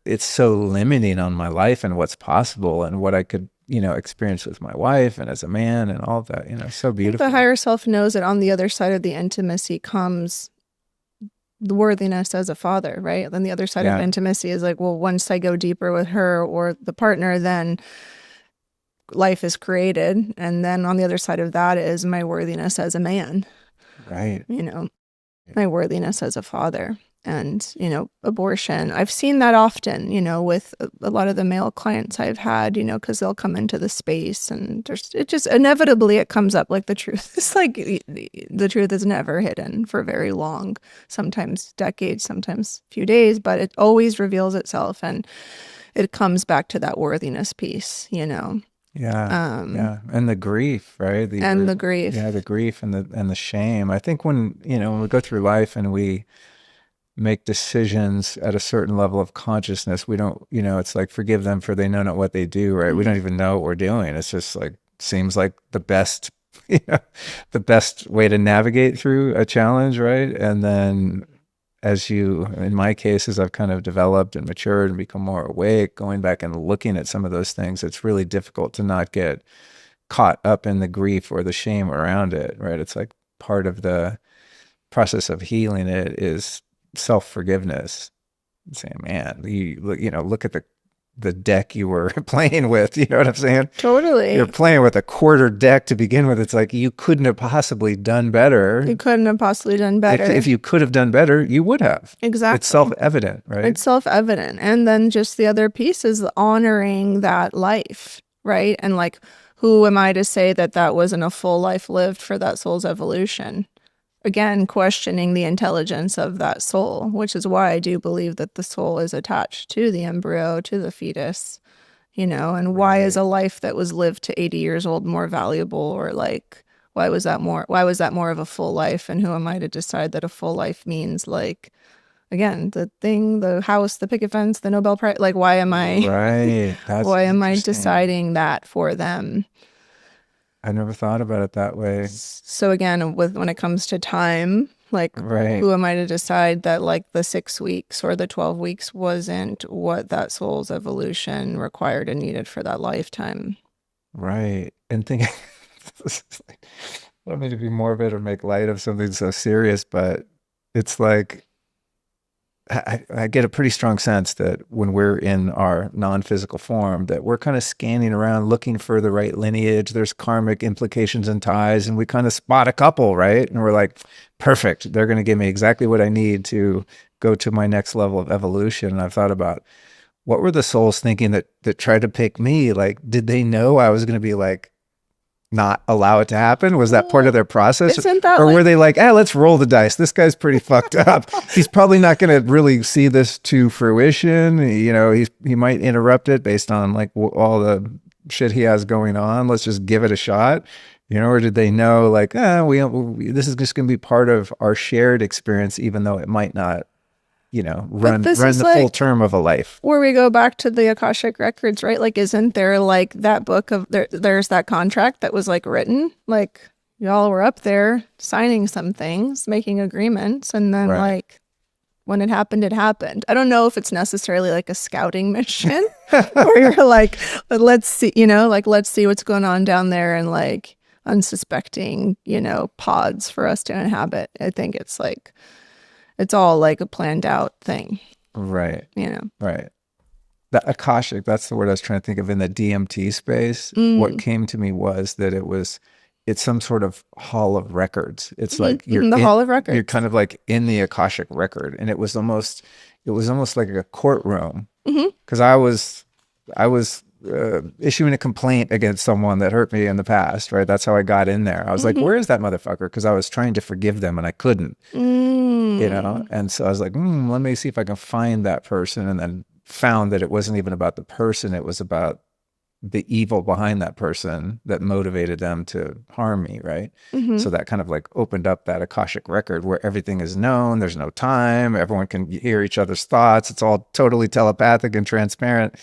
it's so limiting on my life and what's possible and what I could, experience with my wife and as a man and all of that, so beautiful. The higher self knows that on the other side of the intimacy comes the worthiness as a father, right? Then the other side of intimacy is like, well, once I go deeper with her or the partner, then life is created. And then on the other side of that is my worthiness as a man. Right. My worthiness as a father. And, abortion. I've seen that often, with a lot of the male clients I've had, because they'll come into the space and it just inevitably it comes up like the truth. It's like the truth is never hidden for very long, sometimes decades, sometimes a few days, but it always reveals itself and it comes back to that worthiness piece, Yeah. And the grief, right? The grief. Yeah, the grief and the shame. I think when we go through life and we make decisions at a certain level of consciousness, we don't, it's like, forgive them for they know not what they do, right? We don't even know what we're doing. It's just like, seems like the best, the best way to navigate through a challenge, right? And then in my case, as I've kind of developed and matured and become more awake, going back and looking at some of those things, it's really difficult to not get caught up in the grief or the shame around it, right? It's like part of the process of healing it is self-forgiveness. Saying, man, look at the deck you were playing with. You know what I'm saying? Totally. You're playing with a quarter deck to begin with. It's like you couldn't have possibly done better. You couldn't have possibly done better. If you could have done better, you would have. Exactly. It's self-evident, right? It's self-evident. And then just the other piece is honoring that life, right? And like, who am I to say that that wasn't a full life lived for that soul's evolution? Again, questioning the intelligence of that soul, which is why I do believe that the soul is attached to the embryo, to the fetus, and why is Right. a life that was lived to 80 years old more valuable, or like, why was that more of a full life? And who am I to decide that a full life means, like, again, the thing, the house, the picket fence, the Nobel Prize, like, why am I, Right. That's why am I interesting. deciding that for them? I never thought about it that way. So again, when it comes to time, like, Right. who am I to decide that, like, the 6 weeks or the 12 weeks wasn't what that soul's evolution required and needed for that lifetime? Right. And thinking, I don't mean to be morbid or make light of something so serious, but it's like I get a pretty strong sense that when we're in our non-physical form, that we're kind of scanning around looking for the right lineage. There's karmic implications and ties, and we kind of spot a couple, right? And we're like, perfect. They're going to give me exactly what I need to go to my next level of evolution. And I've thought about what were the souls thinking that tried to pick me? Like, did they know I was going to be like not allow it to happen? Was that part of Well, their process? isn't that Or were like, they like, let's roll the dice. This guy's pretty fucked up. He's probably not going to really see this to fruition. He might interrupt it based on like all the shit he has going on. Let's just give it a shot. Or did they know like, this is just going to be part of our shared experience, even though it might not, but run this run is the full like term of a life. where we go back to the Akashic records, right? Like, isn't there like that book of there's that contract that was like written, like, y'all were up there signing some things, making agreements, and then, Right. like, when it happened, it happened. I don't know if it's necessarily like a scouting mission where you're like, let's see, like, let's see what's going on down there, and like unsuspecting, pods for us to inhabit. I think it's like, it's all like a planned out thing, Right. you know. Right. The Akashic, that's the word I was trying to think of in the DMT space. What Mm. came to me was that it's some sort of hall of records. It's like The Hall of you're Records. kind of like in the Akashic record. And it was almost like a courtroom Hmm. because I was issuing a complaint against someone that hurt me in the past, right? That's how I got in there. I was like, Hmm. where is that motherfucker? Because I was trying to forgive them and I couldn't. Mm. And so I was like, let me see if I can find that person. And then found that it wasn't even about the person. It was about the evil behind that person that motivated them to harm me. Right. Hmm. So that kind of like opened up that Akashic record where everything is known. There's no time. Everyone can hear each other's thoughts. It's all totally telepathic and transparent.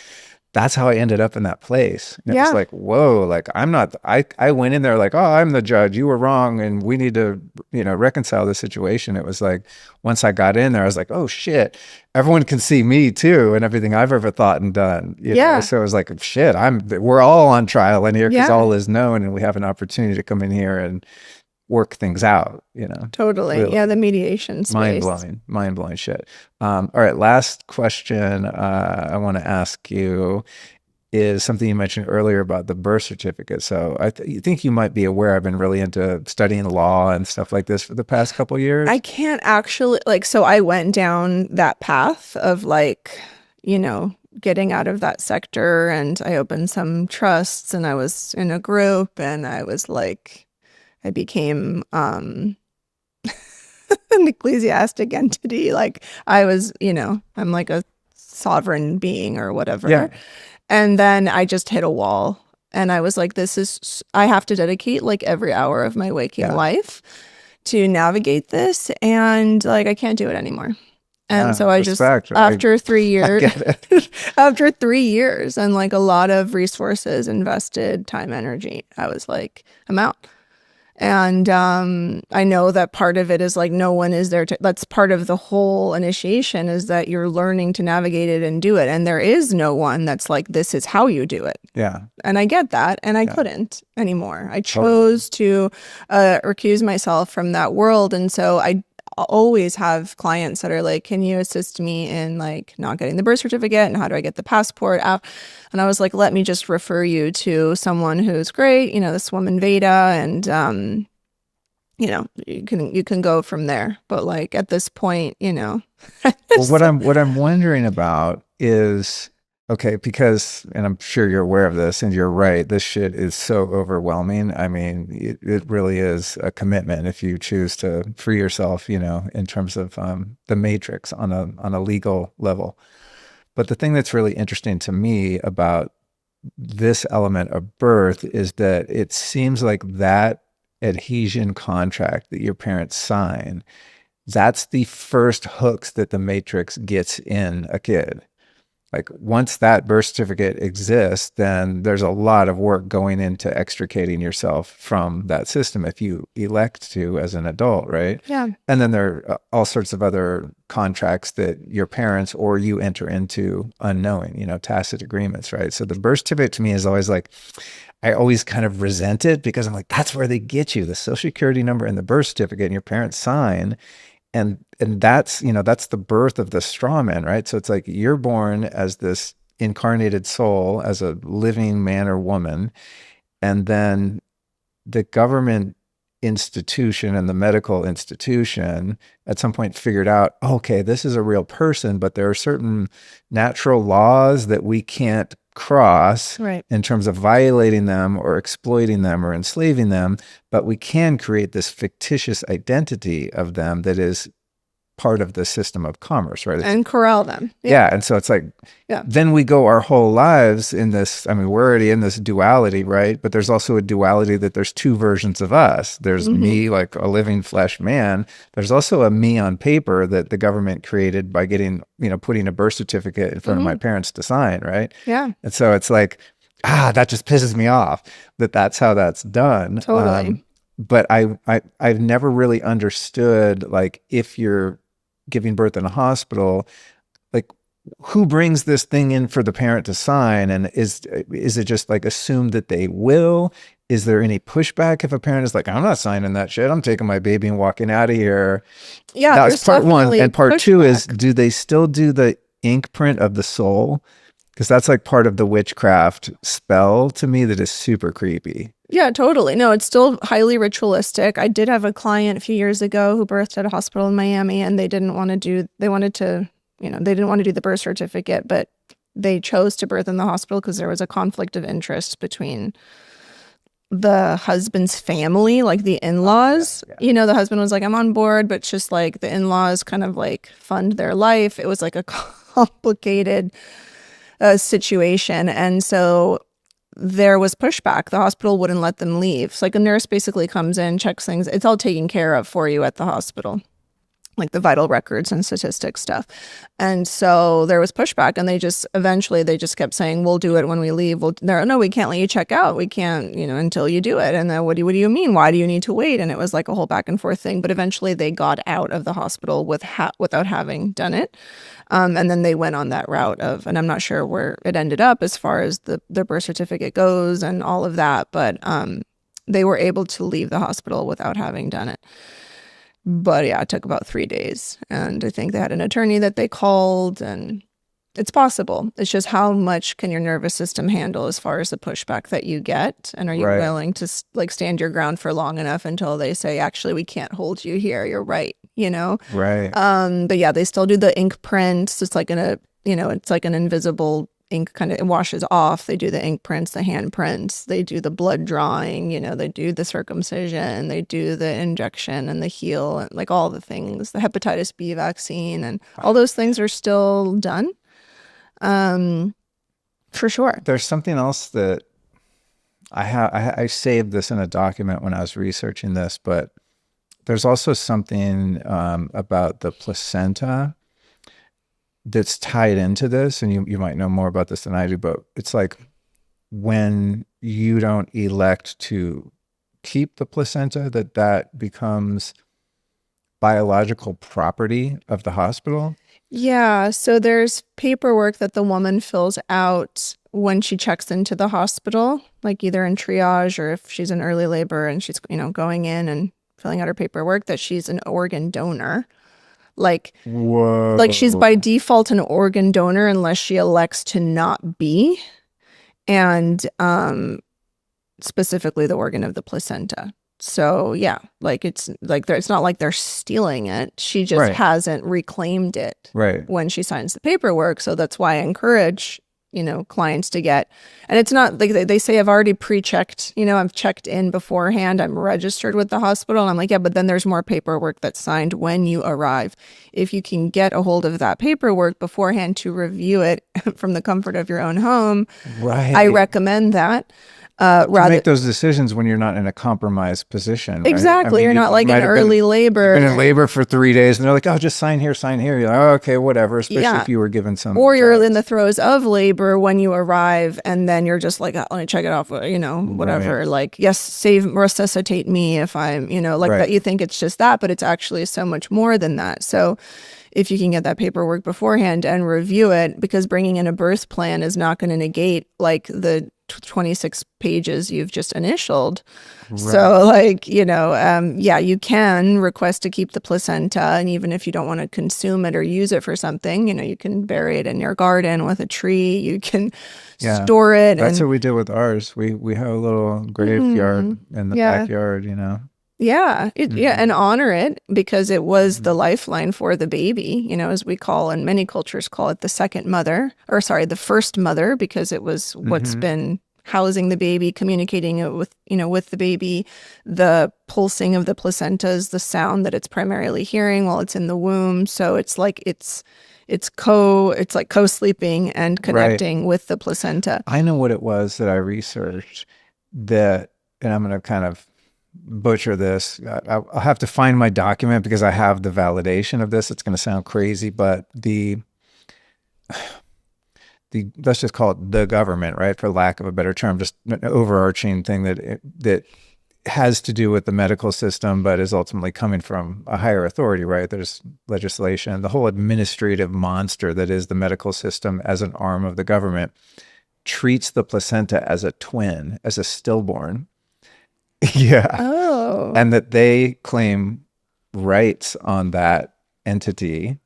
That's how I ended up in that place. And it was Yeah. like, whoa, like I went in there like, oh, I'm the judge. You were wrong. And we need to, reconcile the situation. It was like, once I got in there, I was like, oh shit, everyone can see me too and everything I've ever thought and done. Yeah. So it was like, shit, we're all on trial in here because Yeah. all is known and we have an opportunity to come in here and work things out. Totally. Really Yeah. The mediation mind space. blowing, mind blowing shit. All right, last question I want to ask you is something you mentioned earlier about the birth certificate. So you think you might be aware I've been really into studying law and stuff like this for the past couple I years. can't actually, like, so I went down that path of, like, getting out of that sector, and I opened some trusts, and I was in a group, and I was like, I became an ecclesiastic entity. Like, I was, I'm like a sovereign being or Yeah, whatever. And then I just hit a wall. And I was like, I have to dedicate like every hour of my waking yeah, life to navigate this. And like, I can't do it anymore. And yeah. so I just, Respect. after three I years, get it. after 3 years and like a lot of resources invested, time, energy, I was like, I'm out. And I know that part of it is like no one is there to, that's part of the whole initiation, is that you're learning to navigate it and do it. And there is no one that's like, this is how you do it. Yeah, And I get that. And I yeah, couldn't anymore. I totally. chose to recuse myself from that world. And so I always have clients that are like, can you assist me in like not getting the birth certificate, and how do I get the passport out? And I was like, let me just refer you to someone who's great, this woman Veda, and you can go from there. But like at this point, Well, what so, I'm wondering about is Okay, because, and I'm sure you're aware of this, and you're right, this shit is so overwhelming. I mean, it really is a commitment if you choose to free yourself, in terms of the matrix on a legal level. But the thing that's really interesting to me about this element of birth is that it seems like that adhesion contract that your parents sign, that's the first hooks that the matrix gets in a kid. Like once that birth certificate exists, then there's a lot of work going into extricating yourself from that system if you elect to as an adult, right? Yeah. And then there are all sorts of other contracts that your parents or you enter into unknowing, tacit agreements, right? So the birth certificate to me is always like, I always kind of resent it because I'm like, that's where they get you, the social security number and the birth certificate, and your parents sign. And that's, that's the birth of the straw man, right? So it's like you're born as this incarnated soul, as a living man or woman, and then the government institution and the medical institution at some point figured out, okay, this is a real person, but there are certain natural laws that we can't cross Right. in terms of violating them or exploiting them or enslaving them, but we can create this fictitious identity of them that is part of the system of commerce, right? And corral them. Yeah. And so it's like, Yeah. then we go our whole lives in this, I mean, we're already in this duality, right? But there's also a duality that there's two versions of us. There's me, like a living flesh man. There's also a me on paper that the government created by getting, putting a birth certificate in front of my parents to sign, right? Yeah. And so it's like, that just pisses me off that that's how that's done. Totally. But I've never really understood, like, if you're giving birth in a hospital, like, who brings this thing in for the parent to sign? And is it just like assumed that they will? Is there any pushback if a parent is like, I'm not signing that shit, I'm taking my baby and walking out of here? Yeah. That's part one. definitely And part two is, pushback. do they still do the ink print of the soul? Because that's like part of the witchcraft spell to me that is super creepy. Yeah, totally. No, it's still highly ritualistic. I did have a client a few years ago who birthed at a hospital in Miami, and they didn't want to do, they wanted to, they didn't want to do the birth certificate, but they chose to birth in the hospital because there was a conflict of interest between the husband's family, like the in-laws. Yeah. The husband was like, I'm on board, but it's just like the in-laws kind of like fund their life. It was like a complicated situation. And so there was pushback. The hospital wouldn't let them leave. So like a nurse basically comes in, checks things. It's all taken care of for you at the hospital, like the vital records and statistics stuff. And so there was pushback, and eventually they just kept saying, we'll do it when we leave. No, we can't let you check out. We can't, until you do it. And then what do you mean? Why do you need to wait? And it was like a whole back and forth thing. But eventually they got out of the hospital without having done it. And then they went on that route and I'm not sure where it ended up as far as their birth certificate goes and all of that, but they were able to leave the hospital without having done it. But yeah, it took about 3 days, and I think they had an attorney that they called, and it's possible. It's just how much can your nervous system handle as far as the pushback that you get, and are you Right. willing to like stand your ground for long enough until they say, actually, we can't hold you here. You're right. Right. But yeah, they still do the ink prints. It's like it's like an invisible ink, kind of, it washes off. They do the ink prints, the hand prints, they do the blood drawing, they do the circumcision, they do the injection and the heel, and like all the things, the hepatitis B vaccine, and all those things are still done. For sure. There's something else that I saved this in a document when I was researching this, but there's also something about the placenta that's tied into this, and you might know more about this than I do, but it's like when you don't elect to keep the placenta, that becomes biological property of the hospital. Yeah, so there's paperwork that the woman fills out when she checks into the hospital, like either in triage or if she's in early labor and she's, going in and filling out her paperwork, that she's an organ donor. Whoa. Like she's by default an organ donor unless she elects to not be, and specifically the organ of the placenta. So yeah, like it's not like they're stealing it. She just Right. hasn't reclaimed it Right. when she signs the paperwork. So that's why I encourage, clients to get. And it's not like they say I've already pre-checked, I've checked in beforehand, I'm registered with the hospital. And I'm like, yeah, but then there's more paperwork that's signed when you arrive. If you can get a hold of that paperwork beforehand to review it from the comfort of your own home, Right. I recommend that. To Rather, make those decisions when you're not in a compromised position, right? exactly. You're not like in early labor. You've been in labor for 3 days, and they're like, "Oh, just sign here, sign here." You're like, "Oh, okay, whatever." Especially if you were given some, or you're in the throes of labor when you arrive, and then you're just like, "Oh, let me check it off," whatever. Right. Like, yes, resuscitate me if I'm, like Right. that. You think it's just that, but it's actually so much more than that. So if you can get that paperwork beforehand and review it, because bringing in a birth plan is not going to negate like the 26 pages you've just initialed. Right. So like, you can request to keep the placenta, and even if you don't want to consume it or use it for something, you can bury it in your garden with a tree. You can store it. That's what we did with ours. We have a little graveyard in the backyard, Yeah, and honor it, because it was the lifeline for the baby, as we call, and many cultures call it the the first mother, because it was what's been housing the baby, communicating it with the baby, the pulsing of the placenta is the sound that it's primarily hearing while it's in the womb. So it's like it's like co-sleeping and connecting with the placenta. I know what it was that I researched and I'm going to kind of butcher this. I'll have to find my document because I have the validation of this. It's going to sound crazy, but the let's just call it the government, right, for lack of a better term, just an overarching thing that has to do with the medical system, but is ultimately coming from a higher authority, right? There's legislation, the whole administrative monster that is the medical system as an arm of the government treats the placenta as a twin, as a stillborn. Yeah. Oh. And that they claim rights on that entity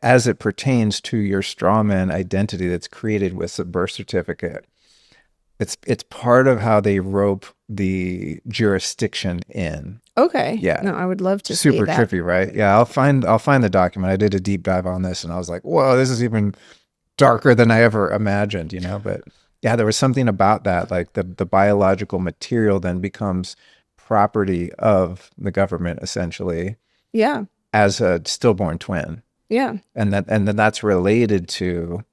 as it pertains to your strawman identity that's created with the birth certificate. It's part of how they rope the jurisdiction in. Okay. Yeah. No, I would love to Super see that. trippy, right? Yeah, I'll find the document. I did a deep dive on this and I was like, whoa, this is even darker than I ever imagined, but yeah, there was something about that, like the biological material then becomes property of the government essentially. Yeah. As a stillborn twin. Yeah. And then that's related to,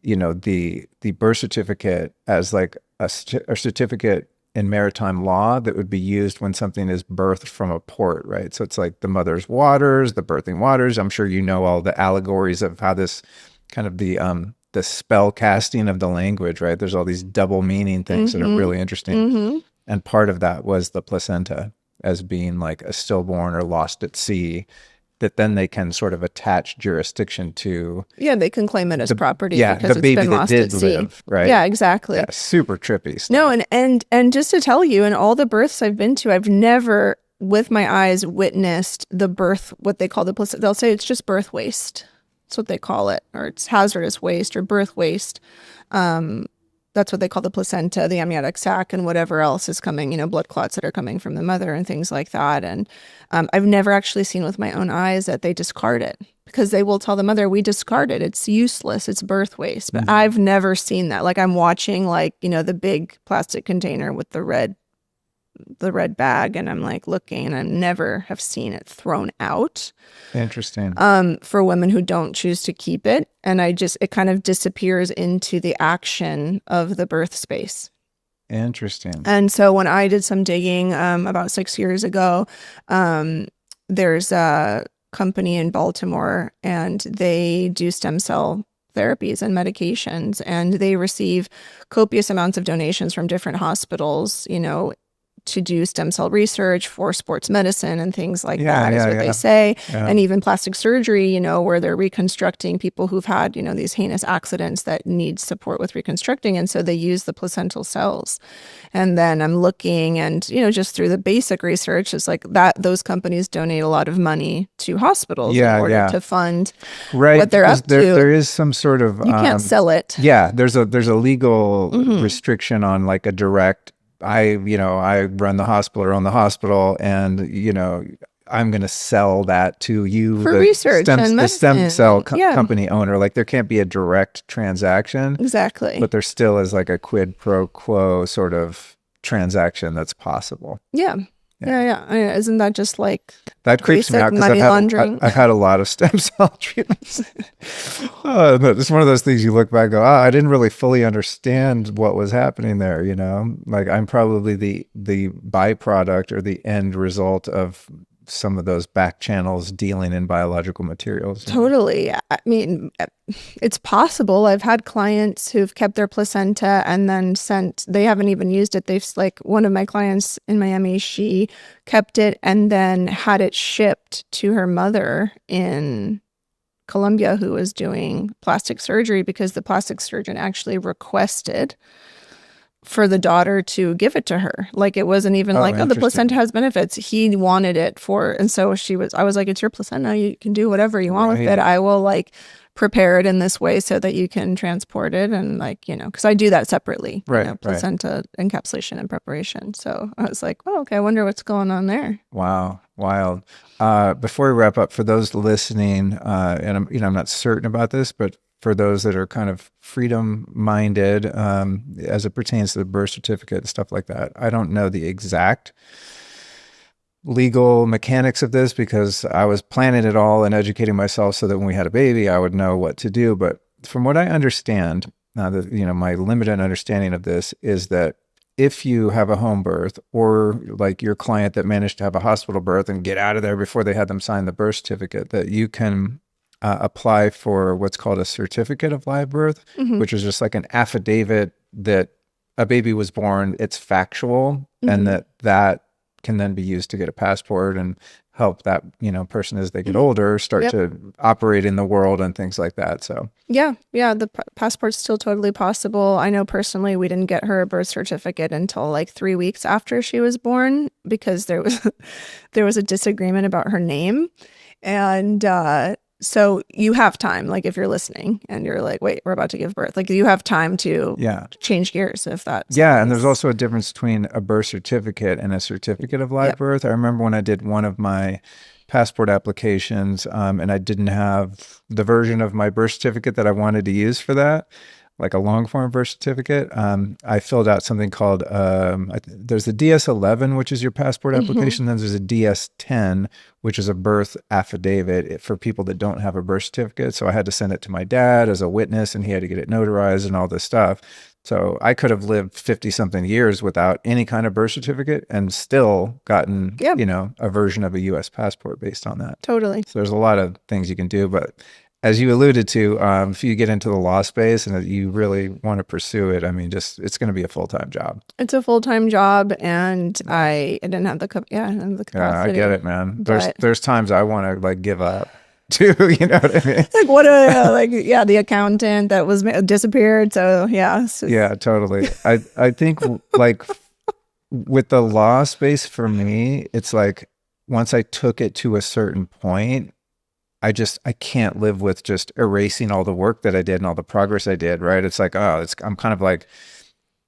the birth certificate as like a certificate in maritime law that would be used when something is birthed from a port, right? So it's like the mother's waters, the birthing waters. I'm sure you know all the allegories of how this kind of the spell casting of the language, right? There's all these double meaning things that are really interesting. And part of that was the placenta as being like a stillborn or lost at sea, that then they can sort of attach jurisdiction to. Yeah, they can claim it as property because the it's baby been that lost did at sea. live, right? Yeah, exactly. Yeah, super trippy stuff. No, and just to tell you, in all the births I've been to, I've never, with my eyes, witnessed the birth, what they call the placenta. They'll say it's just birth waste. That's what they call it, or it's hazardous waste or birth waste. That's what they call the placenta, the amniotic sac, and whatever else is coming, blood clots that are coming from the mother and things like that. And I've never actually seen with my own eyes that they discard it, because they will tell the mother, we discard it. It's useless. It's birth waste. But I've never seen that. Like I'm watching the big plastic container with the red bag, and I'm like looking, and I never have seen it thrown out. Interesting. For women who don't choose to keep it, and it kind of disappears into the action of the birth space. Interesting. And so when I did some digging about 6 years ago, there's a company in Baltimore, and they do stem cell therapies and medications, and they receive copious amounts of donations from different hospitals, to do stem cell research for sports medicine and things like that, is what they say. Yeah. And even plastic surgery, where they're reconstructing people who've had, these heinous accidents that need support with reconstructing. And so they use the placental cells. And then I'm looking, and, just through the basic research, it's like that those companies donate a lot of money to hospitals in order to fund what they're up to. There is some sort of... You can't sell it. Yeah, there's a legal restriction on like a direct... I run the hospital or own the hospital, and, I'm going to sell that to you, For research and the stem medicine. cell Yeah. company owner. Like there can't be a direct transaction, Exactly. but there still is like a quid pro quo sort of transaction that's possible. Yeah. Yeah. I mean, isn't that just like That creeps me basic out because money laundering? I've had a lot of stem cell treatments. It's one of those things you look back and go, I didn't really fully understand what was happening there. You know, like I'm probably the byproduct or the end result of some of those back channels dealing in biological materials. Totally. I mean, it's possible. I've had clients who've kept their placenta and then they haven't even used it. Like one of my clients in Miami, she kept it and then had it shipped to her mother in Colombia, who was doing plastic surgery, because the plastic surgeon actually requested for the daughter to give it to her. Like it wasn't even the placenta has benefits. He wanted it and so I was like, it's your placenta. You can do whatever you want with it. I will like prepare it in this way so that you can transport it. And like, because I do that separately, placenta encapsulation and preparation. So I was like, oh, okay, I wonder what's going on there. Wow. Wild. Before we wrap up, for those listening, and I'm not certain about this, but for those that are kind of freedom-minded as it pertains to the birth certificate and stuff like that, I don't know the exact legal mechanics of this because I was planning it all and educating myself so that when we had a baby, I would know what to do. But from what I understand, my limited understanding of this is that if you have a home birth or like your client that managed to have a hospital birth and get out of there before they had them sign the birth certificate, that you can apply for what's called a certificate of live birth, which is just like an affidavit that a baby was born. It's factual, and that can then be used to get a passport and help that person as they get older start to operate in the world and things like that. So yeah, the passport's still totally possible. I know personally we didn't get her a birth certificate until like 3 weeks after she was born because there was a disagreement about her name, and so you have time, like if you're listening and you're like, wait, we're about to give birth, like you have time to change gears if that's and there's also a difference between a birth certificate and a certificate of live birth. I remember when I did one of my passport applications and I didn't have the version of my birth certificate that I wanted to use for that, like a long form birth certificate. I filled out something called, there's the DS-11, which is your passport application. Then there's a DS-10, which is a birth affidavit for people that don't have a birth certificate. So I had to send it to my dad as a witness and he had to get it notarized and all this stuff. So I could have lived 50 something years without any kind of birth certificate and still gotten, a version of a US passport based on that. Totally. So there's a lot of things you can do, but as you alluded to, if you get into the law space and you really want to pursue it, I mean, it's going to be a full-time job. It's a full-time job, and I didn't have the capacity. Yeah, I get it, man. There's times I want to like give up too. You know what I mean? Like the accountant that was disappeared. So yeah. Yeah, totally. I think like with the law space for me, it's like once I took it to a certain point, I can't live with just erasing all the work that I did and all the progress I did, right? It's like, I'm kind of like,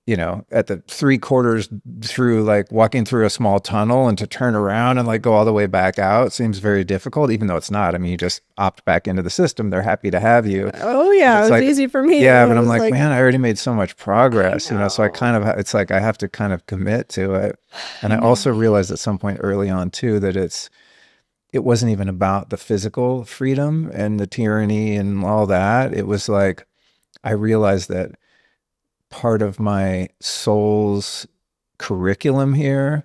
at the 3/4 through, like walking through a small tunnel, and to turn around and like go all the way back out seems very difficult, even though it's not. I mean, you just opt back into the system. They're happy to have you. Oh yeah, it was like, easy for me. Yeah, but I'm like, man, I already made so much progress, so I kind of, it's like I have to kind of commit to it. And I also realized at some point early on too, that it wasn't even about the physical freedom and the tyranny and all that. It was like, I realized that part of my soul's curriculum here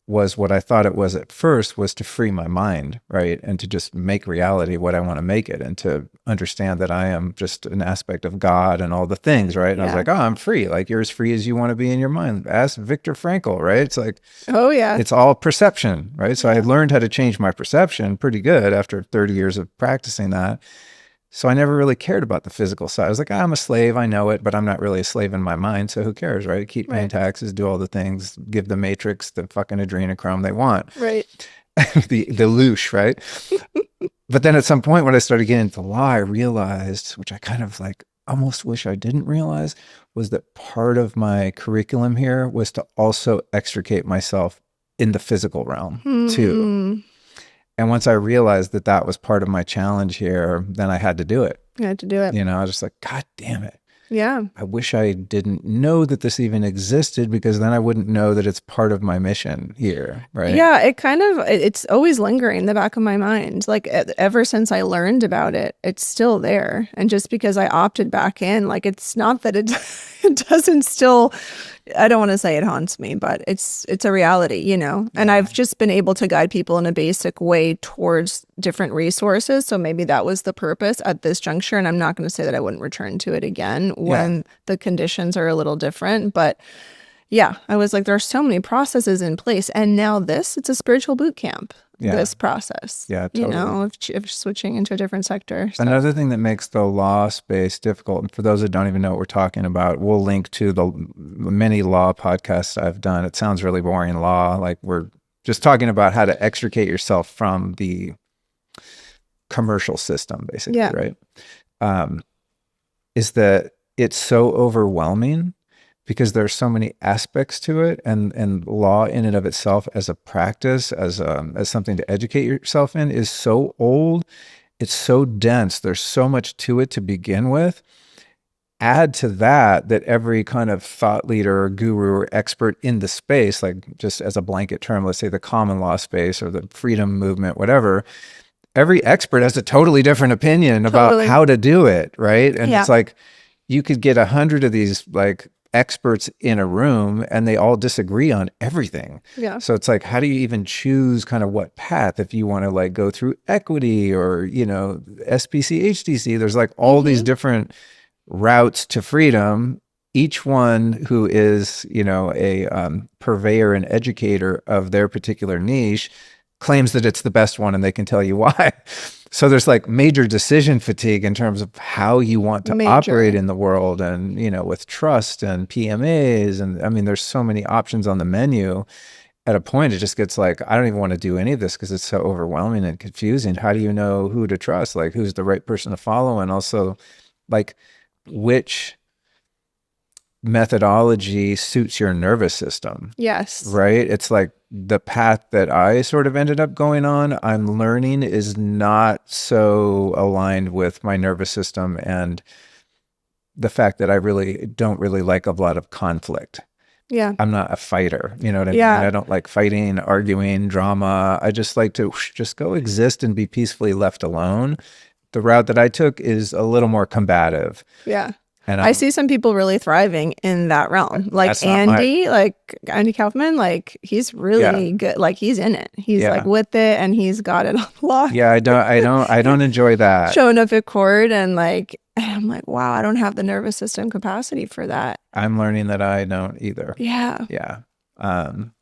was what I thought it was at first, was to free my mind, right? And to just make reality what I want to make it, and to understand that I am just an aspect of God and all the things, right? And I was like, I'm free. Like, you're as free as you want to be in your mind. Ask Viktor Frankl, right? It's like, it's all perception, right? So I learned how to change my perception pretty good after 30 years of practicing that. So I never really cared about the physical side. I was like, I'm a slave, I know it, but I'm not really a slave in my mind, so who cares, right? Keep paying taxes, do all the things, give the Matrix the fucking adrenochrome they want. Right. the loosh, right? But then at some point when I started getting into law, I realized, which I kind of like almost wish I didn't realize, was that part of my curriculum here was to also extricate myself in the physical realm too. And once I realized that that was part of my challenge here, then I had to do it. You had to do it. You know, I was just like, God damn it. Yeah. I wish I didn't know that this even existed, because then I wouldn't know that it's part of my mission here, right? Yeah, it's always lingering in the back of my mind. Like ever since I learned about it, it's still there. And just because I opted back in, like it's not that it it doesn't still, I don't want to say it haunts me, but it's a reality, you know. And I've just been able to guide people in a basic way towards different resources. So maybe that was the purpose at this juncture. And I'm not going to say that I wouldn't return to it again when the conditions are a little different, but yeah, I was like, there's so many processes in place. And now it's a spiritual boot camp, this process. Yeah, totally. You know, of switching into a different sector. So. Another thing that makes the law space difficult, and for those that don't even know what we're talking about, we'll link to the many law podcasts I've done. It sounds really boring, law. Like we're just talking about how to extricate yourself from the commercial system, basically, right? Is that it's so overwhelming, because there's so many aspects to it, and law in and of itself as a practice, as something to educate yourself in, is so old. It's so dense. There's so much to it to begin with. Add to that every kind of thought leader or guru or expert in the space, like just as a blanket term, let's say the common law space or the freedom movement, whatever, every expert has a totally different opinion about how to do it, right? And it's like, you could get 100 of these like experts in a room and they all disagree on everything. Yeah. So it's like, how do you even choose kind of what path if you want to like go through equity or, you know, SPC, HTC? There's like all these different routes to freedom. Each one who is, you know, a purveyor and educator of their particular niche claims that it's the best one, and they can tell you why. So there's like major decision fatigue in terms of how you want to operate in the world, and, you know, with trust and PMAs. And I mean, there's so many options on the menu. At a point, it just gets like, I don't even want to do any of this because it's so overwhelming and confusing. How do you know who to trust? Like, who's the right person to follow? And also, like, which methodology suits your nervous system? Yes. Right? It's like, the path that I sort of ended up going on, I'm learning, is not so aligned with my nervous system and the fact that I really don't really like a lot of conflict. Yeah. I'm not a fighter, you know what I mean? I don't like fighting, arguing, drama. I just like to just go exist and be peacefully left alone. The route that I took is a little more combative. Yeah. And I see some people really thriving in that realm. Like Andy Kaufman, like he's really good. Like he's in it. He's like with it, and he's got it on lock. Yeah, I don't enjoy that. Showing up at court and like, and I'm like, wow, I don't have the nervous system capacity for that. I'm learning that I don't either. Yeah. Yeah.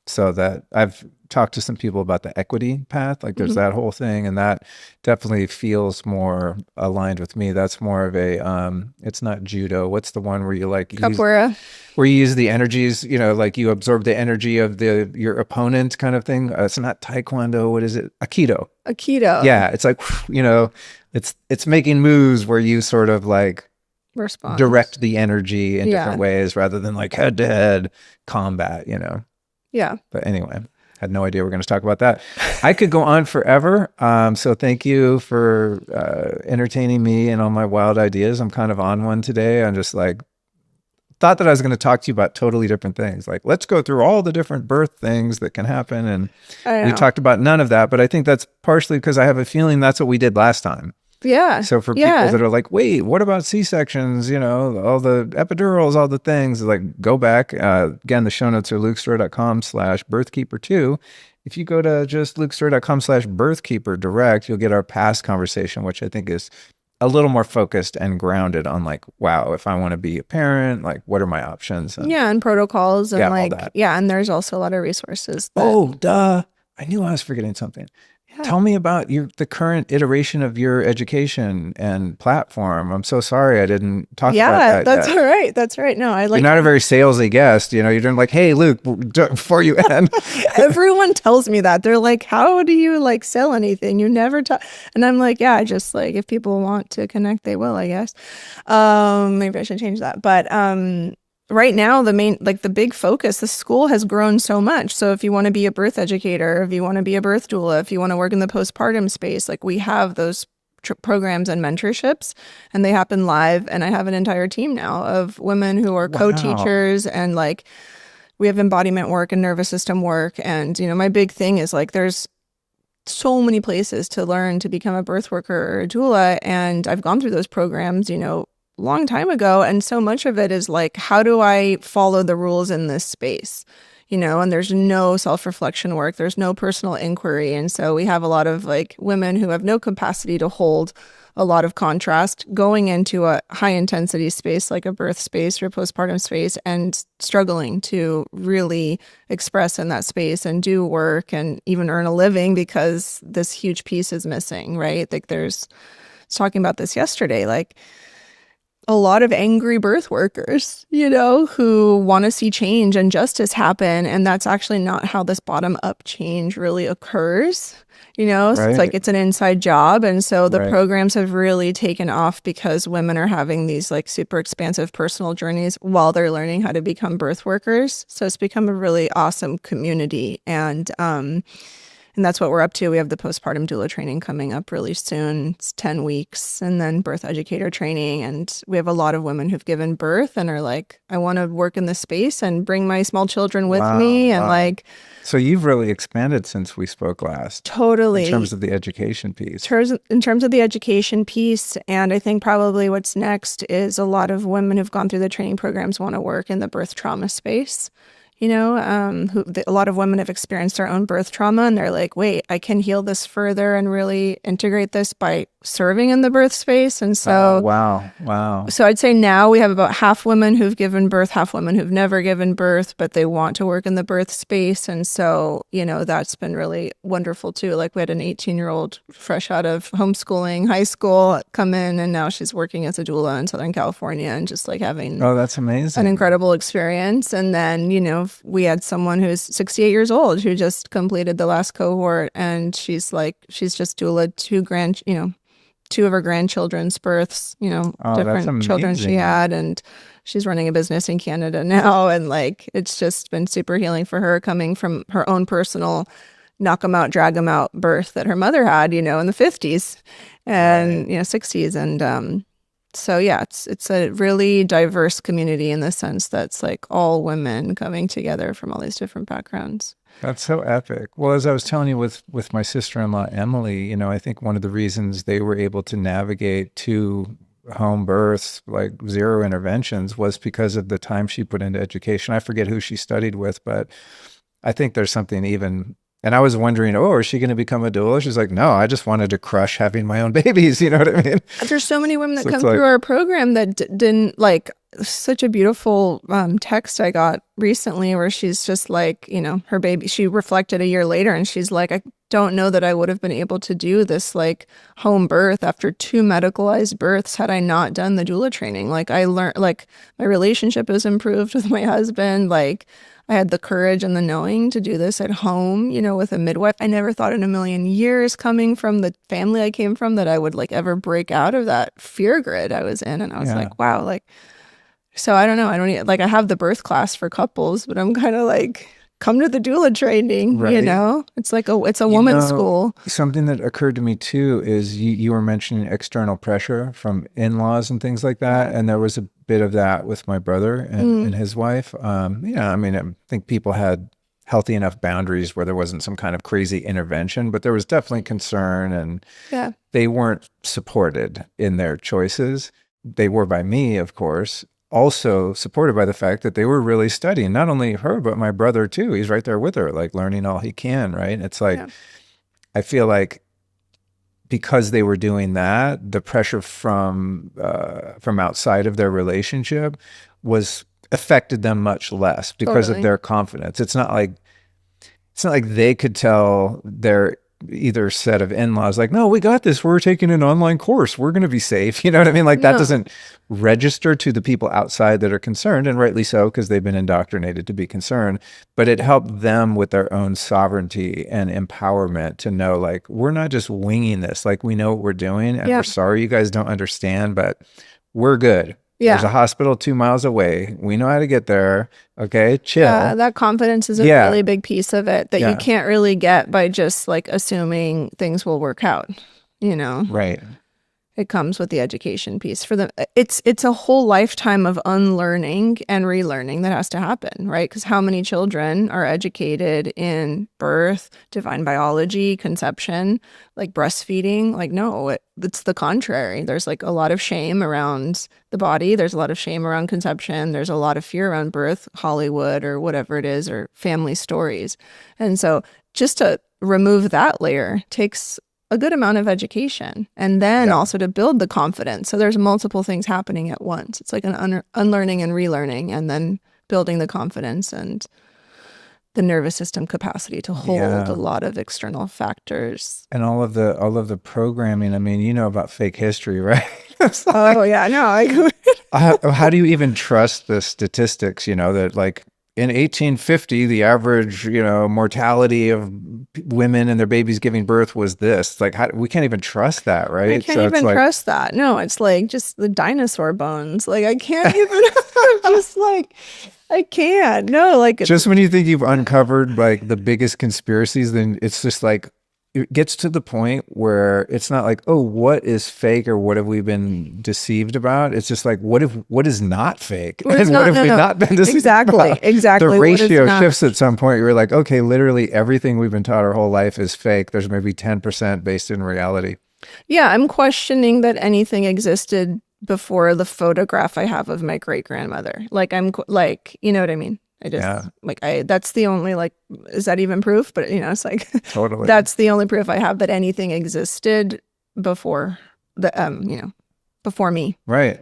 So that I've talked to some people about the equity path, like there's that whole thing, and that definitely feels more aligned with me. That's more of a, it's not judo. What's the one where you like capoeira, where you use the energies, you know, like you absorb the energy of your opponent kind of thing. It's not taekwondo. What is it? Aikido. Aikido. Yeah. It's like, you know, it's making moves where you sort of like direct the energy in different ways rather than like head to head combat, you know? Yeah. But anyway, had no idea we're going to talk about that. I could go on forever. So thank you for entertaining me and all my wild ideas. I'm kind of on one today. I'm just like, thought that I was going to talk to you about totally different things. Like, let's go through all the different birth things that can happen. And we talked about none of that, but I think that's partially because I have a feeling that's what we did last time. Yeah. So for people that are like, wait, what about C-sections? You know, all the epidurals, all the things, like go back. Again, the show notes are lukestore.com/birthkeeper2. If you go to just lukestore.com/birthkeeper direct, you'll get our past conversation, which I think is a little more focused and grounded on like, wow, if I want to be a parent, like what are my options? And, and protocols and like, and there's also a lot of resources. Oh, duh. I knew I was forgetting something. Tell me about the current iteration of your education and platform. I'm so sorry I didn't talk about that. Yeah, that's all right. That's right. No, I like. You're not a very salesy guest. You know, you're doing like, hey, Luke, before you end. Everyone tells me that. They're like, how do you like sell anything? You never talk. And I'm like, yeah, just like if people want to connect, they will, I guess. Maybe I should change that. But right now, the big focus, the school has grown so much. So if you want to be a birth educator, if you want to be a birth doula, if you want to work in the postpartum space, like we have those programs and mentorships, and they happen live. And I have an entire team now of women who are Wow. co-teachers, and like we have embodiment work and nervous system work. And, my big thing is like there's so many places to learn to become a birth worker or a doula. And I've gone through those programs, long time ago. And so much of it is like, how do I follow the rules in this space? And there's no self-reflection work. There's no personal inquiry. And so we have a lot of like women who have no capacity to hold a lot of contrast going into a high intensity space like a birth space or postpartum space and struggling to really express in that space and do work and even earn a living because this huge piece is missing, right? Like I was talking about this yesterday, like a lot of angry birth workers, who want to see change and justice happen. And that's actually not how this bottom up change really occurs. So it's like it's an inside job. And so the programs have really taken off because women are having these like super expansive personal journeys while they're learning how to become birth workers. So it's become a really awesome community. And that's what we're up to. We have the postpartum doula training coming up really soon. It's 10 weeks, and then birth educator training. And we have a lot of women who've given birth and are like, I want to work in this space and bring my small children with me. And like, so you've really expanded since we spoke last. Totally. In terms of the education piece. In terms of the education piece. And I think probably what's next is a lot of women who've gone through the training programs want to work in the birth trauma space. A lot of women have experienced their own birth trauma, and they're like, wait, I can heal this further and really integrate this by serving in the birth space. And so, wow. So I'd say now we have about half women who've given birth, half women who've never given birth, but they want to work in the birth space. And so, that's been really wonderful too. Like we had an 18-year-old fresh out of homeschooling, high school, come in, and now she's working as a doula in Southern California and just like having that's amazing, an incredible experience. And then, we had someone who's 68 years old who just completed the last cohort, and she's just doula two of her grandchildren's births, different children she had, and she's running a business in Canada now. And like, it's just been super healing for her coming from her own personal knock 'em out, drag 'em out birth that her mother had, in the 50s and, 60s. And, so yeah, it's a really diverse community in the sense that's like all women coming together from all these different backgrounds. That's so epic. Well, as I was telling you with my sister-in-law, Emily, I think one of the reasons they were able to navigate 2 home births, like 0 interventions, was because of the time she put into education. I forget who she studied with, but I think there's something even. And I was wondering, is she going to become a doula? She's like, no, I just wanted to crush having my own babies. You know what I mean? There's so many women that come through our program that didn't like. Such a beautiful text I got recently where she's just like, her baby, she reflected a year later and she's like, I don't know that I would have been able to do this like home birth after 2 medicalized births had I not done the doula training. Like I learned, like my relationship has improved with my husband. Like I had the courage and the knowing to do this at home, with a midwife. I never thought in a million years, coming from the family I came from, that I would like ever break out of that fear grid I was in. And I was like, wow, like, so I don't know. I don't like, I have the birth class for couples, but I'm kind of like, come to the doula training, It's like it's a woman's school. Something that occurred to me too is you were mentioning external pressure from in-laws and things like that. And there was a bit of that with my brother and his wife. I think people had healthy enough boundaries where there wasn't some kind of crazy intervention, but there was definitely concern, and they weren't supported in their choices. They were by me, of course. Also supported by the fact that they were really studying, not only her, but my brother too. He's right there with her, like learning all he can, right? It's like, I feel like because they were doing that, the pressure from outside of their relationship was affected them much less because of their confidence. It's not like they could tell their either set of in-laws like, no, we got this, we're taking an online course, we're going to be safe. You know what I mean? Like that doesn't register to the people outside that are concerned, and rightly so, because they've been indoctrinated to be concerned. But it helped them with their own sovereignty and empowerment to know, like, we're not just winging this, like we know what we're doing, and we're sorry you guys don't understand, but we're good. There's Yeah. a hospital 2 miles away. We know how to get there. Okay, Yeah, chill. that confidence is a Yeah, really big piece of it that you yeah, can't really get by just like assuming things will work out, you know. right. It comes with the education piece for them. It's a whole lifetime of unlearning and relearning that has to happen, right? Because how many children are educated in birth, divine biology, conception, like breastfeeding? Like, no, it's the contrary. There's like a lot of shame around the body. There's a lot of shame around conception. There's a lot of fear around birth, Hollywood or whatever it is, or family stories. And so just to remove that layer takes a good amount of education and then Yeah. also to build the confidence. So there's multiple things happening at once. It's like an unlearning and relearning and then building the confidence and the nervous system capacity to hold a Yeah. lot of external factors. And all of the programming. I mean, you know about fake history, right? It's like, Oh yeah, no, how do you even trust the statistics, that like in 1850, the average, mortality of women and their babies giving birth was this. Like, we can't even trust that, I right? can't So it's even like, trust that. No, it's like just the dinosaur bones. Like I can't even I'm just like I can't. No, like just when you think you've uncovered like the biggest conspiracies, then it's just like, it gets to the point where it's not like, oh, what is fake or what have we been deceived about? It's just like, what is not fake? Well, it's And not- what have no, we no. not been deceived Exactly, about? exactly. The What is ratio not- shifts at some point. You're like, okay, literally everything we've been taught our whole life is fake. There's maybe 10% based in reality. Yeah, I'm questioning that anything existed before the photograph I have of my great grandmother. Like like, you know what I mean? I just Yeah. that's the only like, is that even proof? But it's like Totally. that's the only proof I have that anything existed before before me. Right.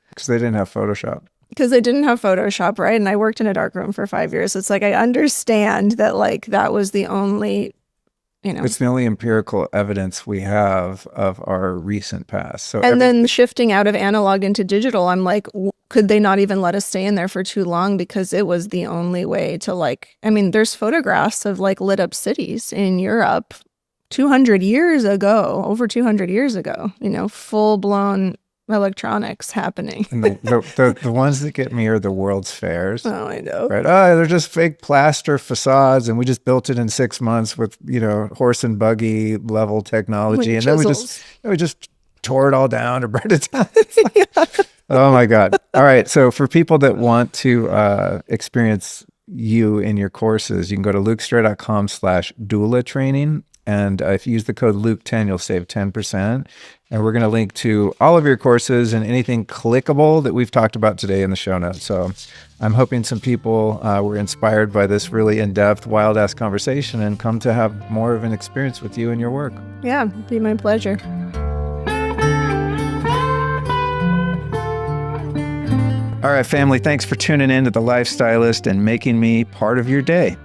Because they didn't have Photoshop. Because they didn't have Photoshop, right? And I worked in a darkroom for 5 years. It's like I understand that like that was the only It's the only empirical evidence we have of our recent past. So and then shifting out of analog into digital, I'm like, could they not even let us stay in there for too long? Because it was the only way to like, I mean, there's photographs of like lit up cities in Europe 200 years ago, over 200 years ago, full blown electronics happening. And the ones that get me are the World's Fairs. Oh, I know. Right. Oh, they're just fake plaster facades, and we just built it in 6 months with, horse and buggy level technology. With And then chisels. we just tore it all down or burned it down. It's like, oh my God. All right. So for people that want to experience you in your courses, you can go to lukestrayer.com/doula training. And if you use the code Luke10, you'll save 10%. And we're going to link to all of your courses and anything clickable that we've talked about today in the show notes. So I'm hoping some people were inspired by this really in-depth, wild-ass conversation and come to have more of an experience with you and your work. Yeah, it'd be my pleasure. All right, family, thanks for tuning in to The Lifestylist and making me part of your day.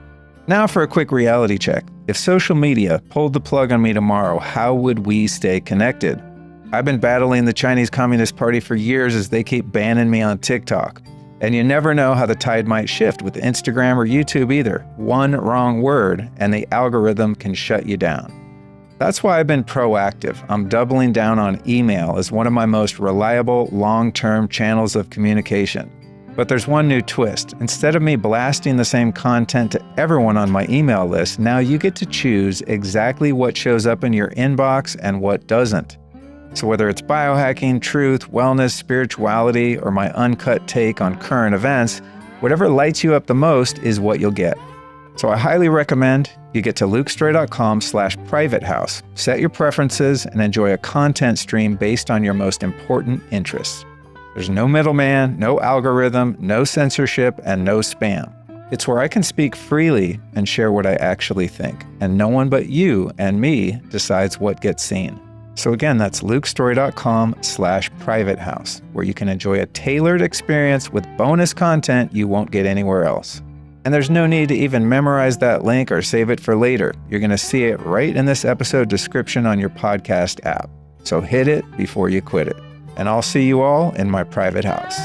Now for a quick reality check. If social media pulled the plug on me tomorrow, how would we stay connected? I've been battling the Chinese Communist Party for years as they keep banning me on TikTok. And you never know how the tide might shift with Instagram or YouTube either. One wrong word and the algorithm can shut you down. That's why I've been proactive. I'm doubling down on email as one of my most reliable long-term channels of communication. But there's one new twist. Instead of me blasting the same content to everyone on my email list, now you get to choose exactly what shows up in your inbox and what doesn't. So whether it's biohacking, truth, wellness, spirituality, or my uncut take on current events, whatever lights you up the most is what you'll get. So I highly recommend you get to lukestrayer.com/privatehouse, set your preferences, and enjoy a content stream based on your most important interests. There's no middleman, no algorithm, no censorship, and no spam. It's where I can speak freely and share what I actually think, and no one but you and me decides what gets seen. So again, that's lukestory.com/privatehouse, where you can enjoy a tailored experience with bonus content you won't get anywhere else. And there's no need to even memorize that link or save it for later. You're going to see it right in this episode description on your podcast app. So hit it before you quit it. And I'll see you all in my private house.